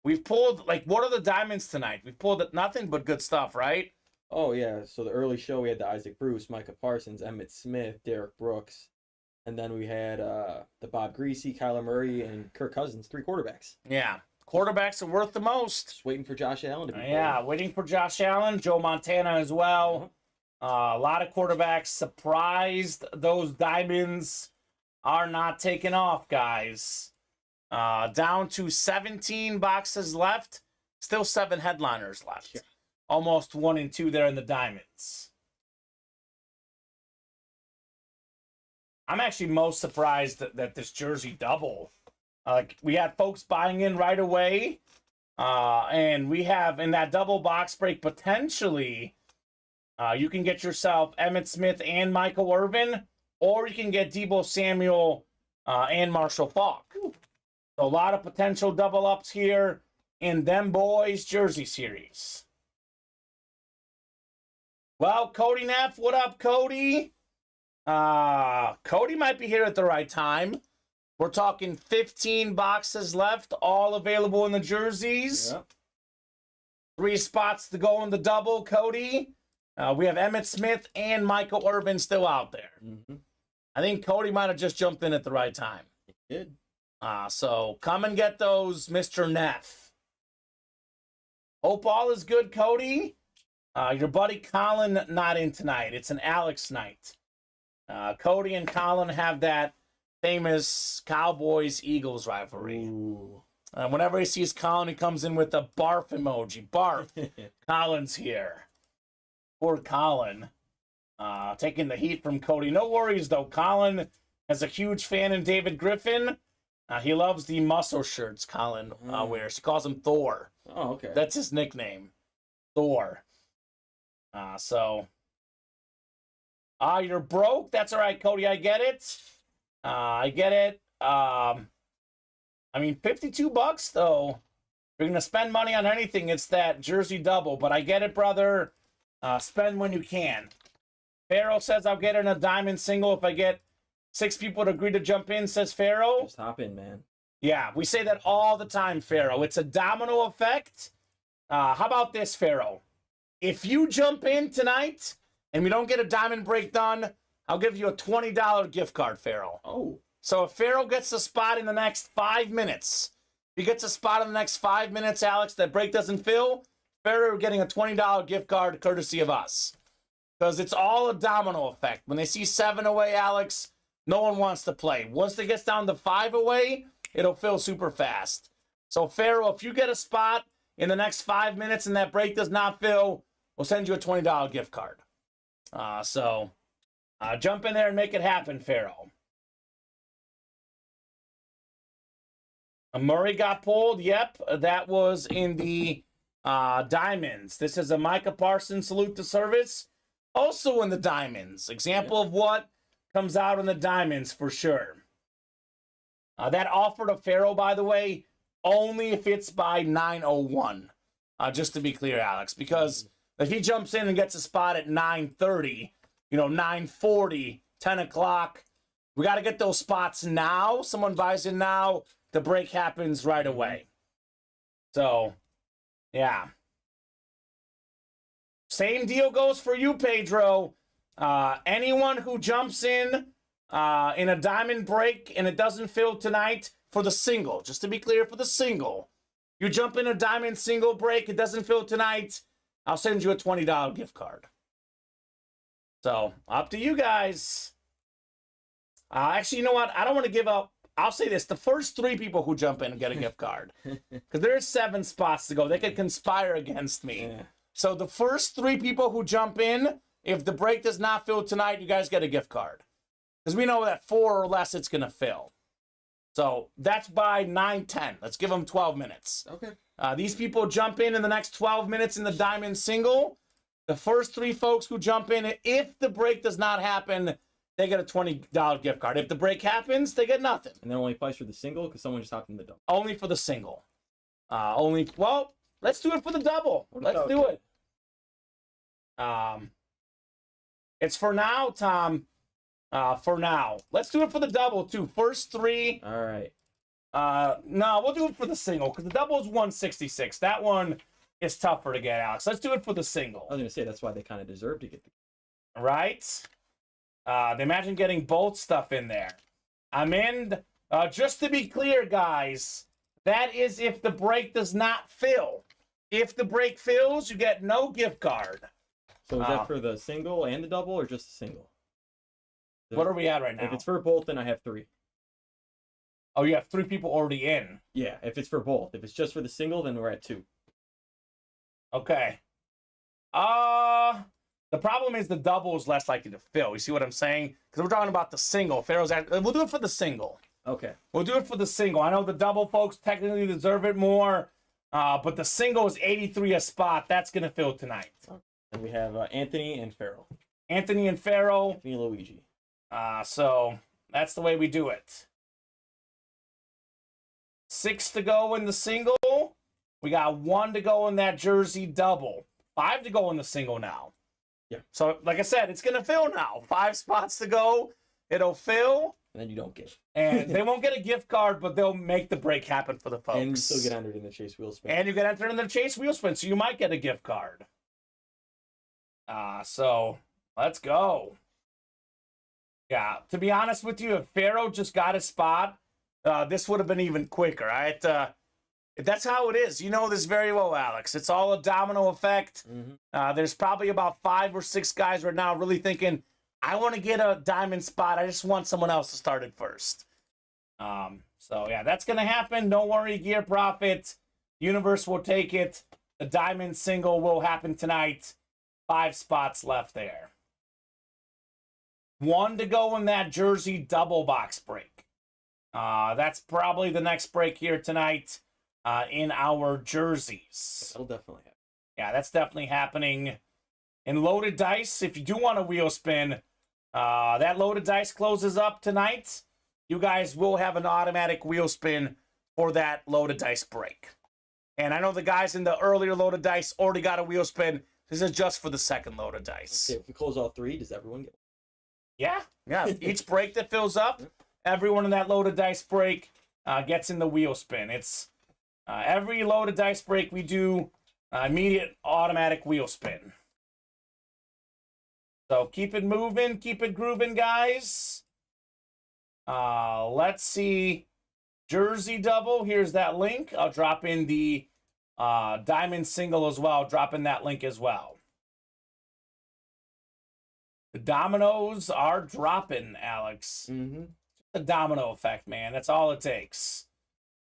we've pulled, like, what are the diamonds tonight? We've pulled nothing but good stuff, right? Oh, yeah. So the early show, we had the Isaac Bruce, Micah Parsons, Emmitt Smith, Derek Brooks. And then we had the Bob Greasy, Kyler Murray, and Kirk Cousins, 3 quarterbacks. Yeah. Quarterbacks are worth the most. Just waiting for Josh Allen to be Yeah, waiting for Josh Allen, Joe Montana as well. A lot of quarterbacks surprised those diamonds are not taking off, guys. Down to 17 boxes left. Still 7 headliners left. Yeah. Almost 1 and 2 there in the diamonds. I'm actually most surprised that this jersey double. We had folks buying in right away. And we have in that double box break potentially, you can get yourself Emmitt Smith and Michael Irvin, or you can get Deebo Samuel and Marshall Faulk. So a lot of potential double ups here in them boys jersey series. Well, Cody Neff, what up, Cody? Cody might be here at the right time. We're talking 15 boxes left, all available in the jerseys. Yep. 3 spots to go in the double, Cody. We have Emmitt Smith and Michael Irvin still out there. Mm-hmm. I think Cody might have just jumped in at the right time. He did. So come and get those, Mr. Neff. Hope all is good, Cody. Your buddy Colin not in tonight. It's an Alex night. Cody and Colin have that famous Cowboys-Eagles rivalry. Whenever he sees Colin, he comes in with a barf emoji. Barf. Colin's here. Poor Colin. Taking the heat from Cody. No worries, though. Colin is a huge fan of David Griffin. He loves the muscle shirts Colin wears. He calls him Thor. Oh, okay. That's his nickname. Thor. You're broke? That's all right, Cody. I get it. I get it. I mean, $52 though. If you're gonna spend money on anything, it's that jersey double. But I get it, brother. Spend when you can. Farrell says I'll get in a diamond single if I get 6 people to agree to jump in. Says Farrell. Just hop in, man. Yeah, we say that all the time, Farrell. It's a domino effect. How about this, Farrell? If you jump in tonight and we don't get a diamond break done, I'll give you a $20 gift card, Farrell. Oh. So if Farrell gets a spot in the next 5 minutes, if he gets a spot in the next 5 minutes, Alex, that break doesn't fill, Farrell getting a $20 gift card courtesy of us. Because it's all a domino effect. When they see 7 away, Alex, no one wants to play. Once it gets down to 5 away, it'll fill super fast. So Farrell, if you get a spot in the next 5 minutes and that break does not fill, we'll send you a $20 gift card. Jump in there and make it happen, Farrell. Murray got pulled. Yep, that was in the diamonds. This is a Micah Parsons salute to service. Also in the diamonds. Example of what comes out in the diamonds for sure. That offer to Farrell, by the way, only if it's by 9:01. Just to be clear, Alex, because if he jumps in and gets a spot at 9:30, 9:40, 10 o'clock, we got to get those spots now. Someone buys in now, the break happens right away. So, yeah. Same deal goes for you, Pedro. Anyone who jumps in a diamond break and it doesn't fill tonight for the single, just to be clear, for the single, you jump in a diamond single break, it doesn't fill tonight, I'll send you a $20 gift card. So, up to you guys. Actually, you know what? I don't want to give up. I'll say this. The first 3 people who jump in get a gift card. Because there's 7 spots to go. They could conspire against me. Yeah. So the first 3 people who jump in, if the break does not fill tonight, you guys get a gift card. Because we know that 4 or less it's going to fill. So that's by 9:10. Let's give them 12 minutes. Okay. These people jump in the next 12 minutes in the diamond single. The first 3 folks who jump in, if the break does not happen, they get a $20 gift card. If the break happens, they get nothing. And then only applies for the single because someone just hopped in the double. Only for the single. Well, let's do it for the double. Let's do it. It's for now, Tom. For now. Let's do it for the double, too. First 3. All right. No, we'll do it for the single, because the double is 166. That one is tougher to get, Alex. Let's do it for the single. I was going to say, that's why they kind of deserve to get the... Right? They imagine getting both stuff in there. I'm in. Just to be clear, guys, That is if the break does not fill. If the break fills, you get no gift card. So is that for the single and the double, or just the single? What are we at right now? If it's for both, then I have 3. Oh, you have 3 people already in. Yeah, if it's for both. If it's just for the single, then we're at 2. Okay. The problem is the double is less likely to fill. You see what I'm saying? Because we're talking about the single. We'll do it for the single. Okay. We'll do it for the single. I know the double folks technically deserve it more, but the single is 83 a spot. That's going to fill tonight. And we have Anthony and Farrell. Anthony and Farrell. Anthony and Luigi. So that's the way we do it. 6 to go in the single. We got 1 to go in that jersey double. 5 to go in the single now. Yeah. So, like I said, it's going to fill now. 5 spots to go. It'll fill. And then you don't get it. And they won't get a gift card, but they'll make the break happen for the folks. And you still get entered in the Chase Wheel Spin. And you get entered in the Chase Wheel Spin, so you might get a gift card. So, let's go. Yeah, to be honest with you, if Pharaoh just got a spot, this would have been even quicker, right? That's how it is. You know this very well, Alex. It's all a domino effect. Mm-hmm. There's probably about 5 or 6 guys right now really thinking, I want to get a diamond spot. I just want someone else to start it first. So, yeah, that's going to happen. Don't worry, Gear Profit. Universe will take it. The diamond single will happen tonight. 5 spots left there. 1 to go in that jersey double box break. That's probably the next break here tonight in our jerseys. That'll definitely happen. Yeah, that's definitely happening. In loaded dice, if you do want a wheel spin, that loaded dice closes up tonight. You guys will have an automatic wheel spin for that loaded dice break. And I know the guys in the earlier loaded dice already got a wheel spin. This is just for the second loaded dice. Okay, if we close all 3, does everyone get one? Yeah. Each break that fills up, everyone in that loaded dice break gets in the wheel spin. It's every loaded dice break we do immediate automatic wheel spin. So keep it moving, keep it grooving, guys. Let's see. Jersey double. Here's that link. I'll drop in the diamond single as well. I'll drop in that link as well. The dominoes are dropping, Alex. Mm-hmm. The domino effect, man. That's all it takes.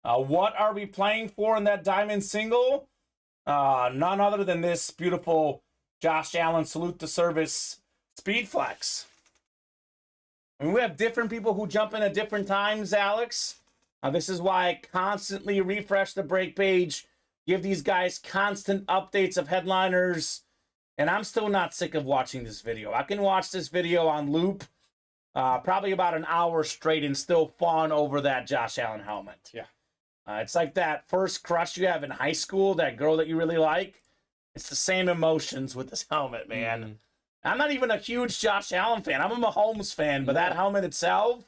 What are we playing for in that diamond single? None other than this beautiful Josh Allen Salute to Service Speed Flex. I mean, we have different people who jump in at different times, Alex. This is why I constantly refresh the break page, give these guys constant updates of headliners, and I'm still not sick of watching this video. I can watch this video on loop probably about an hour straight and still fawn over that Josh Allen helmet. Yeah. It's like that first crush you have in high school, that girl that you really like. It's the same emotions with this helmet, man. Mm-hmm. I'm not even a huge Josh Allen fan. I'm a Mahomes fan, but that helmet itself,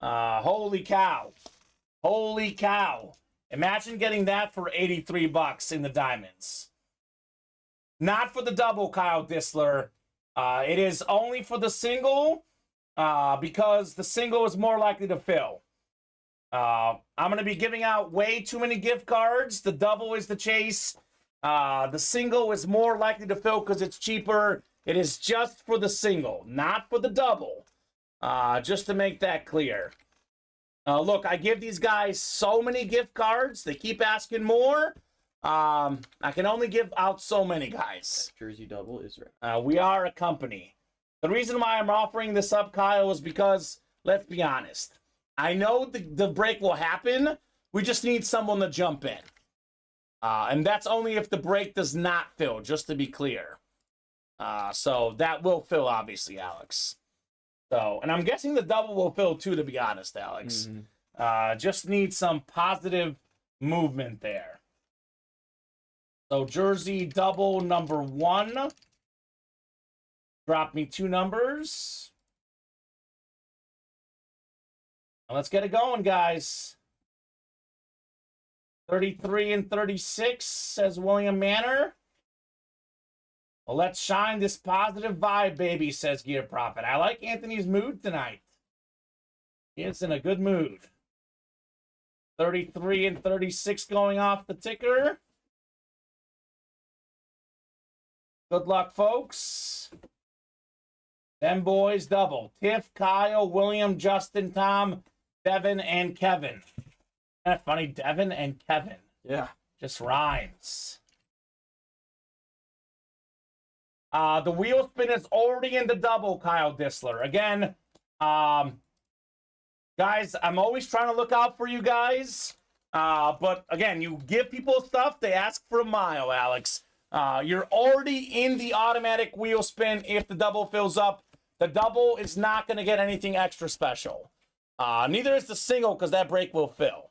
holy cow. Holy cow. Imagine getting that for $83 in the diamonds. Not for the double, Kyle Disler. It is only for the single because the single is more likely to fill. I'm going to be giving out way too many gift cards. The double is the chase. The single is more likely to fill because it's cheaper. It is just for the single, not for the double. Just to make that clear. Look, I give these guys so many gift cards. They keep asking more. I can only give out so many, guys. Jersey double is right. We are a company. The reason why I'm offering this up, Kyle, is because, let's be honest, I know the break will happen. We just need someone to jump in. And that's only if the break does not fill, just to be clear. So that will fill, obviously, Alex. So, and I'm guessing the double will fill too, to be honest, Alex. Mm-hmm. Just need some positive movement there. So jersey double number 1. Drop me 2 numbers. Now let's get it going, guys. 33 and 36, says William Manor. Well, let's shine this positive vibe, baby, says Gear Prophet. I like Anthony's mood tonight. He is in a good mood. 33 and 36 going off the ticker. Good luck, folks. Them boys double. Tiff, Kyle, William, Justin, Tom, Devin, and Kevin. Isn't that funny? Devin and Kevin. Yeah. Just rhymes. The wheel spin is already in the double, Kyle Dissler. Again, guys, I'm always trying to look out for you guys. But again, you give people stuff, they ask for a mile, Alex. You're already in the automatic wheel spin if the double fills up. The double is not going to get anything extra special. Neither is the single because that break will fill.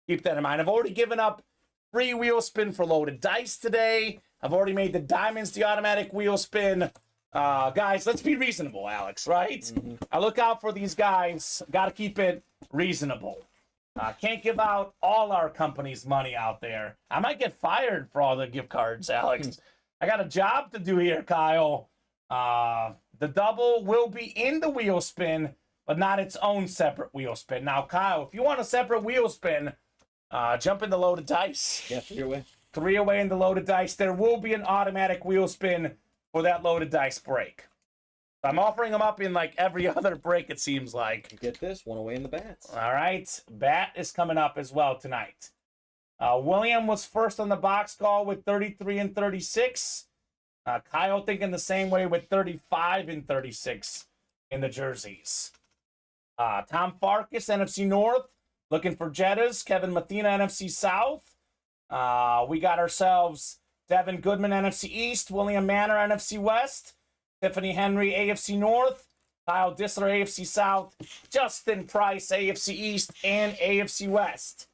Keep that in mind. I've already given up free wheel spin for loaded dice today. I've already made the diamonds the automatic wheel spin. Guys, let's be reasonable, Alex, right? Mm-hmm. I look out for these guys. Got to keep it reasonable. Can't give out all our company's money out there. I might get fired for all the gift cards, Alex. I got a job to do here, Kyle. The double will be in the wheel spin, but not its own separate wheel spin. Now, Kyle, if you want a separate wheel spin, jump in the loaded dice. Yeah, 3 away. 3 away in the loaded dice. There will be an automatic wheel spin for that loaded dice break. I'm offering them up in like every other break, it seems like. You get this, 1 away in the bats. All right. Bat is coming up as well tonight. William was first on the box call with 33 and 36. Kyle thinking the same way with 35 and 36 in the jerseys. Tom Farkas, NFC North, looking for Jettas. Kevin Mathina, NFC South. We got ourselves Devin Goodman, NFC East. William Manor, NFC West. Tiffany Henry, AFC North. Kyle Dissler, AFC South. Justin Price, AFC East and AFC West.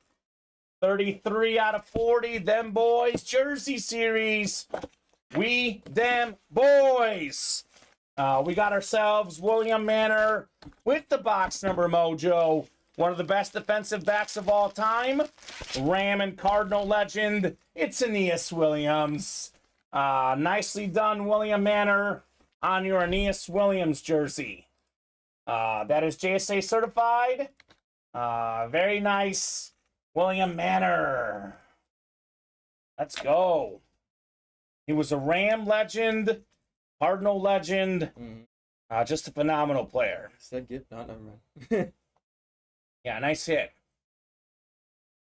33 out of 40. Them boys. Jersey series. We them boys. We got ourselves William Manor with the box number mojo. One of the best defensive backs of all time. Ram and Cardinal legend. It's Aeneas Williams. Nicely done, William Manor, on your Aeneas Williams jersey. That is JSA certified. Very nice, William Manor. Let's go. He was a Ram legend, Cardinal legend. Just a phenomenal player. Said get, no, never mind. Yeah, nice hit.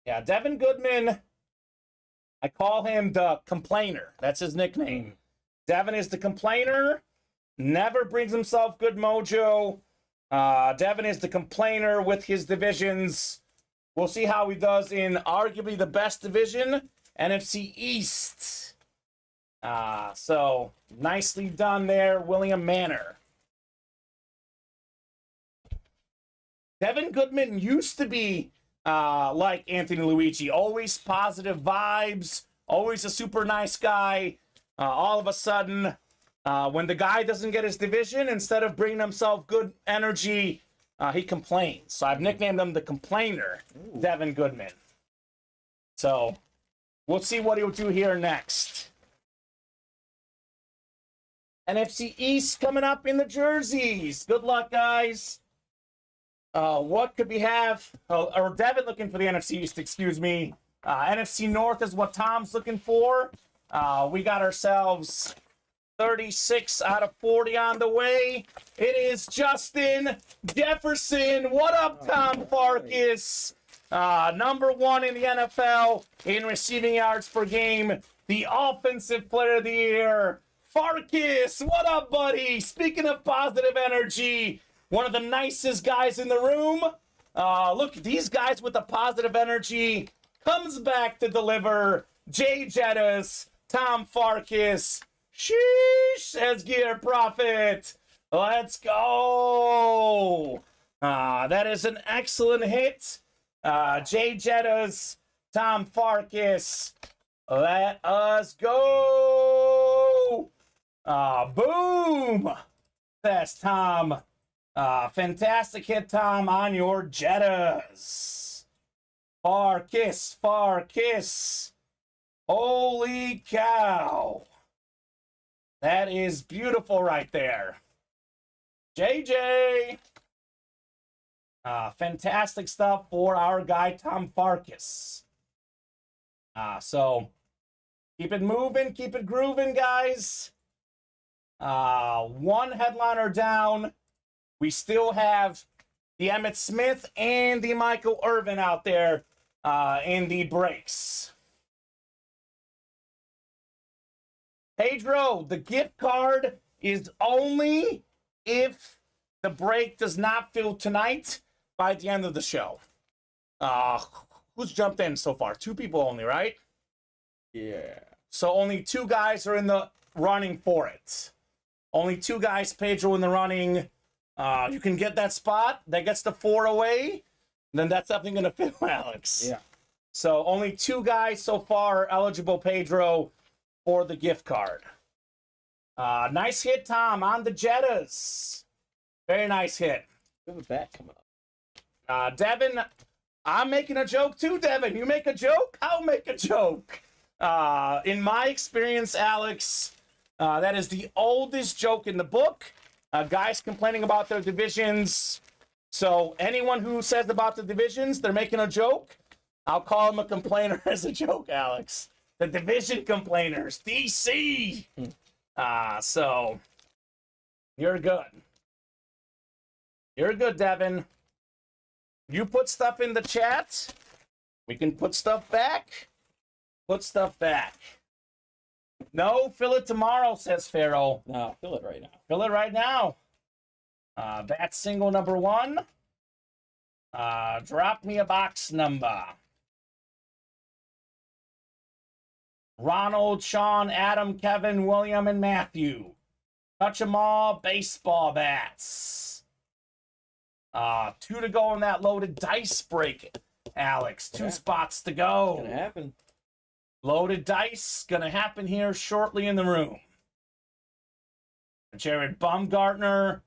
Yeah, Devin Goodman, I call him the complainer. That's his nickname. Devin is the complainer. Never brings himself good mojo. Devin is the complainer with his divisions. We'll see how he does in arguably the best division, NFC East. So nicely done there, William Manor. Devin Goodman used to be like Anthony Luigi, always positive vibes, always a super nice guy. All of a sudden, when the guy doesn't get his division, instead of bringing himself good energy, he complains. So I've nicknamed him the complainer, Devin Goodman. So we'll see what he'll do here next. NFC East coming up in the jerseys. Good luck, guys. What could we have? Or Devin looking for the NFC East, excuse me. NFC North is what Tom's looking for. We got ourselves 36 out of 40 on the way. It is Justin Jefferson. What up, Tom Farkas? Number 1 in the NFL in receiving yards per game. The offensive player of the year. Farkas, what up, buddy? Speaking of positive energy, one of the nicest guys in the room. Look, these guys with the positive energy comes back to deliver. Jay Jettas, Tom Farkas. Sheesh, says Gear Prophet. Let's go. That is an excellent hit. Jay Jettas, Tom Farkas. Let us go. Boom. That's Tom. Fantastic hit, Tom, on your Jettas. Farkas, Farkas. Holy cow. That is beautiful right there. JJ. Fantastic stuff for our guy, Tom Farkas. So keep it moving, keep it grooving, guys. One headliner down. We still have the Emmitt Smith and the Michael Irvin out there in the breaks. Pedro, the gift card is only if the break does not fill tonight by the end of the show. Who's jumped in so far? 2 people only, right? Yeah. So only 2 guys are in the running for it. Only 2 guys, Pedro, in the running. You can get that spot. That gets the 4 away. Then that's definitely going to fill Alex. Yeah. So only 2 guys so far eligible, Pedro, for the gift card. Nice hit, Tom, on the Jettas. Very nice hit. We have a bat coming up. Devin, I'm making a joke too, Devin. You make a joke, I'll make a joke. In my experience, Alex, that is the oldest joke in the book. Guys complaining about their divisions. So anyone who says about the divisions, they're making a joke, I'll call them a complainer as a joke, Alex. The division complainers, DC. So you're good. You're good, Devin. You put stuff in the chat. We can put stuff back. Put stuff back. No, fill it tomorrow, says Pharaoh. No, fill it right now. Fill it right now. Bat single number 1. Drop me a box number. Ronald, Sean, Adam, Kevin, William, and Matthew. Touch 'em all, baseball bats. 2 to go in that loaded dice break, Alex. 2 spots to go. It's gonna happen. Loaded dice gonna happen here shortly in the room. Jared Baumgartner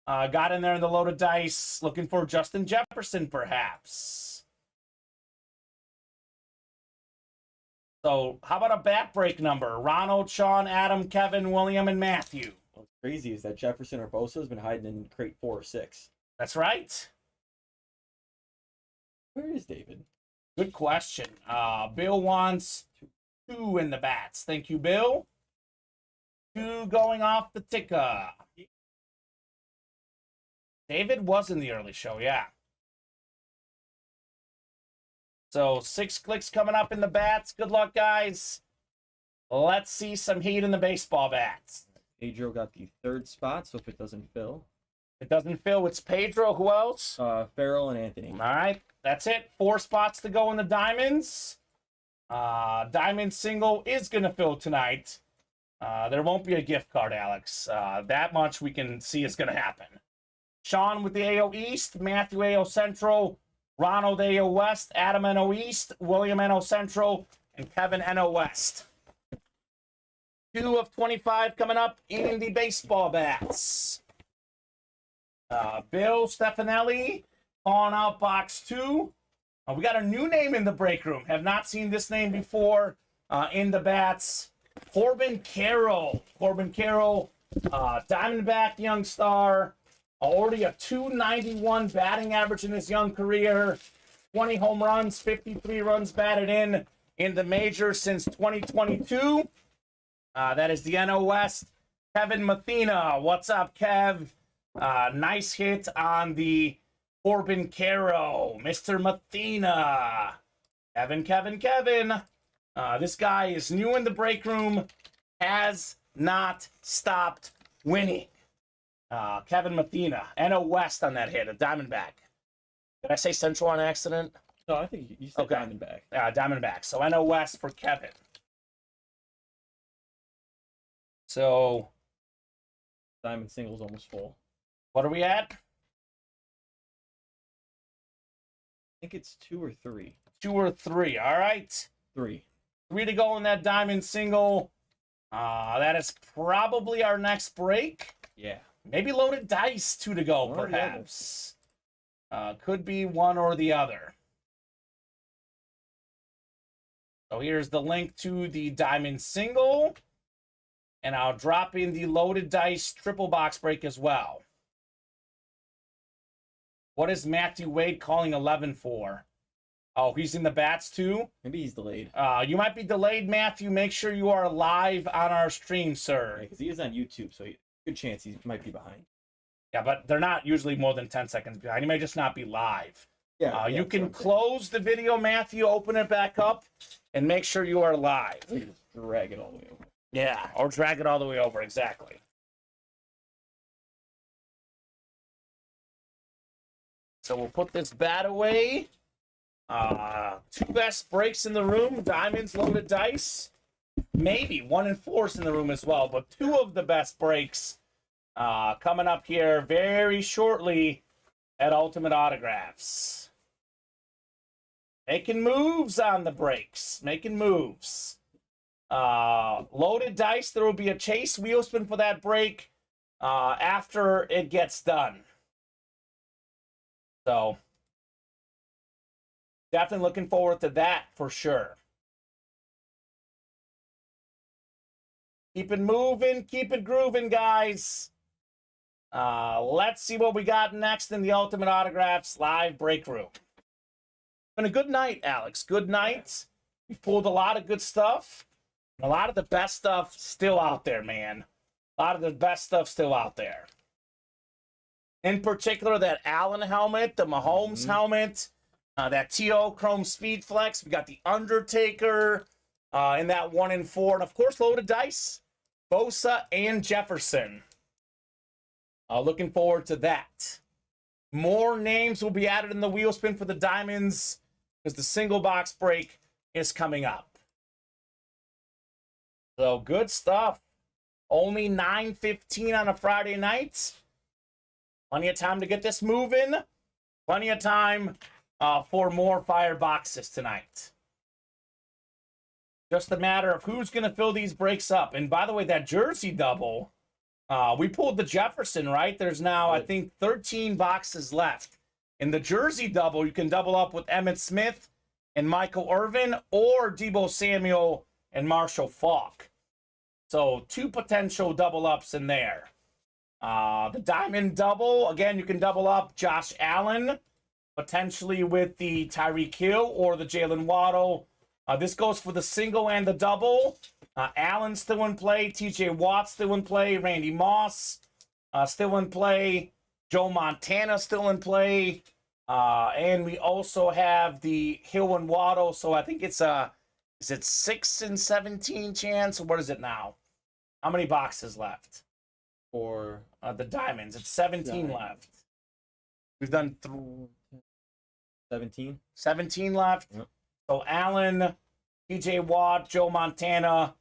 got in there in the loaded dice, looking for Justin Jefferson, perhaps. So how about a bat break number? Ronald, Sean, Adam, Kevin, William, and Matthew. What's crazy is that Jefferson or Bosa has been hiding in crate 4 or 6. That's right. Where is David? Good question. Bill wants 2 in the bats. Thank you, Bill. 2 going off the ticker. David was in the early show, yeah. So 6 clicks coming up in the bats. Good luck, guys. Let's see some heat in the baseball bats. Pedro got the 3rd spot, so if it doesn't fill. It doesn't fill. It's Pedro. Who else? Farrell and Anthony. All right. That's it. 4 spots to go in the diamonds. Diamond single is going to fill tonight. There won't be a gift card, Alex. That much we can see is going to happen. Sean with the AO East, Matthew AO Central, Ronald AO West, Adam NO East, William NO Central, and Kevin NO West. 2 of 25 coming up in the baseball bats. Bill Stefanelli calling out box 2. We got a new name in the break room. Have not seen this name before in the bats. Corbin Carroll. Corbin Carroll, Diamondback young star. Already a .291 batting average in his young career. 20 home runs, 53 runs batted in the majors since 2022. That is the NO West. Kevin Mathena. What's up, Kev? Nice hit on the Corbin Carroll. Mr. Mathena. Kevin. This guy is new in the break room. Has not stopped winning. Kevin Mathena, NO West on that hit, a Diamondback. Did I say Central on accident? No, I think you said Okay. Diamondback. Diamondback. So NO West for Kevin. So Diamond single's almost full. what are we at? I think it's 2 or 3. 2 or 3. All right. 3. 3 to go in that diamond single. That is probably our next break. Yeah. Maybe loaded dice, 2 to go, One or the perhaps. Could be one or the other. So here's the link to the diamond single. And I'll drop in the loaded dice triple box break as well. What is Matthew Wade calling 11 for? Oh, he's in the bats too? Maybe he's delayed. You might be delayed, Matthew. Make sure you are live on our stream, sir. Because he is on YouTube, so good chance he might be behind. Yeah, but they're not usually more than 10 seconds behind. He may just not be live. Yeah, you can close the video, Matthew, open it back up, and make sure you are live. Drag it all the way over. Yeah, or drag it all the way over, exactly. So we'll put this bat away. Two best breaks in the room. Diamonds, loaded dice. Maybe 1 and 4's in the room as well, but two of the best breaks coming up here very shortly at Ultimate Autographs. Making moves on the breaks. Making moves. Loaded dice. There will be a chase wheel spin for that break after it gets done. So, definitely looking forward to that for sure. Keep it moving, keep it grooving, guys. Let's see what we got next in the Ultimate Autographs live break room. Been a good night, Alex. Good night. We've pulled a lot of good stuff. A lot of the best stuff still out there, man. A lot of the best stuff still out there. In particular, that Allen helmet, the Mahomes helmet, that TO Chrome Speed Flex. We got the Undertaker in that 1 and 4. And, of course, loaded dice, Bosa and Jefferson. Looking forward to that. More names will be added in the wheel spin for the Diamonds because the single box break is coming up. So, good stuff. Only 9:15 on a Friday night. Plenty of time to get this moving. Plenty of time for more fire boxes tonight. Just a matter of who's going to fill these breaks up. And by the way, that jersey double, we pulled the Jefferson, right? There's now, I think, 13 boxes left. In the jersey double, you can double up with Emmitt Smith and Michael Irvin or Deebo Samuel and Marshall Faulk. So 2 potential double ups in there. The diamond double, again, you can double up Josh Allen, potentially with the Tyreek Hill or the Jalen Waddle. This goes for the single and the double. Allen still in play, TJ Watt still in play, Randy Moss still in play, Joe Montana still in play, and we also have the Hill and Waddle. So I think it's is it 6 and 17 chance? Or what is it now? How many boxes left? For The Diamonds. It's 17 left. We've done 17. 17 left. Yep. So Allen, TJ Watt, Joe Montana,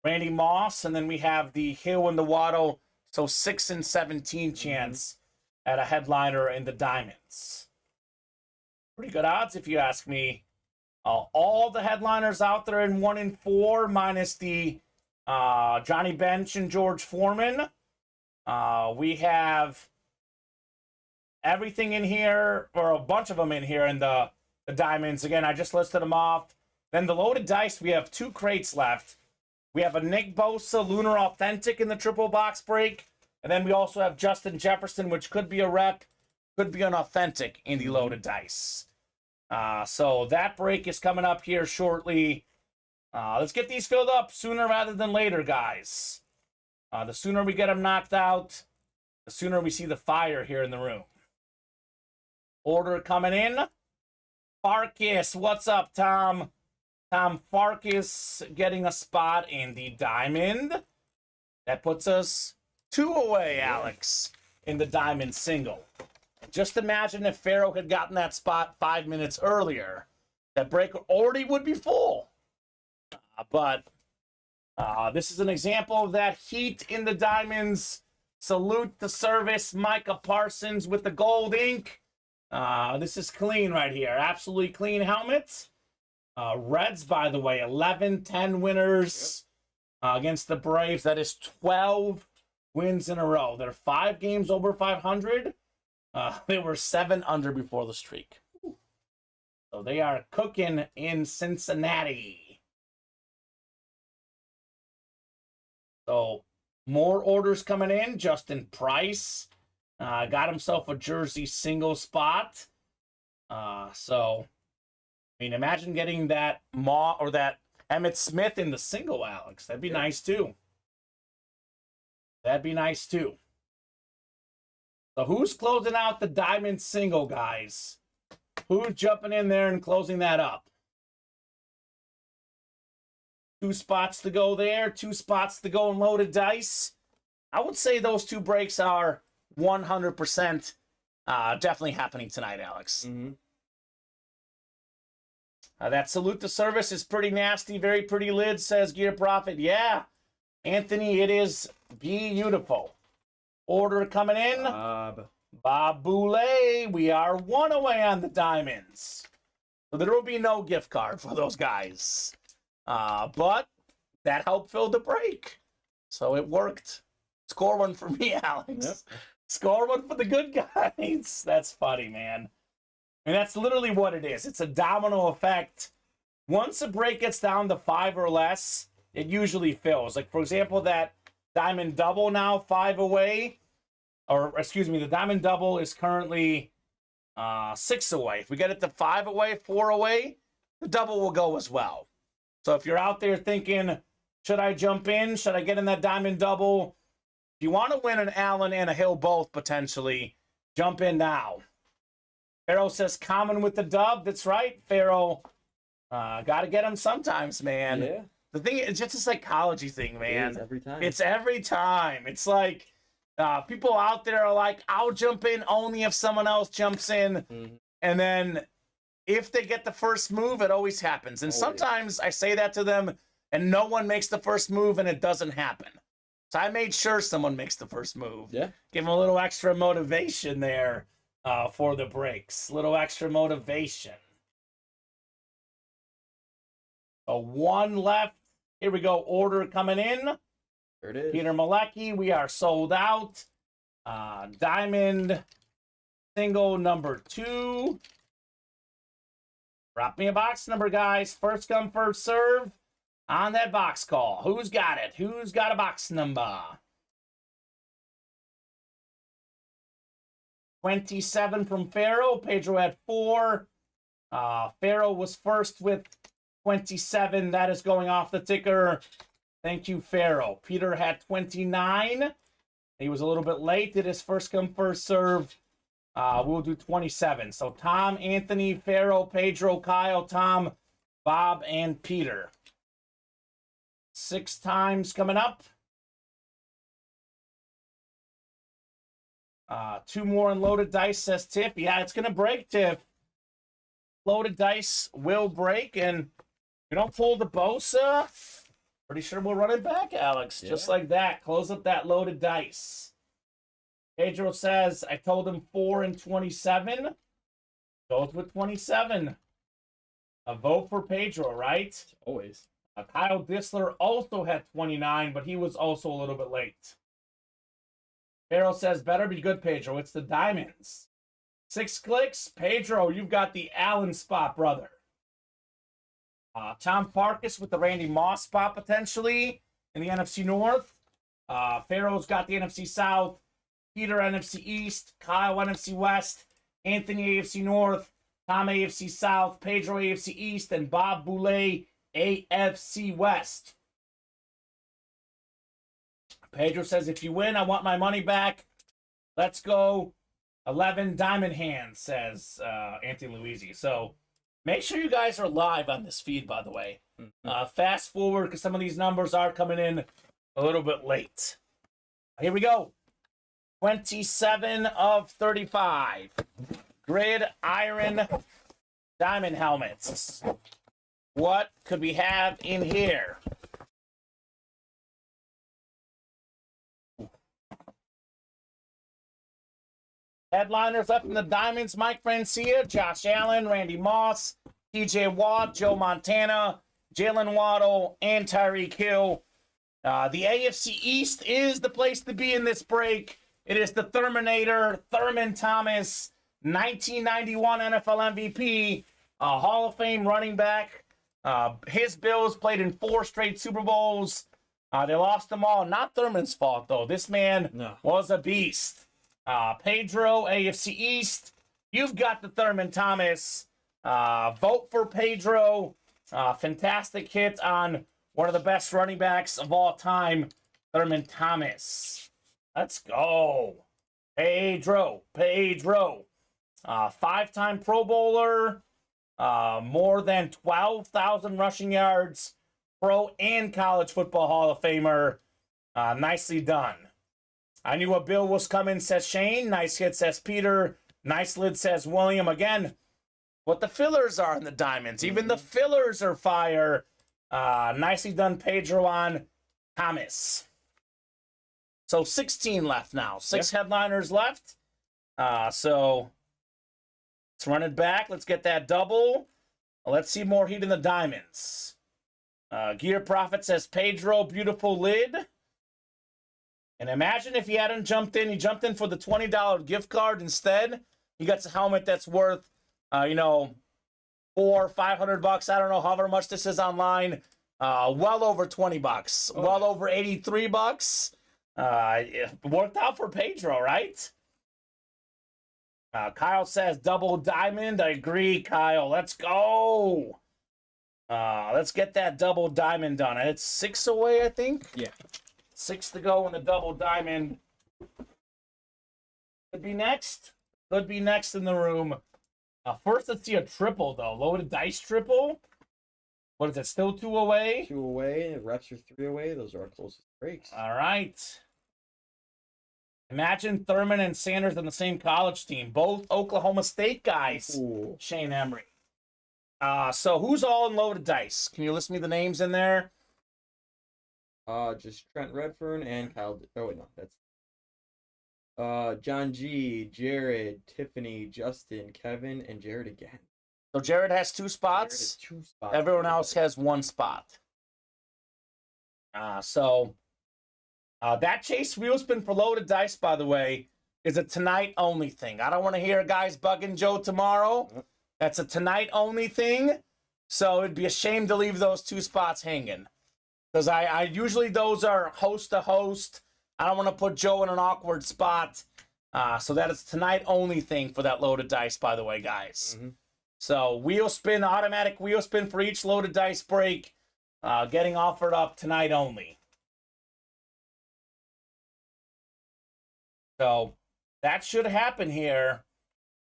Randy Moss, and then we have the Hill and the Waddle. So 6 and 17 chance at a headliner in the Diamonds. Pretty good odds if you ask me. All the headliners out there in 1 and 4 minus the Johnny Bench and George Foreman. We have everything in here, or a bunch of them in here in the Diamonds. Again, I just listed them off. Then the loaded dice, we have 2 crates left. We have a Nick Bosa Lunar Authentic in the triple box break. And then we also have Justin Jefferson, which could be a rep, could be an authentic in the loaded dice. So that break is coming up here shortly. Let's get these filled up sooner rather than later, guys. The sooner we get them knocked out, the sooner we see the fire here in the room. Order coming in. Farkas, what's up, Tom? Tom Farkas getting a spot in the Diamond. That puts us 2 away, Alex, in the Diamond single. Just imagine if Pharaoh had gotten that spot 5 minutes earlier. That break already would be full. But this is an example of that heat in the Diamonds. Salute the service, Micah Parsons with the gold ink. This is clean right here. Absolutely clean helmets. Reds, by the way, 11-10 winners against the Braves. That is 12 wins in a row. They're 5 games over 500. They were 7 under before the streak. So they are cooking in Cincinnati. So more orders coming in. Justin Price Got himself a jersey single spot. So, I mean, imagine getting that or that Emmitt Smith in the single, Alex. That'd be nice, too. That'd be nice, too. So who's closing out the diamond single, guys? Who's jumping in there and closing that up? 2 spots to go there. 2 spots to go in loaded dice. I would say those 2 breaks are 100% definitely happening tonight, Alex. Mm-hmm. That salute to service is pretty nasty. Very pretty lid, says Gear Profit. Yeah, Anthony, it is beautiful. Order coming in. Bob Boulay. We are 1 away on the diamonds. So there will be no gift card for those guys. But that helped fill the break. So it worked. Score 1 for me, Alex. Yep. Score 1 for the good guys. That's funny, man. And that's literally what it is. It's a domino effect. Once a break gets down to 5 or less, it usually fills. Like, for example, that diamond double now, 5 away. Or, excuse me, the diamond double is currently 6 away. If we get it to 5 away, 4 away, the double will go as well. So if you're out there thinking, should I jump in? Should I get in that diamond double? If you want to win an Allen and a Hill both, potentially, jump in now. Pharaoh says, common with the dub. That's right, Pharaoh. Got to get him sometimes, man. Yeah. The thing, it's just a psychology thing, man. It is every time. It's every time. It's like people out there are like, I'll jump in only if someone else jumps in. Mm-hmm. And then if they get the first move, it always happens. And sometimes I say that to them, and no one makes the first move, and it doesn't happen. So I made sure someone makes the first move. Yeah. Give them a little extra motivation there for the breaks. Little extra motivation. So 1 left. Here we go. Order coming in. There it is. Peter Malecki, we are sold out. Diamond single number 2. Drop me a box number, guys. First come, first serve on that box call. Who's got it? Who's got a box number? 27 from Pharaoh. Pedro had 4. Pharaoh was first with 27. That is going off the ticker. Thank you, Pharaoh. Peter had 29. He was a little bit late. Did his first come, first serve. We'll do 27. So Tom, Anthony, Pharaoh, Pedro, Kyle, Tom, Bob, and Peter. 6 times coming up. 2 more unloaded dice, says Tiff. Yeah, it's going to break, Tiff. Loaded dice will break, and if you don't pull the Bosa, pretty sure we'll run it back, Alex. Yeah. Just like that. Close up that loaded dice. Pedro says, I told him 4 and 27. Goes with 27. A vote for Pedro, right? Always. Kyle Dissler also had 29, but he was also a little bit late. Pharaoh says, better be good, Pedro. It's the diamonds. 6 clicks. Pedro, you've got the Allen spot, brother. Tom Farkas with the Randy Moss spot, potentially, in the NFC North. Pharaoh's got the NFC South. Peter, NFC East. Kyle, NFC West. Anthony, AFC North. Tom, AFC South. Pedro, AFC East. And Bob Boulay, AFC West. Pedro says, if you win, I want my money back. Let's go. 11 diamond hands, says Anthony Luisi. So make sure you guys are live on this feed, by the way. Fast forward, because some of these numbers are coming in a little bit late. Here we go. 27 of 35. Grid iron diamond helmets. What could we have in here? Headliners up in the diamonds: Mike Francia, Josh Allen, Randy Moss, TJ Watt, Joe Montana, Jalen Waddle, and Tyreek Hill. The AFC East is the place to be in this break. It is the Terminator, Thurman Thomas, 1991 NFL MVP, Hall of Fame running back. His Bills played in 4 straight Super Bowls. They lost them all. Not Thurman's fault, though. This man was a beast. Pedro, AFC East. You've got the Thurman Thomas. Vote for Pedro. Fantastic hit on one of the best running backs of all time, Thurman Thomas. Let's go. Pedro. 5-time Pro Bowler. More than 12,000 rushing yards. Pro and college football Hall of Famer. Nicely done. I knew a bill was coming, says Shane. Nice hit, says Peter. Nice lid, says William. Again, what the fillers are in the diamonds. Even the fillers are fire. Nicely done, Pedro on Thomas. So 16 left now. 6 headliners left. So let's run it back. Let's get that double. Let's see more heat in the diamonds. Gear Prophet says Pedro, beautiful lid. And imagine if he hadn't jumped in. He jumped in for the $20 gift card instead. He gets a helmet that's worth, $400 or $500. I don't know however much this is online. Well over $20. Oh. Well over $83. It worked out for Pedro, right? Kyle says double diamond. I agree, Kyle. Let's go. Let's get that double diamond done. It's 6 away, I think. Yeah. 6 to go in the double diamond. Could be next. Could be next in the room. First, let's see a triple, though. Loaded dice triple. What is it? Still 2 away? 2 away. Reps are 3 away. Those are our closest breaks. All right. Imagine Thurman and Sanders on the same college team. Both Oklahoma State guys. Ooh. Shane Emery. So who's all in loaded dice? Can you list me the names in there? Just Trent Redfern and Kyle. Oh, wait, no. That's John G, Jared, Tiffany, Justin, Kevin, and Jared again. So Jared has 2 spots. Jared has 2 spots. Everyone else has 1 spot. That chase wheel spin for loaded dice, by the way, is a tonight only thing. I don't want to hear guys bugging Joe tomorrow. Yep. That's a tonight only thing. So it'd be a shame to leave those 2 spots hanging. Because I usually those are host to host. I don't want to put Joe in an awkward spot. So that is tonight only thing for that loaded dice, by the way, guys. Mm-hmm. So wheel spin, automatic wheel spin for each loaded dice break. Getting offered up tonight only. So that should happen here.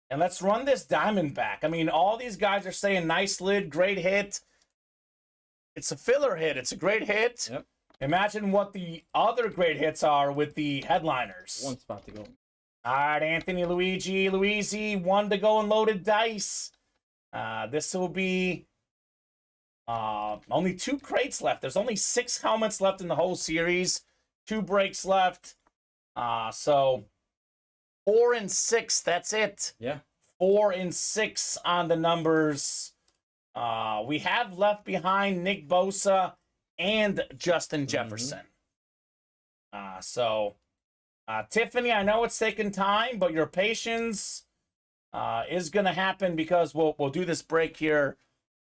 And let's run this diamond back. I mean, all these guys are saying nice lid, great hit. It's a filler hit. It's a great hit. Yep. Imagine what the other great hits are with the headliners. 1 spot to go. All right, Anthony, Luigi, 1 to go in loaded dice. This will be only 2 crates left. There's only 6 helmets left in the whole series. 2 breaks left. So 4 and 6, that's it. Yeah. 4 and 6 on the numbers. We have left behind Nick Bosa and Justin Jefferson. So Tiffany, I know it's taking time, but your patience is going to happen because we'll do this break here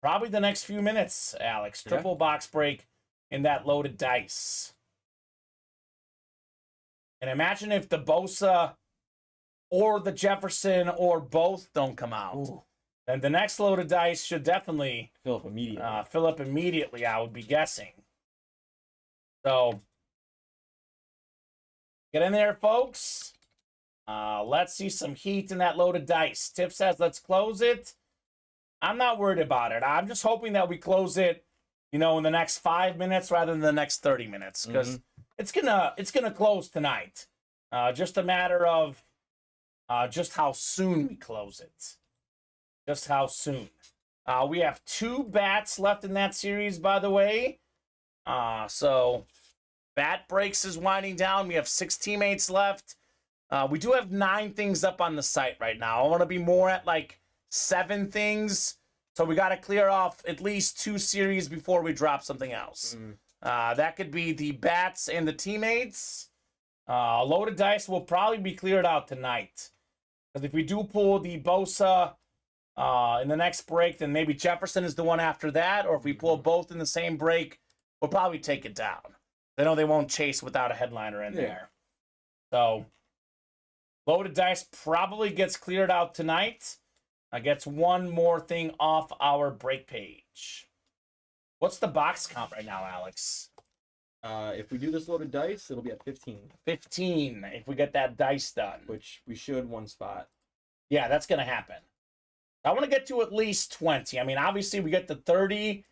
probably the next few minutes, Alex. Triple box break in that loaded dice. And imagine if the Bosa or the Jefferson or both don't come out. Ooh. Then the next loaded dice should definitely Fill up immediately. fill up immediately, I would be guessing. So get in there, folks. Let's see some heat in that loaded dice. Tiff says, let's close it. I'm not worried about it. I'm just hoping that we close it, in the next 5 minutes rather than the next 30 minutes. Because it's gonna close tonight. Just a matter of just how soon we close it. Just how soon. We have 2 bats left in that series, by the way. So bat breaks is winding down. We have 6 teammates left. We do have 9 things up on the site right now. I want to be more at like 7 things. So we got to clear off at least 2 series before we drop something else. That could be the bats and the teammates. Loaded dice will probably be cleared out tonight. Because if we do pull the Bosa in the next break, then maybe Jefferson is the one after that. Or if we pull both in the same break, we'll probably take it down. They know they won't chase without a headliner in there. So Loaded dice probably gets cleared out tonight. Gets one more thing off our break page. What's the box count right now, Alex? If we do this loaded dice, it'll be at 15. 15, if we get that dice done. Which we should one spot. Yeah, that's going to happen. I want to get to at least 20. I mean, obviously, we get the 30.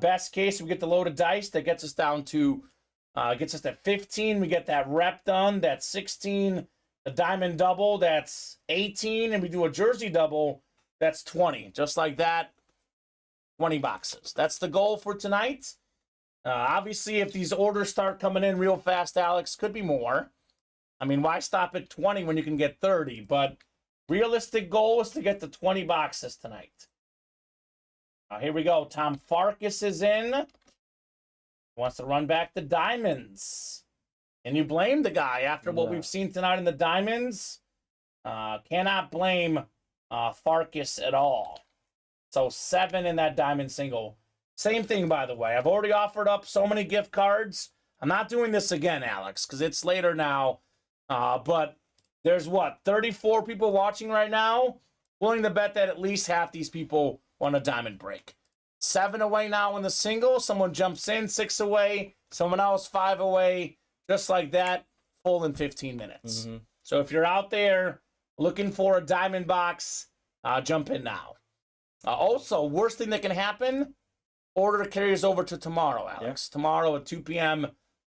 Best case, we get the loaded dice. That gets us down to, gets us to 15. We get that rep done. That's 16. The diamond double, that's 18. And we do a jersey double, that's 20. Just like that, 20 boxes. That's the goal for tonight. Obviously, if these orders start coming in real fast, Alex, could be more. I mean, why stop at 20 when you can get 30? But realistic goal is to get to 20 boxes tonight. Here we go. Tom Farkas is in. Wants to run back the diamonds. Can you blame the guy after what we've seen tonight in the diamonds? Cannot blame Farkas at all. So 7 in that diamond single. Same thing, by the way. I've already offered up so many gift cards. I'm not doing this again, Alex, because it's later now. But there's, 34 people watching right now? Willing to bet that at least half these people want a diamond break. 7 away now in the single. Someone jumps in, 6 away. Someone else 5 away. Just like that, full in 15 minutes. Mm-hmm. So if you're out there looking for a diamond box, jump in now. Also, worst thing that can happen, order carries over to tomorrow, Alex. Yeah. Tomorrow at 2 p.m.,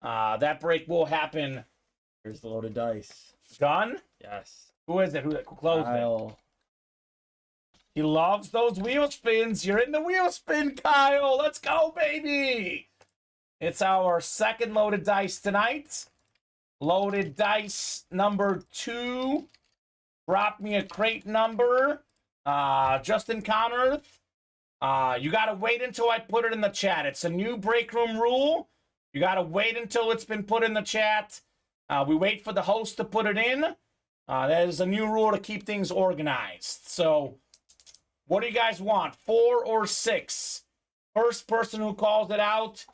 that break will happen. Here's the loaded dice. Done? Yes. Who is it? Who closed Kyle. it? He loves those wheel spins. You're in the wheel spin, Kyle. Let's go, baby. It's our second loaded dice tonight. Loaded dice number 2. Drop me a crate number. Justin Connerth. You got to wait until I put it in the chat. It's a new break room rule. You got to wait until it's been put in the chat. We wait for the host to put it in. That is a new rule to keep things organized. So, what do you guys want? 4 or 6? First person who calls it out,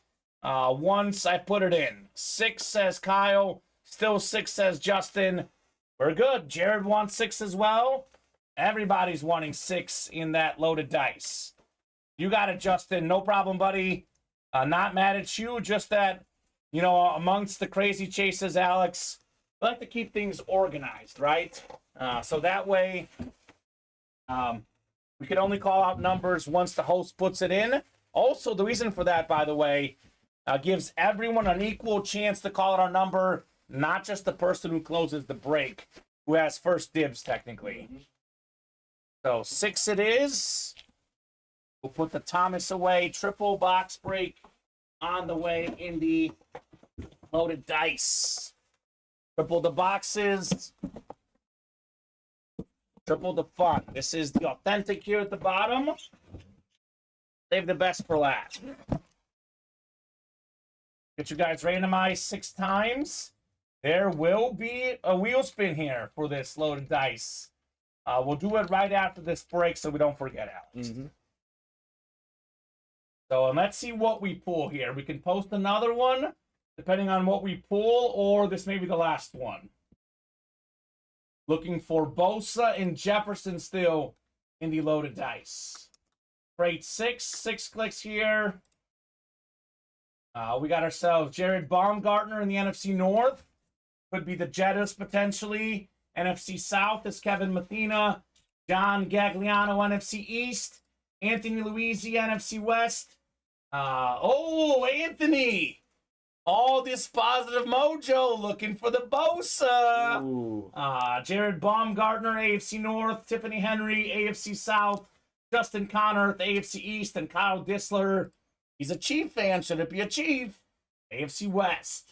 once I put it in. 6 says Kyle. Still 6 says Justin. We're good. Jared wants 6 as well. Everybody's wanting 6 in that loaded dice. You got it, Justin. No problem, buddy. Not mad at you. Just that, you know, amongst the crazy chases, Alex, I like to keep things organized, right? So that way, we can only call out numbers once the host puts it in. Also, the reason for that, by the way, gives everyone an equal chance to call out our number, not just the person who closes the break, who has first dibs, technically. So 6 it is. We'll put the Thomas away. Triple box break on the way in the loaded dice. Triple the boxes. Triple the fun. This is the authentic here at the bottom. Save the best for last. Get you guys randomized 6 times. There will be a wheel spin here for this loaded dice. We'll do it right after this break so we don't forget, Alex. Mm-hmm. So let's see what we pull here. We can post another one, depending on what we pull, or this may be the last one. Looking for Bosa and Jefferson still in the loaded dice. Crate 6 clicks here. We got ourselves Jared Baumgartner in the NFC North. Could be the Jettas potentially. NFC South is Kevin Mathena. John Gagliano, NFC East. Anthony Luisi, NFC West. Anthony! All this positive mojo looking for the Bosa. Jared Baumgartner, AFC North. Tiffany Henry, AFC South. Justin Connerth, AFC East. And Kyle Dissler. He's a Chief fan. Should it be a Chief? AFC West.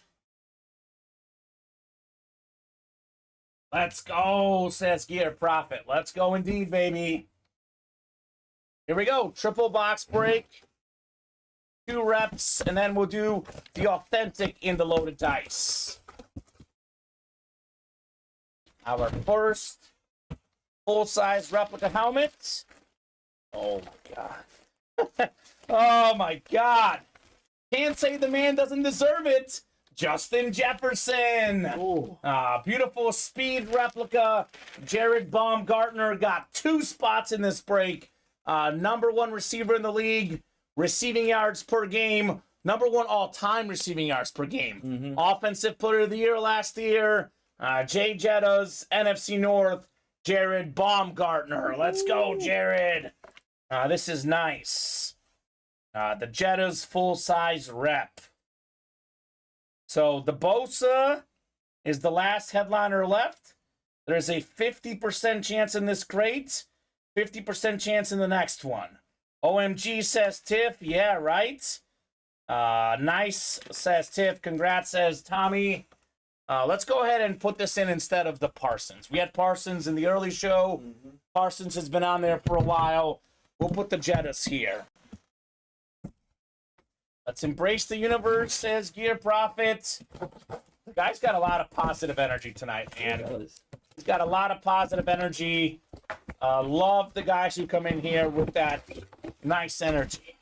Let's go, says Gear Profit. Let's go indeed, baby. Here we go. Triple box break. 2 reps, and then we'll do the authentic in the loaded dice. Our first full-size replica helmet. Oh, my God. Oh, my God. Can't say the man doesn't deserve it, Justin Jefferson. Oh, Beautiful speed replica. Jared Baumgartner got 2 spots in this break. Number 1 receiver in the league. Receiving yards per game. Number 1 all-time receiving yards per game. Offensive player of the year last year. Jay Jettas, NFC North. Jared Baumgartner. Let's go, Jared. This is nice. The Jettas full-size rep. So the Bosa is the last headliner left. There's a 50% chance in this crate, 50% chance in the next one. OMG, says Tiff. Yeah, right. Nice, says Tiff. Congrats, says Tommy. Let's go ahead and put this in instead of the Parsons. We had Parsons in the early show. Parsons has been on there for a while. We'll put the Jettas here. Let's embrace the universe, says Gear Prophet. The guy's got a lot of positive energy tonight, man. He's got a lot of positive energy. Love the guys who come in here with that nice energy.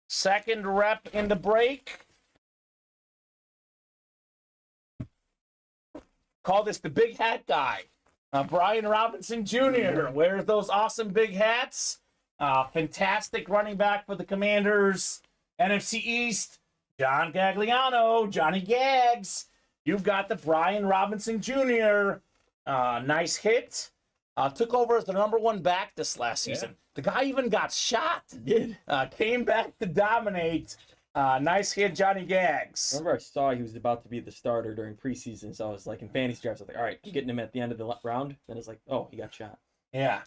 Second rep in the break. Call this the big hat guy. Brian Robinson Jr. wears those awesome big hats. Fantastic running back for the Commanders. NFC East, John Gagliano, Johnny Gags. You've got the Brian Robinson Jr. Nice hit. Took over as the number 1 back this last season. Yeah. The guy even got shot. he did. Came back to dominate. Nice hit, Johnny Gags. Remember, I saw he was about to be the starter during preseason, so I was like, in fantasy drafts, I was like, all right, getting him at the end of the round. Then it's like, oh, he got shot. Yeah.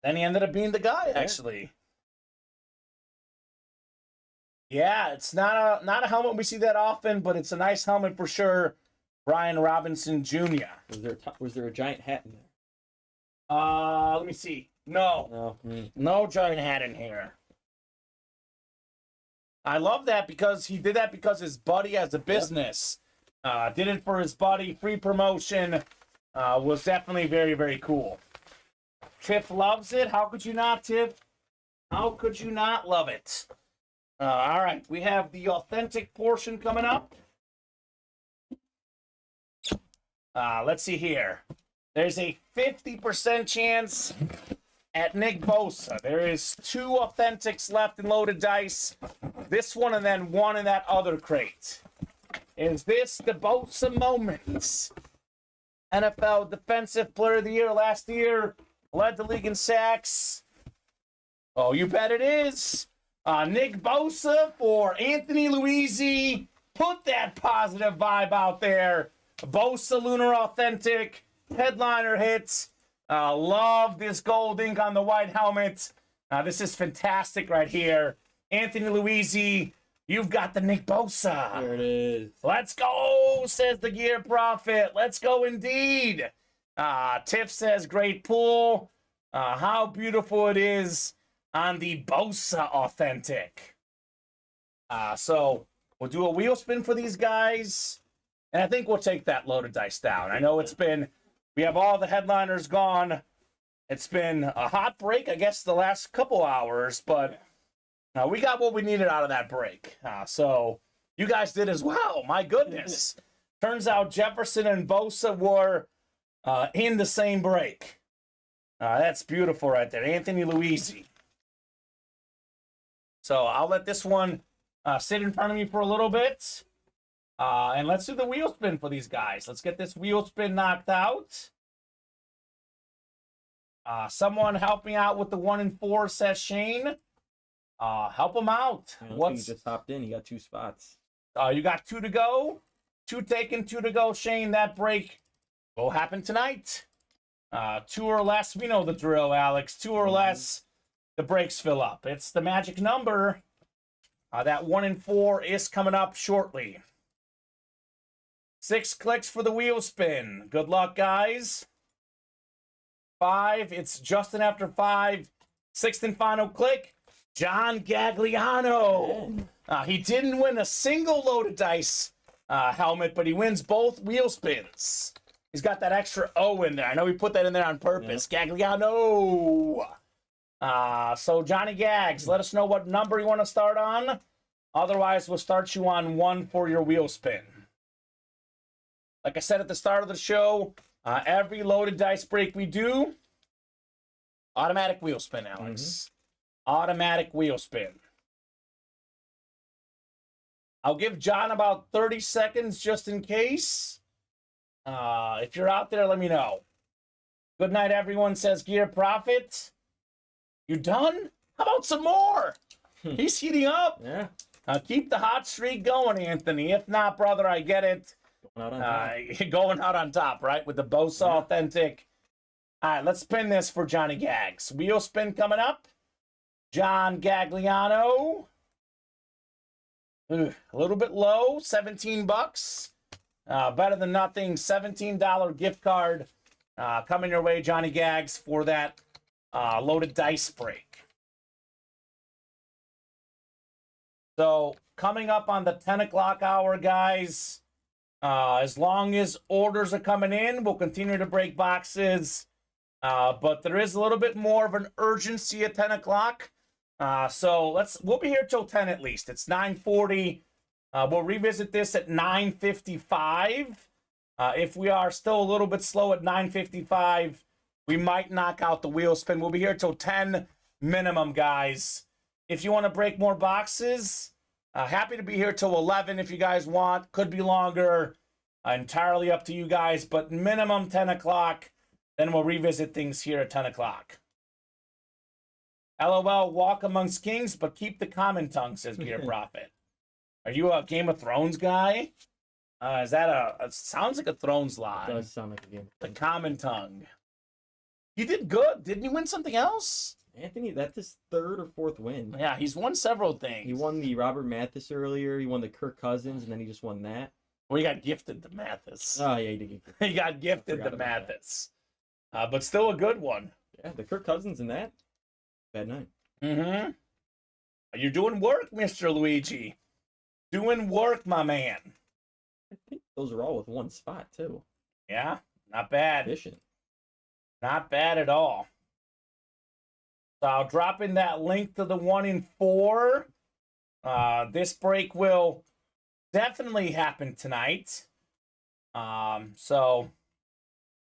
Then he ended up being the guy, actually. Yeah, it's not a helmet we see that often, but it's a nice helmet for sure. Brian Robinson Jr. Was there a giant hat in there? Let me see. No. No giant hat in here. I love that because he did that because his buddy has a business. Did it for his buddy. Free promotion. Was definitely very, very cool. Tiff loves it. How could you not, Tiff? How could you not love it? All right, we have the authentic portion coming up. Let's see here. There's a 50% chance at Nick Bosa. There is 2 authentics left in loaded dice. This one and then 1 in that other crate. Is this the Bosa moment? NFL Defensive Player of the Year last year. Led the league in sacks. Oh, you bet it is. Nick Bosa for Anthony Luisi. Put that positive vibe out there. Bosa Lunar Authentic. Headliner hits. Love this gold ink on the white helmet. This is fantastic right here. Anthony Luisi, you've got the Nick Bosa. There it is. Let's go, says the Gear Prophet. Let's go indeed. Tiff says, great pull. How beautiful it is on the Bosa Authentic. So we'll do a wheel spin for these guys. And I think we'll take that loaded dice down. I know we have all the headliners gone. It's been a hot break, I guess, the last couple hours. But we got what we needed out of that break. So you guys did as well. My goodness. Turns out Jefferson and Bosa were in the same break. That's beautiful right there. Anthony Luisi. So I'll let this one sit in front of me for a little bit. And let's do the wheel spin for these guys. Let's get this wheel spin knocked out. Someone help me out with the 1 and 4, says Shane. Help him out. He just hopped in. He got 2 spots. You got 2 to go. 2 taken, 2 to go, Shane. That break will happen tonight. 2 or less, we know the drill, Alex. 2 or less, the breaks fill up. It's the magic number. That 1 and 4 is coming up shortly. 6 clicks for the wheel spin. Good luck, guys. 5, it's Justin after 5. 6th and final click, John Gagliano. He didn't win a single loaded dice helmet, but he wins both wheel spins. He's got that extra O in there. I know we put that in there on purpose. Yeah. Gagliano. So Johnny Gags, let us know what number you want to start on. Otherwise, we'll start you on one for your wheel spin. Like I said at the start of the show, every loaded dice break we do, automatic wheel spin, Alex. Automatic wheel spin. I'll give John about 30 seconds just in case. If you're out there, let me know. Good night, everyone, says Gear Profit. You done? How about some more? He's heating up. Yeah. Keep the hot streak going, Anthony. If not, brother, I get it. Going out on top. Going out on top, right? With the Bosa Authentic. All right, let's spin this for Johnny Gags. Wheel spin coming up. John Gagliano. A little bit low, 17 bucks. Better than nothing, $17 gift card coming your way, Johnny Gags, for that loaded dice break. So coming up on the 10 o'clock hour, guys, as long as orders are coming in, we'll continue to break boxes. But there is a little bit more of an urgency at 10 o'clock. So we'll be here till 10 at least. It's 9:40. We'll revisit this at 9:55. If we are still a little bit slow at 9:55, we might knock out the wheel spin. We'll be here till 10 minimum, guys. If you want to break more boxes, happy to be here till 11 if you guys want. Could be longer. Entirely up to you guys, but minimum 10 o'clock. Then we'll revisit things here at 10 o'clock. LOL, walk amongst kings, but keep the common tongue, says Gear Prophet. Are you a Game of Thrones guy? Is that it sounds like a Thrones lie. It does sound like a game. The common tongue. You did good. Didn't you win something else? Anthony, that's his third or fourth win. Yeah, he's won several things. He won the Robert Mathis earlier. He won the Kirk Cousins, and then he just won that. Well, he got gifted the Mathis. Oh, yeah, he did get gifted. He got gifted the Mathis. But still a good one. Yeah, the Kirk Cousins and that. Bad night. Mm-hmm. You're doing work, Mr. Luigi. Doing work, my man. I think those are all with one spot, too. Yeah, not bad. Efficient. Not bad at all. So I'll drop in that link to the 1 in 4. This break will definitely happen tonight. So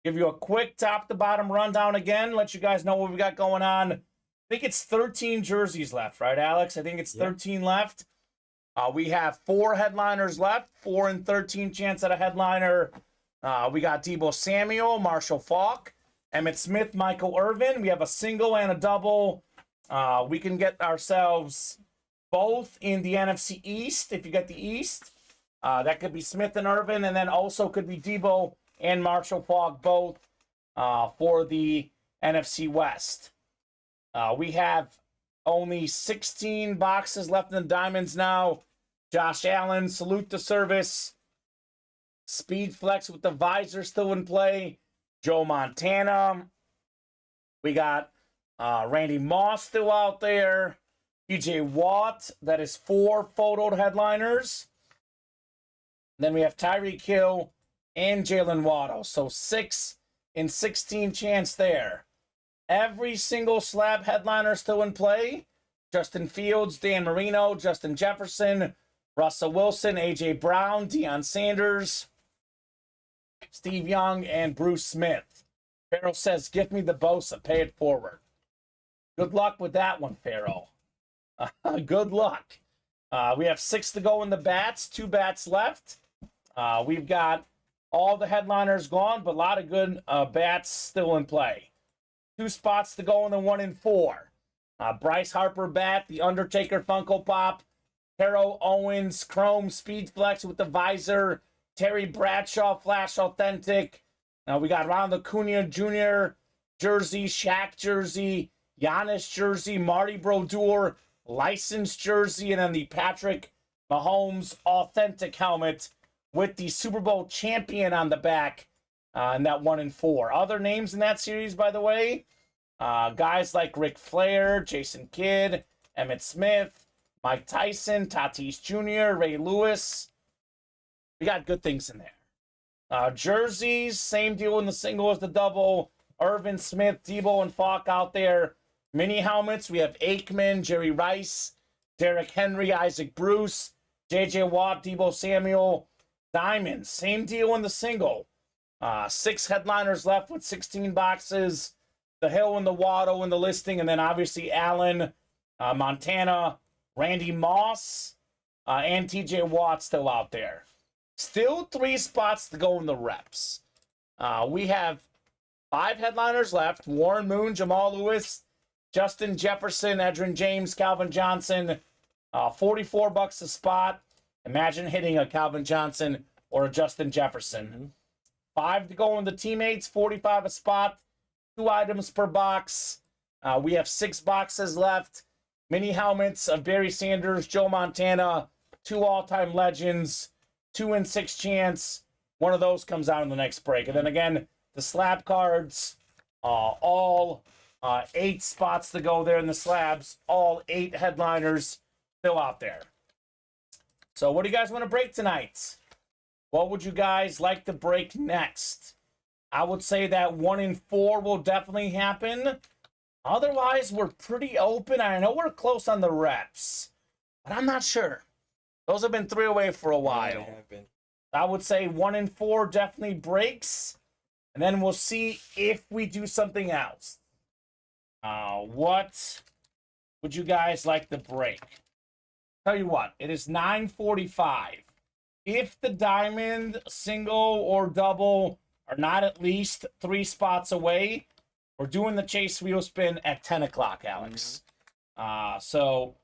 give you a quick top to bottom rundown again. Let you guys know what we got going on. I think it's 13 jerseys left, right, Alex? I think it's 13 left. We have 4 headliners left. 4 and 13 chance at a headliner. We got Deebo Samuel, Marshall Faulk, Emmitt Smith, Michael Irvin. We have a single and a double. We can get ourselves both in the NFC East, if you get the East. That could be Smith and Irvin, and then also could be Deebo and Marshall Faulk both for the NFC West. We have only 16 boxes left in the diamonds now. Josh Allen, salute the service. Speed Flex with the visor still in play. Joe Montana. We got Randy Moss still out there. TJ Watt. That is 4 photoed headliners. Then we have Tyreek Hill and Jalen Waddle. So 6 and 16 chance there. Every single slab headliner still in play. Justin Fields, Dan Marino, Justin Jefferson, Russell Wilson, A.J. Brown, Deion Sanders, Steve Young, and Bruce Smith. Farrell says, give me the Bosa, pay it forward. Good luck with that one, Farrell. Good luck. We have 6 to go in the bats, 2 bats left. We've got all the headliners gone, but a lot of good bats still in play. 2 spots to go in the 1 in 4. Bryce Harper bat, the Undertaker Funko Pop, Terrell Owens Chrome Speed Flex with the visor, Terry Bradshaw Flash Authentic. We got Ronald Acuna Jr. jersey, Shaq jersey, Giannis jersey, Marty Brodeur licensed jersey, and then the Patrick Mahomes Authentic helmet with the Super Bowl champion on the back. And that 1 in 4. Other names in that series, by the way, guys like Ric Flair, Jason Kidd, Emmitt Smith, Mike Tyson, Tatis Jr., Ray Lewis. We got good things in there. Jerseys, same deal in the single as the double. Irvin, Smith, Deebo, and Falk out there. Mini helmets, we have Aikman, Jerry Rice, Derrick Henry, Isaac Bruce, J.J. Watt, Debo Samuel, diamonds. Same deal in the single. 6 headliners left with 16 boxes. The Hill and the Waddle in the listing, and then obviously Allen, Montana, Randy Moss, and T.J. Watt still out there. Still 3 spots to go in the reps. We have 5 headliners left. Warren Moon, Jamal Lewis, Justin Jefferson, Edgerrin James, Calvin Johnson. $44 a spot. Imagine hitting a Calvin Johnson or a Justin Jefferson. Mm-hmm. 5 to go in the teammates, $45 a spot. 2 items per box. We have 6 boxes left. Mini helmets of Barry Sanders, Joe Montana, 2 all-time legends, 2 in 6 chance. One of those comes out in the next break. And then again, the slab cards, all 8 spots to go there in the slabs. All 8 headliners still out there. So what do you guys want to break tonight? What would you guys like to break next? I would say that 1 in 4 will definitely happen. Otherwise, we're pretty open. I know we're close on the reps, but I'm not sure. Those have been 3 away for a while. Yeah, they have been. I would say 1 in 4 definitely breaks, and then we'll see if we do something else. What would you guys like to break? Tell you what, it is 9:45. If the diamond, single, or double are not at least 3 spots away, we're doing the chase wheel spin at 10 o'clock, Alex. So,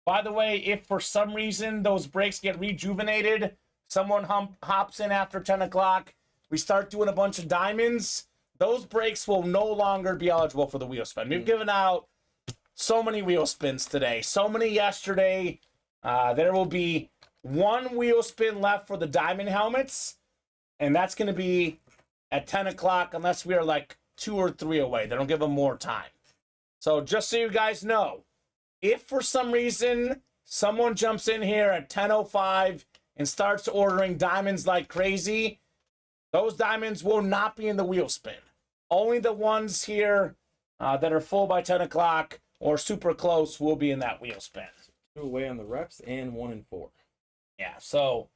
by the way, if for some reason those breaks get rejuvenated, someone hops in after 10 o'clock, we start doing a bunch of diamonds, those breaks will no longer be eligible for the wheel spin. We've given out so many wheel spins today, so many yesterday. There will be 1 wheel spin left for the diamond helmets, and that's going to be at 10 o'clock unless we are like 2 or 3 away. They don't give them more time. So just so you guys know, if for some reason someone jumps in here at 10:05 and starts ordering diamonds like crazy, those diamonds will not be in the wheel spin. Only the ones here that are full by 10 o'clock or super close will be in that wheel spin. 2 away on the reps and 1 in 4. Yeah, so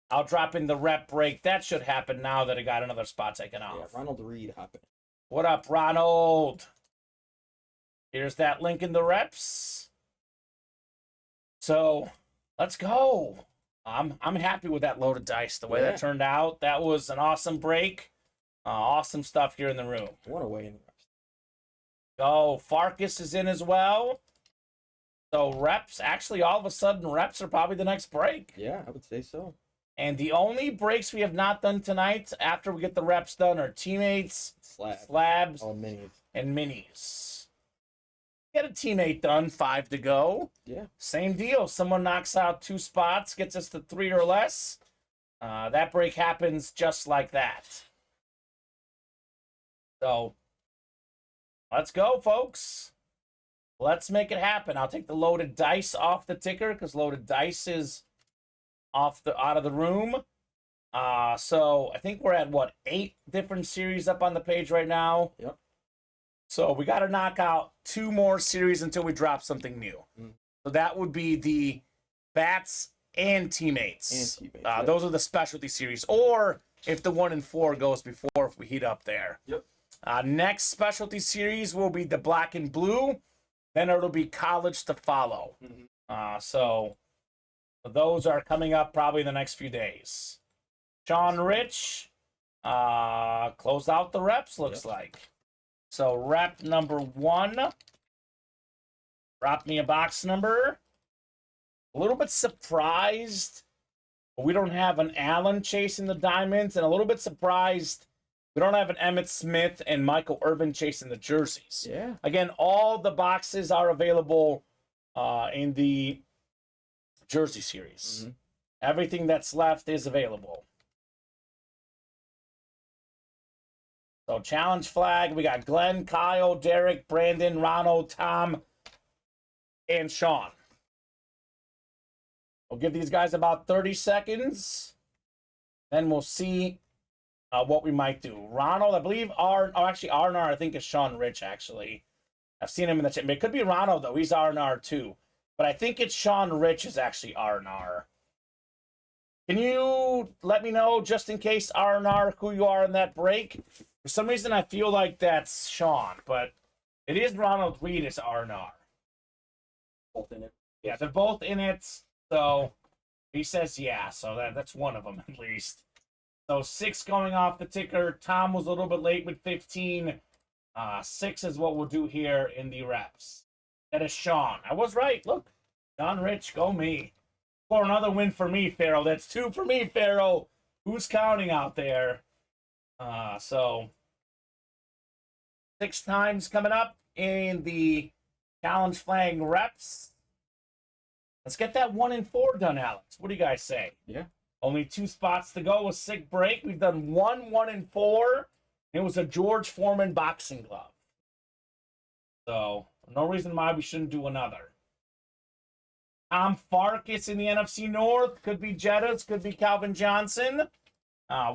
I'll drop in the rep break. That should happen now that I got another spot taken off. Yeah, Ronald Reed hopping. What up, Ronald? Here's that link in the reps. So let's go. I'm happy with that loaded dice, the way that turned out. That was an awesome break. Awesome stuff here in the room. 1 away in the reps. So Farkas is in as well. So reps, actually all of a sudden reps are probably the next break. Yeah, I would say so. And the only breaks we have not done tonight after we get the reps done are teammates, slabs, all minis, and minis. Get a teammate done, 5 to go. Yeah. Same deal. Someone knocks out 2 spots, gets us to 3 or less. That break happens just like that. So let's go, folks. Let's make it happen. I'll take the loaded dice off the ticker because loaded dice is out of the room. So I think we're at what, 8 different series up on the page right now. Yep. So we got to knock out 2 more series until we drop something new. So that would be the bats and teammates. Yep. Those are the specialty series. Or if the 1 in 4 goes before, if we heat up there. Yep. Next specialty series will be the black and blue. Then it'll be college to follow. So those are coming up probably in the next few days. Sean Rich closed out the reps, looks like. So rep number 1. Drop me a box number. A little bit surprised we don't have an Allen chasing the diamonds, and a little bit surprised we don't have an Emmitt Smith and Michael Irvin chasing the jerseys. Yeah. Again, all the boxes are available in the jersey series. Everything that's left is available. So challenge flag, we got Glenn, Kyle, Derek, Brandon, Ronald, Tom, and Sean. We'll give these guys about 30 seconds. Then we'll see what we might do. Ronald, I believe, R&R, I think is Sean Rich, actually. I've seen him in the chat. It could be Ronald, though. He's R&R, too. but I think it's Sean Rich is actually R&R. Can you let me know, just in case R&R, who you are in that break? For some reason, I feel like that's Sean, but it is Ronald Reed is R&R. Both in it. Yeah, they're both in it, so he says yeah, so that's one of them at least. So 6 going off the ticker. Tom was a little bit late with 15. 6 is what we'll do here in the reps. That is Sean. I was right. Look, Sean Rich, go me. For another win for me, Pharaoh. That's 2 for me, Pharaoh. Who's counting out there? So 6 times coming up in the challenge flag reps. Let's get that 1 and 4 done, Alex. What do you guys say? Yeah. Only 2 spots to go. A sick break. We've done 1 and 4. It was a George Foreman boxing glove. So, no reason why we shouldn't do another. Tom Farkas in the NFC North. Could be Jettas. Could be Calvin Johnson.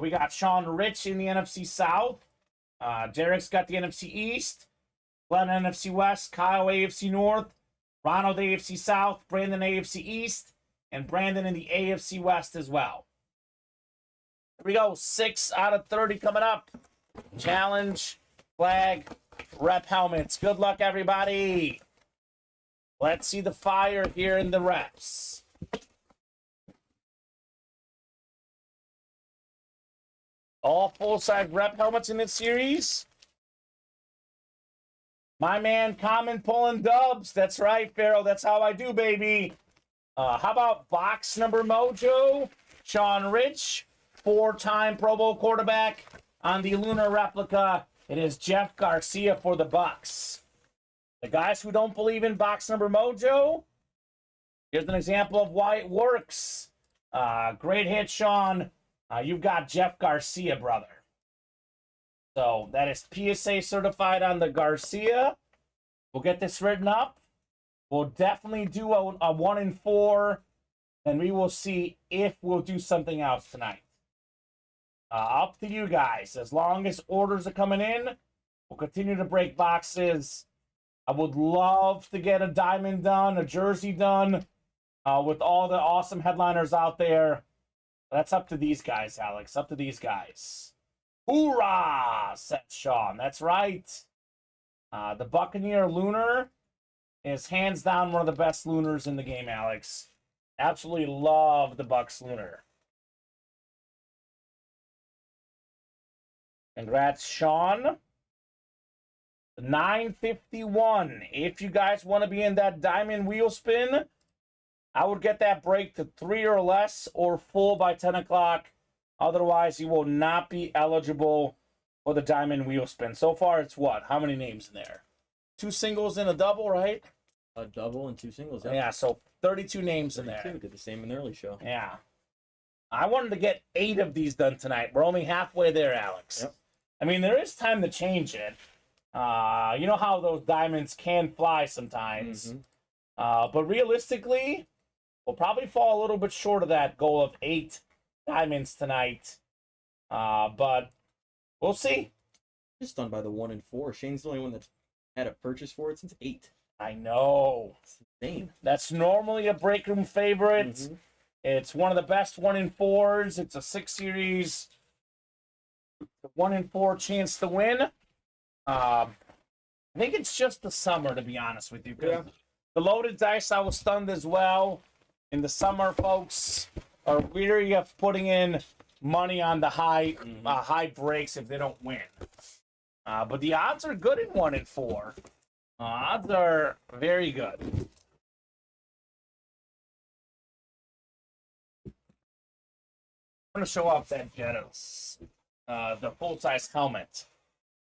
We got Sean Rich in the NFC South. Derek's got the NFC East. Glenn NFC West. Kyle AFC North. Ronald AFC South. Brandon AFC East. And Brandon in the AFC West as well. Here we go. 6 out of 30 coming up. Challenge, flag, rep helmets. Good luck, everybody. Let's see the fire here in the reps. All full-size rep helmets in this series. My man, Kamen pulling dubs. That's right, Pharaoh. That's how I do, baby. How about box number mojo? Sean Rich, 4-time Pro Bowl quarterback. On the Lunar replica, it is Jeff Garcia for the Bucks. The guys who don't believe in box number mojo, here's an example of why it works. Great hit, Sean. You've got Jeff Garcia, brother. So that is PSA certified on the Garcia. We'll get this written up. We'll definitely do a 1 and 4, and we will see if we'll do something else tonight. Up to you guys. As long as orders are coming in, we'll continue to break boxes. I would love to get a diamond done, a jersey done, with all the awesome headliners out there. That's up to these guys, Alex. Up to these guys. Hoorah, said Sean. That's right. The Buccaneer Lunar is hands down one of the best Lunars in the game, Alex. Absolutely love the Bucks Lunar. Congrats, Sean. 951. If you guys want to be in that diamond wheel spin, I would get that break to 3 or less or full by 10 o'clock. Otherwise, you will not be eligible for the diamond wheel spin. So far, it's what? How many names in there? 2 singles and a double, right? A double and 2 singles. Yeah, so 32 names in there. We did the same in the early show. Yeah. I wanted to get 8 of these done tonight. We're only halfway there, Alex. Yep. I mean, there is time to change it. You know how those diamonds can fly sometimes. But realistically, we'll probably fall a little bit short of that goal of 8 diamonds tonight. But we'll see. Just stunned by the 1 and 4. Shane's the only one that's had a purchase for it since 8. I know. It's insane. That's normally a break room favorite. It's one of the best 1 in 4s. It's a 6 series. 1 in 4 chance to win. I think it's just the summer, to be honest with you. Yeah. The loaded dice, I was stunned as well. In the summer, folks are weary of putting in money on the high breaks if they don't win. But the odds are good in 1 in 4. Odds are very good. I'm going to show off that Jettas, the full-size helmet.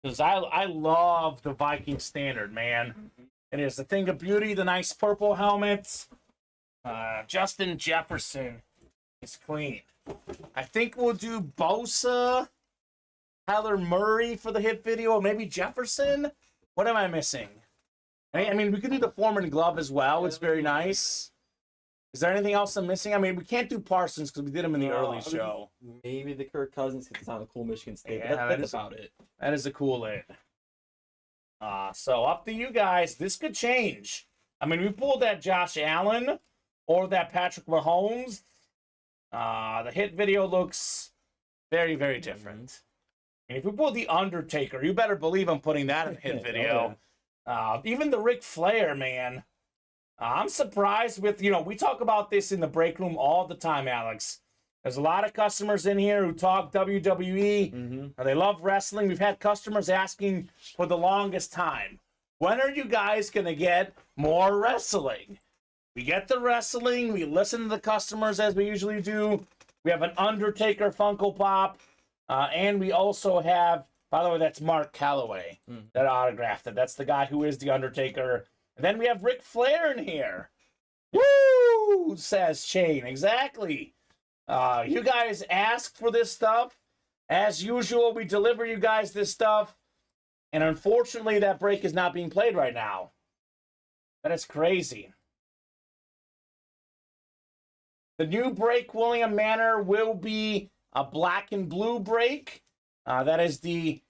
Because I love the Viking Standard, man. It is the thing of beauty, the nice purple helmet. Justin Jefferson is clean. I think we'll do Bosa, Tyler Murray for the hit video, or maybe Jefferson. What am I missing? I mean, we could do the Foreman glove as well. It's very nice. Is there anything else I'm missing? I mean, we can't do Parsons because we did him in the early show. Maybe the Kirk Cousins because it's on the cool Michigan State. Yeah, That's about it. That is a cool hit. So up to you guys. This could change. I mean, we pulled that Josh Allen or that Patrick Mahomes. The hit video looks very, very different. And if we pull the Undertaker, you better believe I'm putting that in the hit video. Even the Ric Flair, man. I'm surprised with, we talk about this in the break room all the time, Alex. There's a lot of customers in here who talk WWE, or they love wrestling. We've had customers asking for the longest time, when are you guys going to get more wrestling? We get the wrestling. We listen to the customers as we usually do. We have an Undertaker Funko Pop. And we also have, by the way, that's Mark Calloway that autographed it. That's the guy who is the Undertaker. And then we have Ric Flair in here. Woo! Says Shane. Exactly. You guys ask for this stuff. As usual, we deliver you guys this stuff. And unfortunately, that break is not being played right now. That is crazy. The new break, William Manor, will be a black and blue break. That is the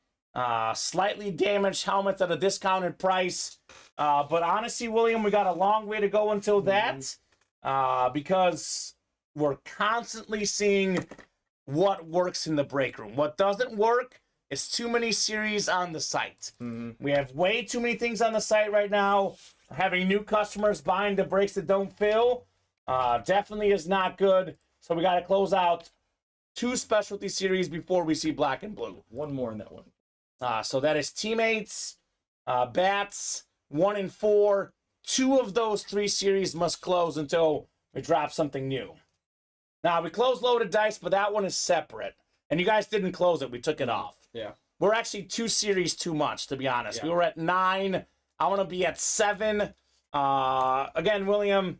slightly damaged helmets at a discounted price. But honestly, William, we got a long way to go until that. Because we're constantly seeing what works in the break room. What doesn't work is too many series on the site. We have way too many things on the site right now. Having new customers buying the breaks that don't fill definitely is not good. So we got to close out 2 specialty series before we see black and blue. One more in that one. So that is teammates, bats, 1 and 4. 2 of those 3 series must close until we drop something new. Now, we closed loaded dice, but that one is separate. And you guys didn't close it. We took it off. Yeah. We're actually 2 series too much, to be honest. Yeah. We were at 9. I want to be at 7. Again, William,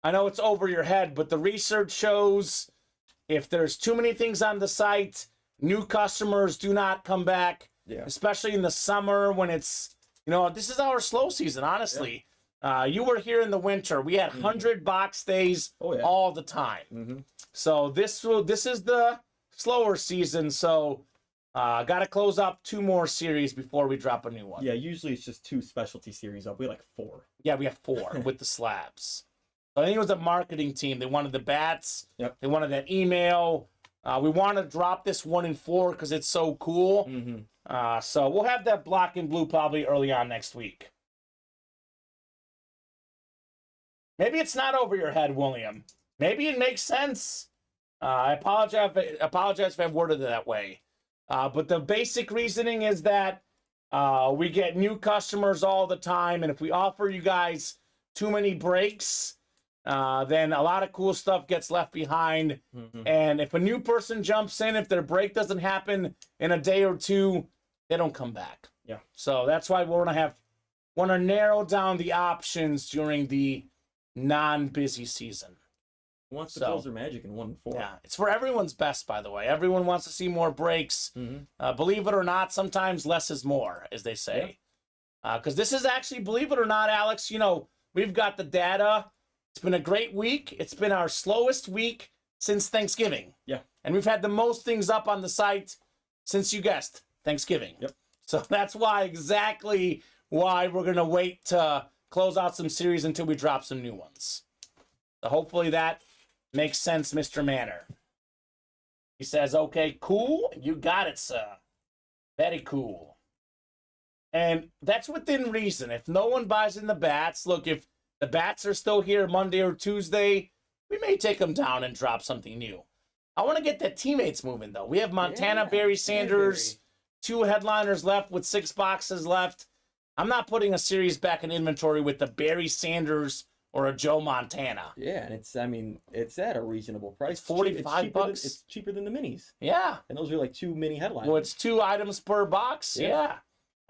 I know it's over your head, but the research shows if there's too many things on the site, new customers do not come back, especially in the summer when it's, this is our slow season, honestly. You were here in the winter. We had 100 box days all the time. So this is the slower season, so got to close up 2 more series before we drop a new one. Yeah, usually it's just 2 specialty series up. We have 4. Yeah, we have 4 with the slabs. So I think it was a marketing team. They wanted the bats. Yep. They wanted that email. We want to drop this 1 and 4 because it's so cool. So we'll have that black and blue probably early on next week. Maybe it's not over your head, William. Maybe it makes sense. I apologize if I've worded it that way. But the basic reasoning is that we get new customers all the time, and if we offer you guys too many breaks, then a lot of cool stuff gets left behind. And if a new person jumps in, if their break doesn't happen in a day or 2, they don't come back. Yeah. So that's why we're want to narrow down the options during the non-busy season. Who wants to close their magic in 1 and 4? Yeah, it's for everyone's best, by the way. Everyone wants to see more breaks. Believe it or not, sometimes less is more, as they say. Because this is actually, believe it or not, Alex, we've got the data. It's been a great week. It's been our slowest week since Thanksgiving. Yeah. And we've had the most things up on the site since, you guessed, Thanksgiving. Yep. So that's exactly why we're going to wait to close out some series until we drop some new ones. So hopefully that makes sense, Mr. Manor. He says, okay, cool. You got it, sir. Very cool. And that's within reason. If no one buys in the bats, look, if the bats are still here Monday or Tuesday, we may take them down and drop something new. I want to get that teammates moving, though. We have Montana, Barry Sanders, 2 headliners left with 6 boxes left. I'm not putting a series back in inventory with the Barry Sanders or a Joe Montana. Yeah, and it's at a reasonable price. $45. It's cheaper than the minis. Yeah. And those are like 2 mini headliners. Well, it's 2 items per box. Yeah.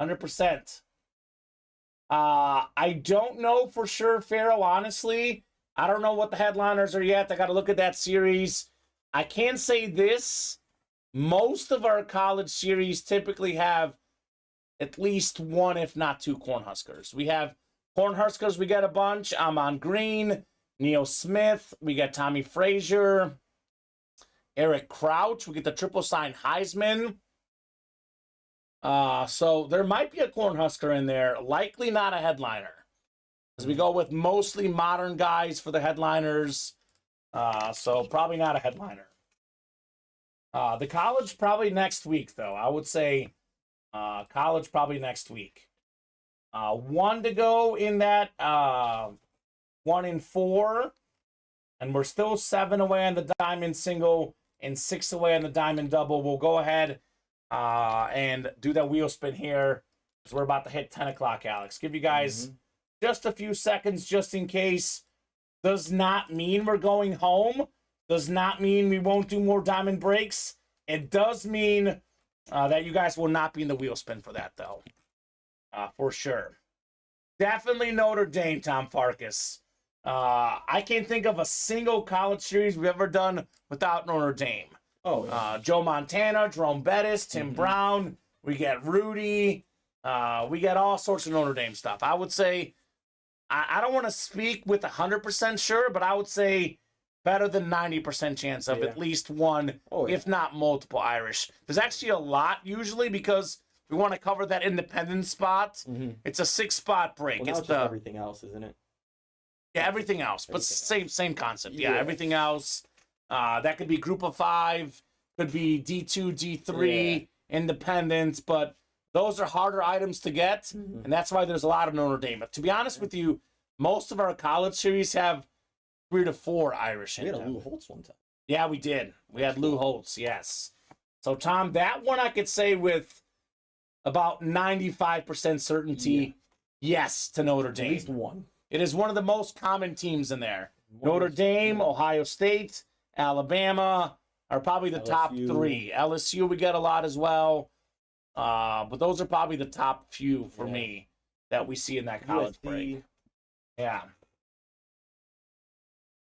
100%. I don't know for sure, Pharaoh, honestly. I don't know what the headliners are yet. I got to look at that series. I can say this. Most of our college series typically have at least 1, if not 2, Cornhuskers. We have Cornhuskers, we got a bunch. Amon Green, Neil Smith, we got Tommy Frazier, Eric Crouch, we get the triple sign Heisman. So there might be a Cornhusker in there, likely not a headliner. As we go with mostly modern guys for the headliners. So probably not a headliner. The college probably next week, though. I would say college probably next week. One to go in that 1 in 4. And we're still 7 away on the diamond single and 6 away on the diamond double. We'll go ahead and do that wheel spin here because we're about to hit 10 o'clock, Alex. Give you guys just a few seconds just in case. Does not mean we're going home. Does not mean we won't do more diamond breaks. It does mean that you guys will not be in the wheel spin for that, though. For sure. Definitely Notre Dame, Tom Farkas. I can't think of a single college series we've ever done without Notre Dame. Oh, yeah. Joe Montana, Jerome Bettis, Tim Brown. We get Rudy. We get all sorts of Notre Dame stuff. I would say, I don't want to speak with 100% sure, but I would say better than 90% chance of at least one, if not multiple Irish. There's actually a lot usually because we want to cover that independent spot. It's a 6-spot break. Well, it's just everything else, isn't it? Yeah, everything else, but same concept. Yeah, everything else. That could be group of 5, could be D2, D3, independents, but those are harder items to get, and that's why there's a lot of Notre Dame. But to be honest with you, most of our college series have 3 to 4 Irish in them. We had a Lou Holtz one time. Yeah, we did. We had Lou Holtz, yes. So, Tom, that one I could say with about 95% certainty, yes to Notre Dame. At least one. It is one of the most common teams in there. Notre Dame, Ohio State, Alabama are probably the top 3. LSU we get a lot as well. But those are probably the top few for me that we see in that college break. Yeah.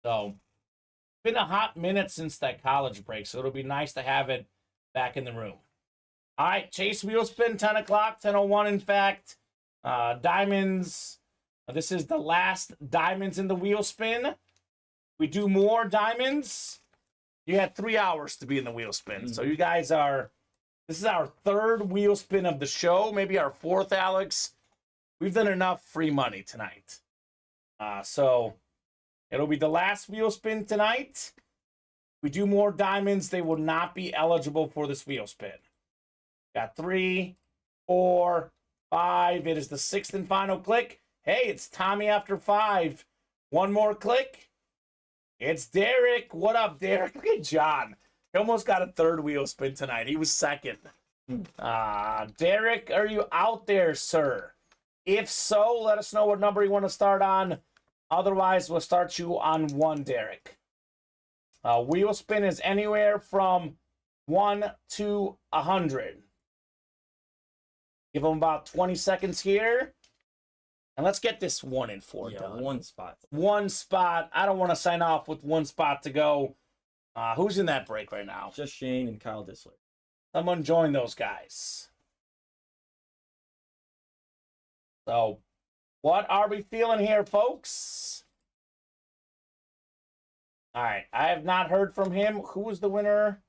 So, it's been a hot minute since that college break, so it'll be nice to have it back in the room. All right, Chase wheel spin, 10 o'clock, 10:01 in fact. Diamonds. This is the last diamonds in the wheel spin. We do more diamonds. You had 3 hours to be in the wheel spin. So you guys are, this is our 3rd wheel spin of the show, maybe our 4th, Alex. We've done enough free money tonight. So it'll be the last wheel spin tonight. We do more diamonds, they will not be eligible for this wheel spin. Got 3, 4, 5. It is the 6th and final click. Hey, it's Tommy after 5. One more click. It's Derek. What up, Derek? Look at John. He almost got a 3rd wheel spin tonight. He was 2nd. Derek, are you out there, sir? If so, let us know what number you want to start on. Otherwise, we'll start you on 1, Derek. Wheel spin is anywhere from 1 to 100. Give them about 20 seconds here. And let's get this 1 in 4 done. 1 spot. 1 spot. I don't want to sign off with 1 spot to go. Who's in that break right now? Just Shane and Kyle Dissler. Someone join those guys. So, what are we feeling here, folks? All right. I have not heard from him. Who was the winner?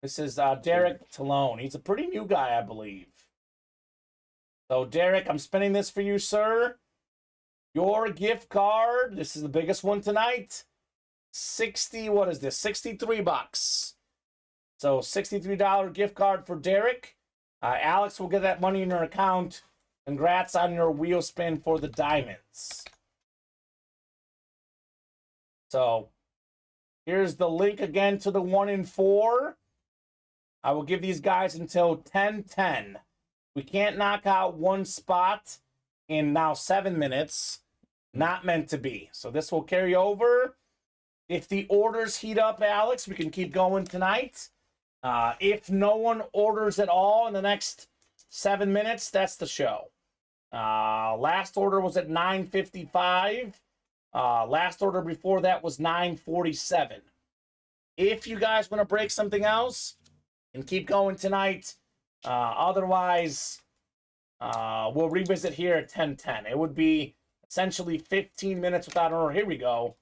This is Derek Talone. He's a pretty new guy, I believe. So, Derek, I'm spinning this for you, sir. Your gift card, this is the biggest one tonight. 63 bucks. So, $63 gift card for Derek. Alex will get that money in your account. Congrats on your wheel spin for the diamonds. So, here's the link again to the 1 in 4. I will give these guys until 10:10. We can't knock out 1 spot in now 7 minutes. Not meant to be. So this will carry over. If the orders heat up, Alex, we can keep going tonight. If no one orders at all in the next 7 minutes, that's the show. Last order was at 9:55. Last order before that was 9:47. If you guys want to break something else and keep going tonight, otherwise, we'll revisit here at 10:10. It would be essentially 15 minutes without an order. Here we go.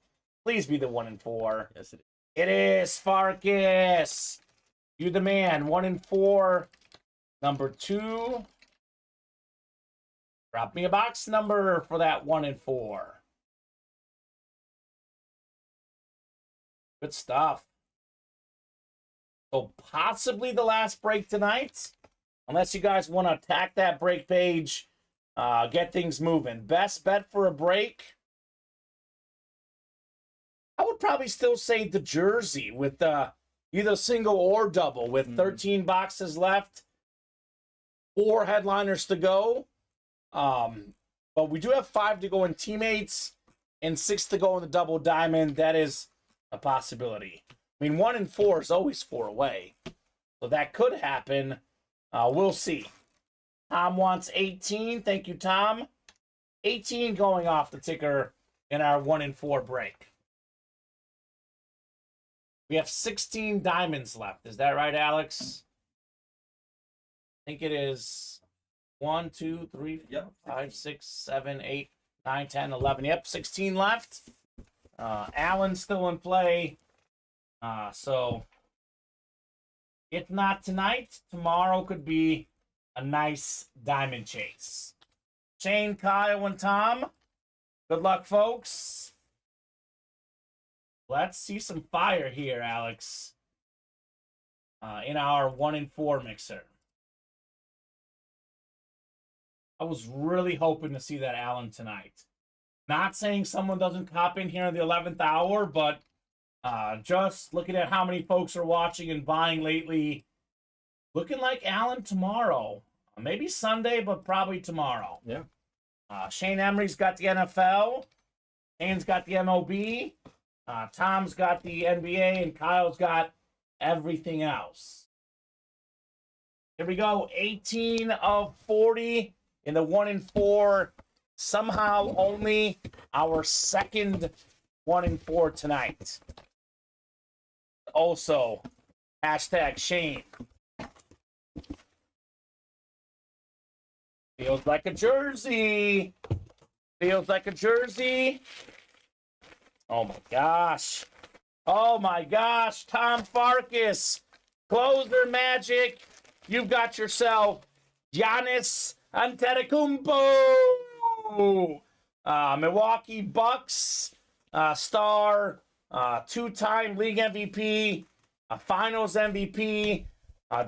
Please be the 1 in 4. Yes, it is. It is Farkas. You the man. 1 in 4. Number 2. Drop me a box number for that 1 and 4. Good stuff. So possibly the last break tonight, unless you guys want to attack that break page, get things moving. Best bet for a break, I would probably still say the jersey with either single or double with 13 boxes left, 4 headliners to go. But we do have 5 to go in teammates and 6 to go in the double diamond. That is a possibility. I mean, 1 and 4 is always 4 away. So that could happen. We'll see. Tom wants 18. Thank you, Tom. 18 going off the ticker in our 1 and 4 break. We have 16 diamonds left. Is that right, Alex? I think it is 1, 2, 3, 4, 5, 6, 7, 8, 9, 10, 11. Yep, 16 left. Allen's still in play. So if not tonight, tomorrow could be a nice diamond chase. Shane, Kyle, and Tom, good luck, folks. Let's see some fire here, Alex, in our 1 and 4 mixer. I was really hoping to see that Allen tonight. Not saying someone doesn't cop in here in the 11th hour, but just looking at how many folks are watching and buying lately, looking like Allen tomorrow. Maybe Sunday, but probably tomorrow. Yeah. Shane Emery's got the NFL. Shane's got the MLB. Tom's got the NBA, and Kyle's got everything else. Here we go. 18 of 40 in the 1 and 4. Somehow only our second 1 and 4 tonight. Also, hashtag Shane. Feels like a jersey. Feels like a jersey. Oh my gosh. Oh my gosh. Tom Farkas. Closer magic. You've got yourself Giannis Antetokounmpo. Milwaukee Bucks star. 2-time league MVP. Finals MVP.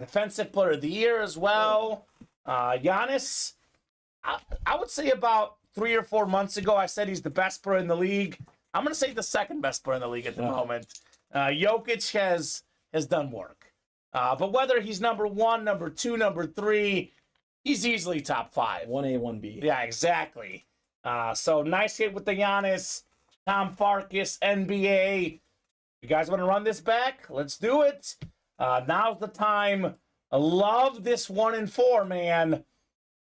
Defensive player of the year as well. Giannis, I would say about 3 or 4 months ago, I said he's the best player in the league. I'm going to say the second best player in the league at the moment. Jokic has done work. But whether he's number 1, number 2, number 3, he's easily top 5. 1A, 1B. Yeah, exactly. So nice hit with the Giannis. Tom Farkas, NBA. You guys want to run this back? Let's do it. Now's the time. I love this 1 and 4, man.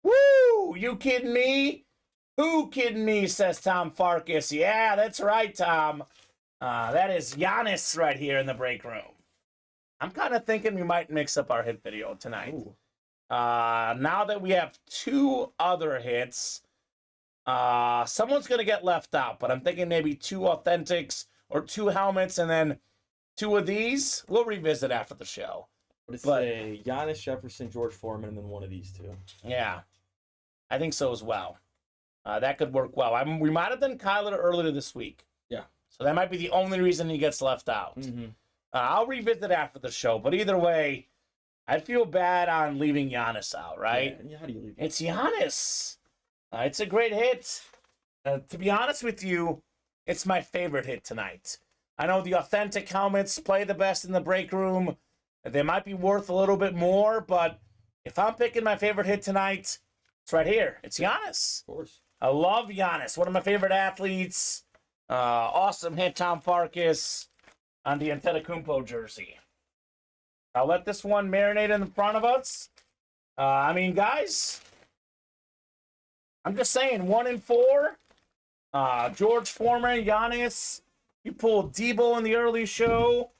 Woo! You kidding me? Who kidding me, says Tom Farkas. Yeah, that's right, Tom. That is Giannis right here in the break room. I'm kind of thinking we might mix up our hit video tonight. Now that we have 2 other hits, someone's going to get left out, but I'm thinking maybe 2 authentics or 2 helmets and then 2 of these. We'll revisit after the show. But say Giannis, Jefferson, George Foreman, and then 1 of these 2. Yeah, I think so as well. That could work well. We might have done Kyler earlier this week. Yeah. So that might be the only reason he gets left out. I'll revisit after the show, but either way, I feel bad on leaving Giannis out, right? Yeah, how do you leave? It's Giannis. It's a great hit. To be honest with you, it's my favorite hit tonight. I know the authentic helmets play the best in the break room. They might be worth a little bit more, but if I'm picking my favorite hit tonight, it's right here. It's Giannis. Of course. I love Giannis. One of my favorite athletes. Awesome hit, Tom Farkas, on the Antetokounmpo jersey. I'll let this one marinate in front of us. I mean, guys, I'm just saying, 1 and 4. George Foreman, Giannis. You pulled Debo in the early show.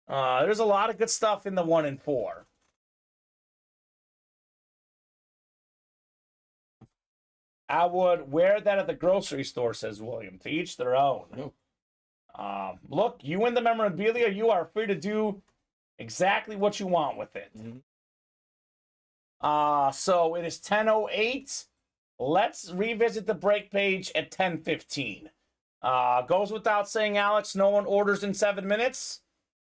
There's a lot of good stuff in the 1 and 4. I would wear that at the grocery store, says William. To each their own. Look, you win the memorabilia. You are free to do exactly what you want with it. So it is 10:08. let's revisit the break page at 10:15. Goes without saying, Alex, no one orders in 7 minutes.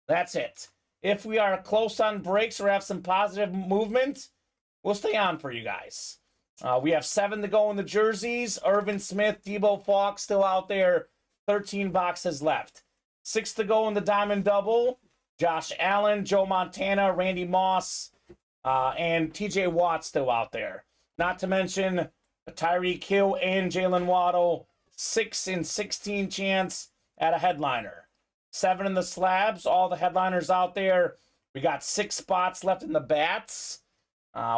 That's it. If we are close on breaks or have some positive movement, we'll stay on for you guys. We have 7 to go in the jerseys. Irvin Smith, Debo Falk still out there. 13 boxes left. 6 to go in the diamond double. Josh Allen, Joe Montana, Randy Moss, and TJ Watt still out there. Not to mention Tyreek Hill and Jalen Waddle. 6 in 16 chance at a headliner. 7 in the slabs, all the headliners out there. We got 6 spots left in the bats.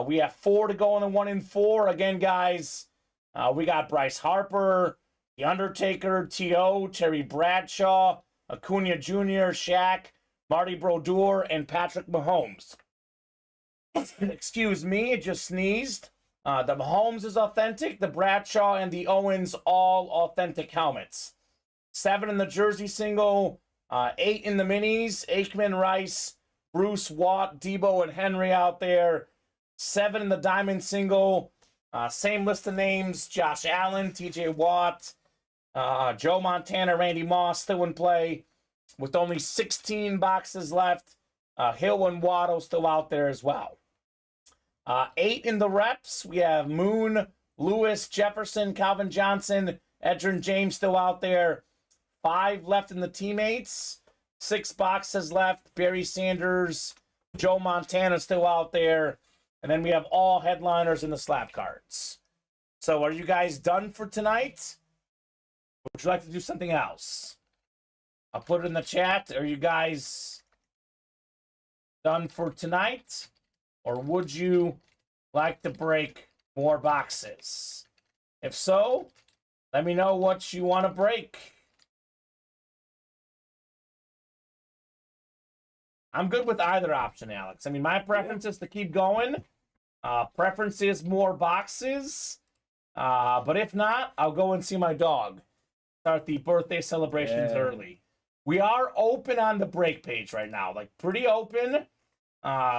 We have 4 to go in the 1 in 4. Again, guys, we got Bryce Harper, The Undertaker, T.O., Terry Bradshaw, Acuna Jr., Shaq, Marty Brodeur, and Patrick Mahomes. Excuse me, it just sneezed. The Mahomes is authentic. The Bradshaw and the Owens, all authentic helmets. 7 in the jersey single. 8 in the minis. Aikman, Rice, Bruce, Watt, Debo, and Henry out there. 7 in the diamond single. Same list of names. Josh Allen, TJ Watt, Joe Montana, Randy Moss still in play. With only 16 boxes left. Hill and Waddle still out there as well. 8 in the reps. We have Moon, Lewis, Jefferson, Calvin Johnson, Edgerrin James still out there. 5 left in the teammates. 6 boxes left. Barry Sanders, Joe Montana still out there. And then we have all headliners in the slab cards. So are you guys done for tonight? Would you like to do something else? I'll put it in the chat. Are you guys done for tonight? Or would you like to break more boxes? If so, let me know what you want to break. I'm good with either option, Alex. I mean, my preference is to keep going. Preference is more boxes. But if not, I'll go and see my dog. Start the birthday celebrations early. We are open on the break page right now. Like, pretty open.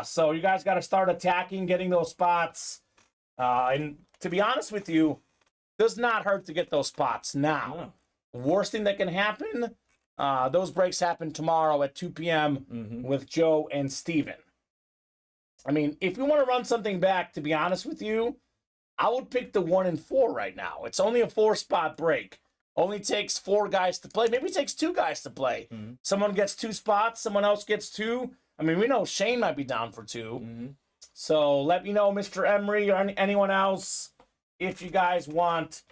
So you guys got to start attacking, getting those spots. And to be honest with you, does not hurt to get those spots now. Worst thing that can happen, those breaks happen tomorrow at 2 p.m. With Joe and Steven. I mean, if you want to run something back, to be honest with you, I would pick the 1 in 4 right now. It's only a 4-spot break. Only takes 4 guys to play. Maybe it takes 2 guys to play. Someone gets 2 spots, someone else gets 2. I mean, we know Shane might be down for 2. So let me know, Mr. Emery, or anyone else, if you guys want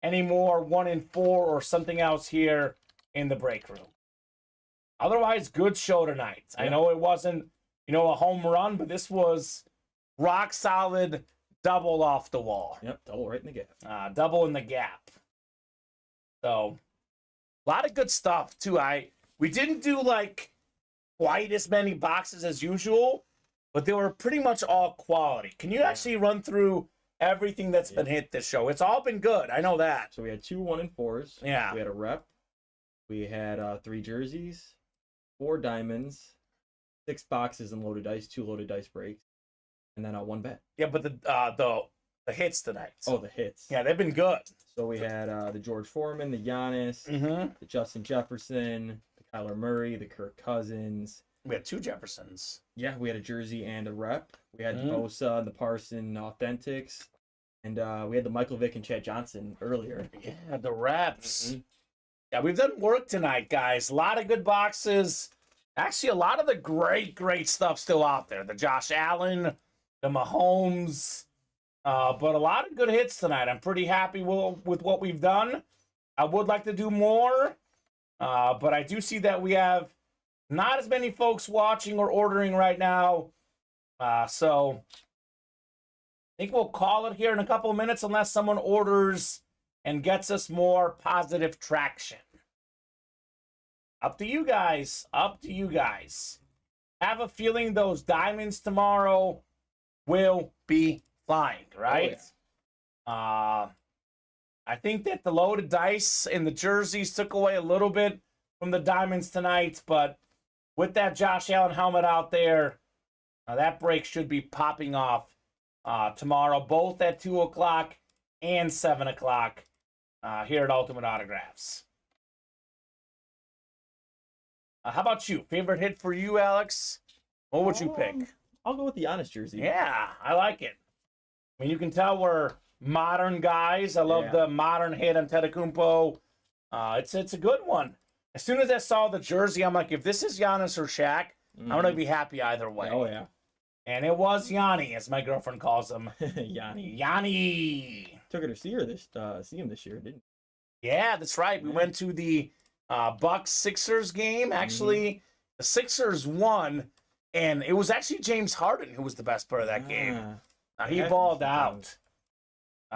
any more 1 in 4 or something else here in the break room. Otherwise, good show tonight. Yeah. I know it wasn't, a home run, but this was rock solid, double off the wall. Yep, double right in the gap. Double in the gap. So, a lot of good stuff, too. We didn't do, quite as many boxes as usual, but they were pretty much all quality. Can you actually run through everything that's been hit this show? It's all been good. I know that. So we had 2 1 in 4s. Yeah. We had a rep. We had 3 jerseys, 4 diamonds, 6 boxes and loaded dice, 2 loaded dice breaks, and then 1 bet. Yeah, but the hits tonight. Oh, the hits. Yeah, they've been good. So we had the George Foreman, the Giannis, the Justin Jefferson, the Kyler Murray, the Kirk Cousins. We had 2 Jeffersons. Yeah, we had a jersey and a rep. We had the Bosa and the Parson Authentics. And we had the Michael Vick and Chad Johnson earlier. Yeah, the reps. Yeah, we've done work tonight, guys. A lot of good boxes. Actually, a lot of the great stuff still out there. The Josh Allen, the Mahomes. But a lot of good hits tonight. I'm pretty happy with what we've done. I would like to do more. But I do see that we have not as many folks watching or ordering right now. So I think we'll call it here in a couple of minutes unless someone orders and gets us more positive traction. Up to you guys. Up to you guys. Have a feeling those diamonds tomorrow will be flying, right? Oh, yeah. I think that the loaded dice and the jerseys took away a little bit from the diamonds tonight, but with that Josh Allen helmet out there, that break should be popping off tomorrow, both at 2 o'clock and 7 o'clock here at Ultimate Autographs. How about you? Favorite hit for you, Alex? What would you pick? I'll go with the Giannis jersey. Yeah, I like it. I mean, you can tell we're modern guys. I love the modern hit on Antetokounmpo. It's a good one. As soon as I saw the jersey, I'm like, if this is Giannis or Shaq, I'm going to be happy either way. Oh, yeah. And it was Yanni, as my girlfriend calls him. Yanni. Took her to see him this year, didn't you? Yeah, that's right. We went to the Bucks-Sixers game. Actually, the Sixers won, and it was actually James Harden who was the best player of that game. He balled out.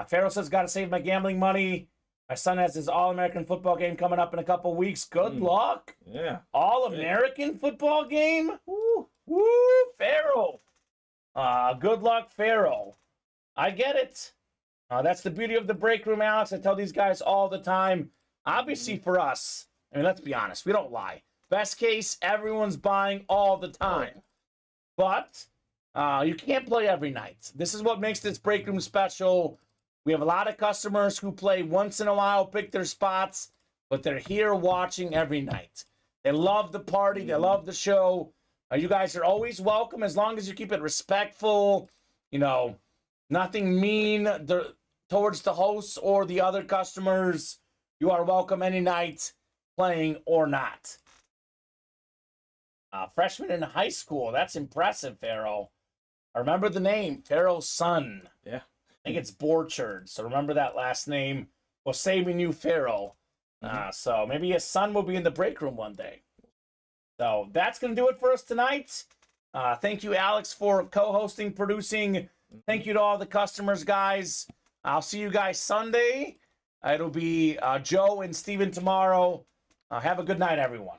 Farrell says, got to save my gambling money. My son has his All-American football game coming up in a couple weeks. Good luck. Yeah. All-American football game? Woo, Farrell. Good luck, Farrell. I get it. That's the beauty of the break room, Alex. I tell these guys all the time. Obviously, for us, I mean, let's be honest. We don't lie. Best case, everyone's buying all the time. But you can't play every night. This is what makes this break room special. We have a lot of customers who play once in a while, pick their spots, but they're here watching every night. They love the party. They love the show. You guys are always welcome as long as you keep it respectful. You know, nothing mean towards the hosts or the other customers. You are welcome any night, playing or not. Freshman in high school. That's impressive, Farrell. I remember the name, Farrell's son. Yeah. I think it's Borchard, so remember that last name. Well, saving you, Farrell. So maybe his son will be in the break room one day. So that's going to do it for us tonight. Thank you, Alex, for co-hosting, producing. Thank you to all the customers, guys. I'll see you guys Sunday. It'll be Joe and Steven tomorrow. Have a good night, everyone.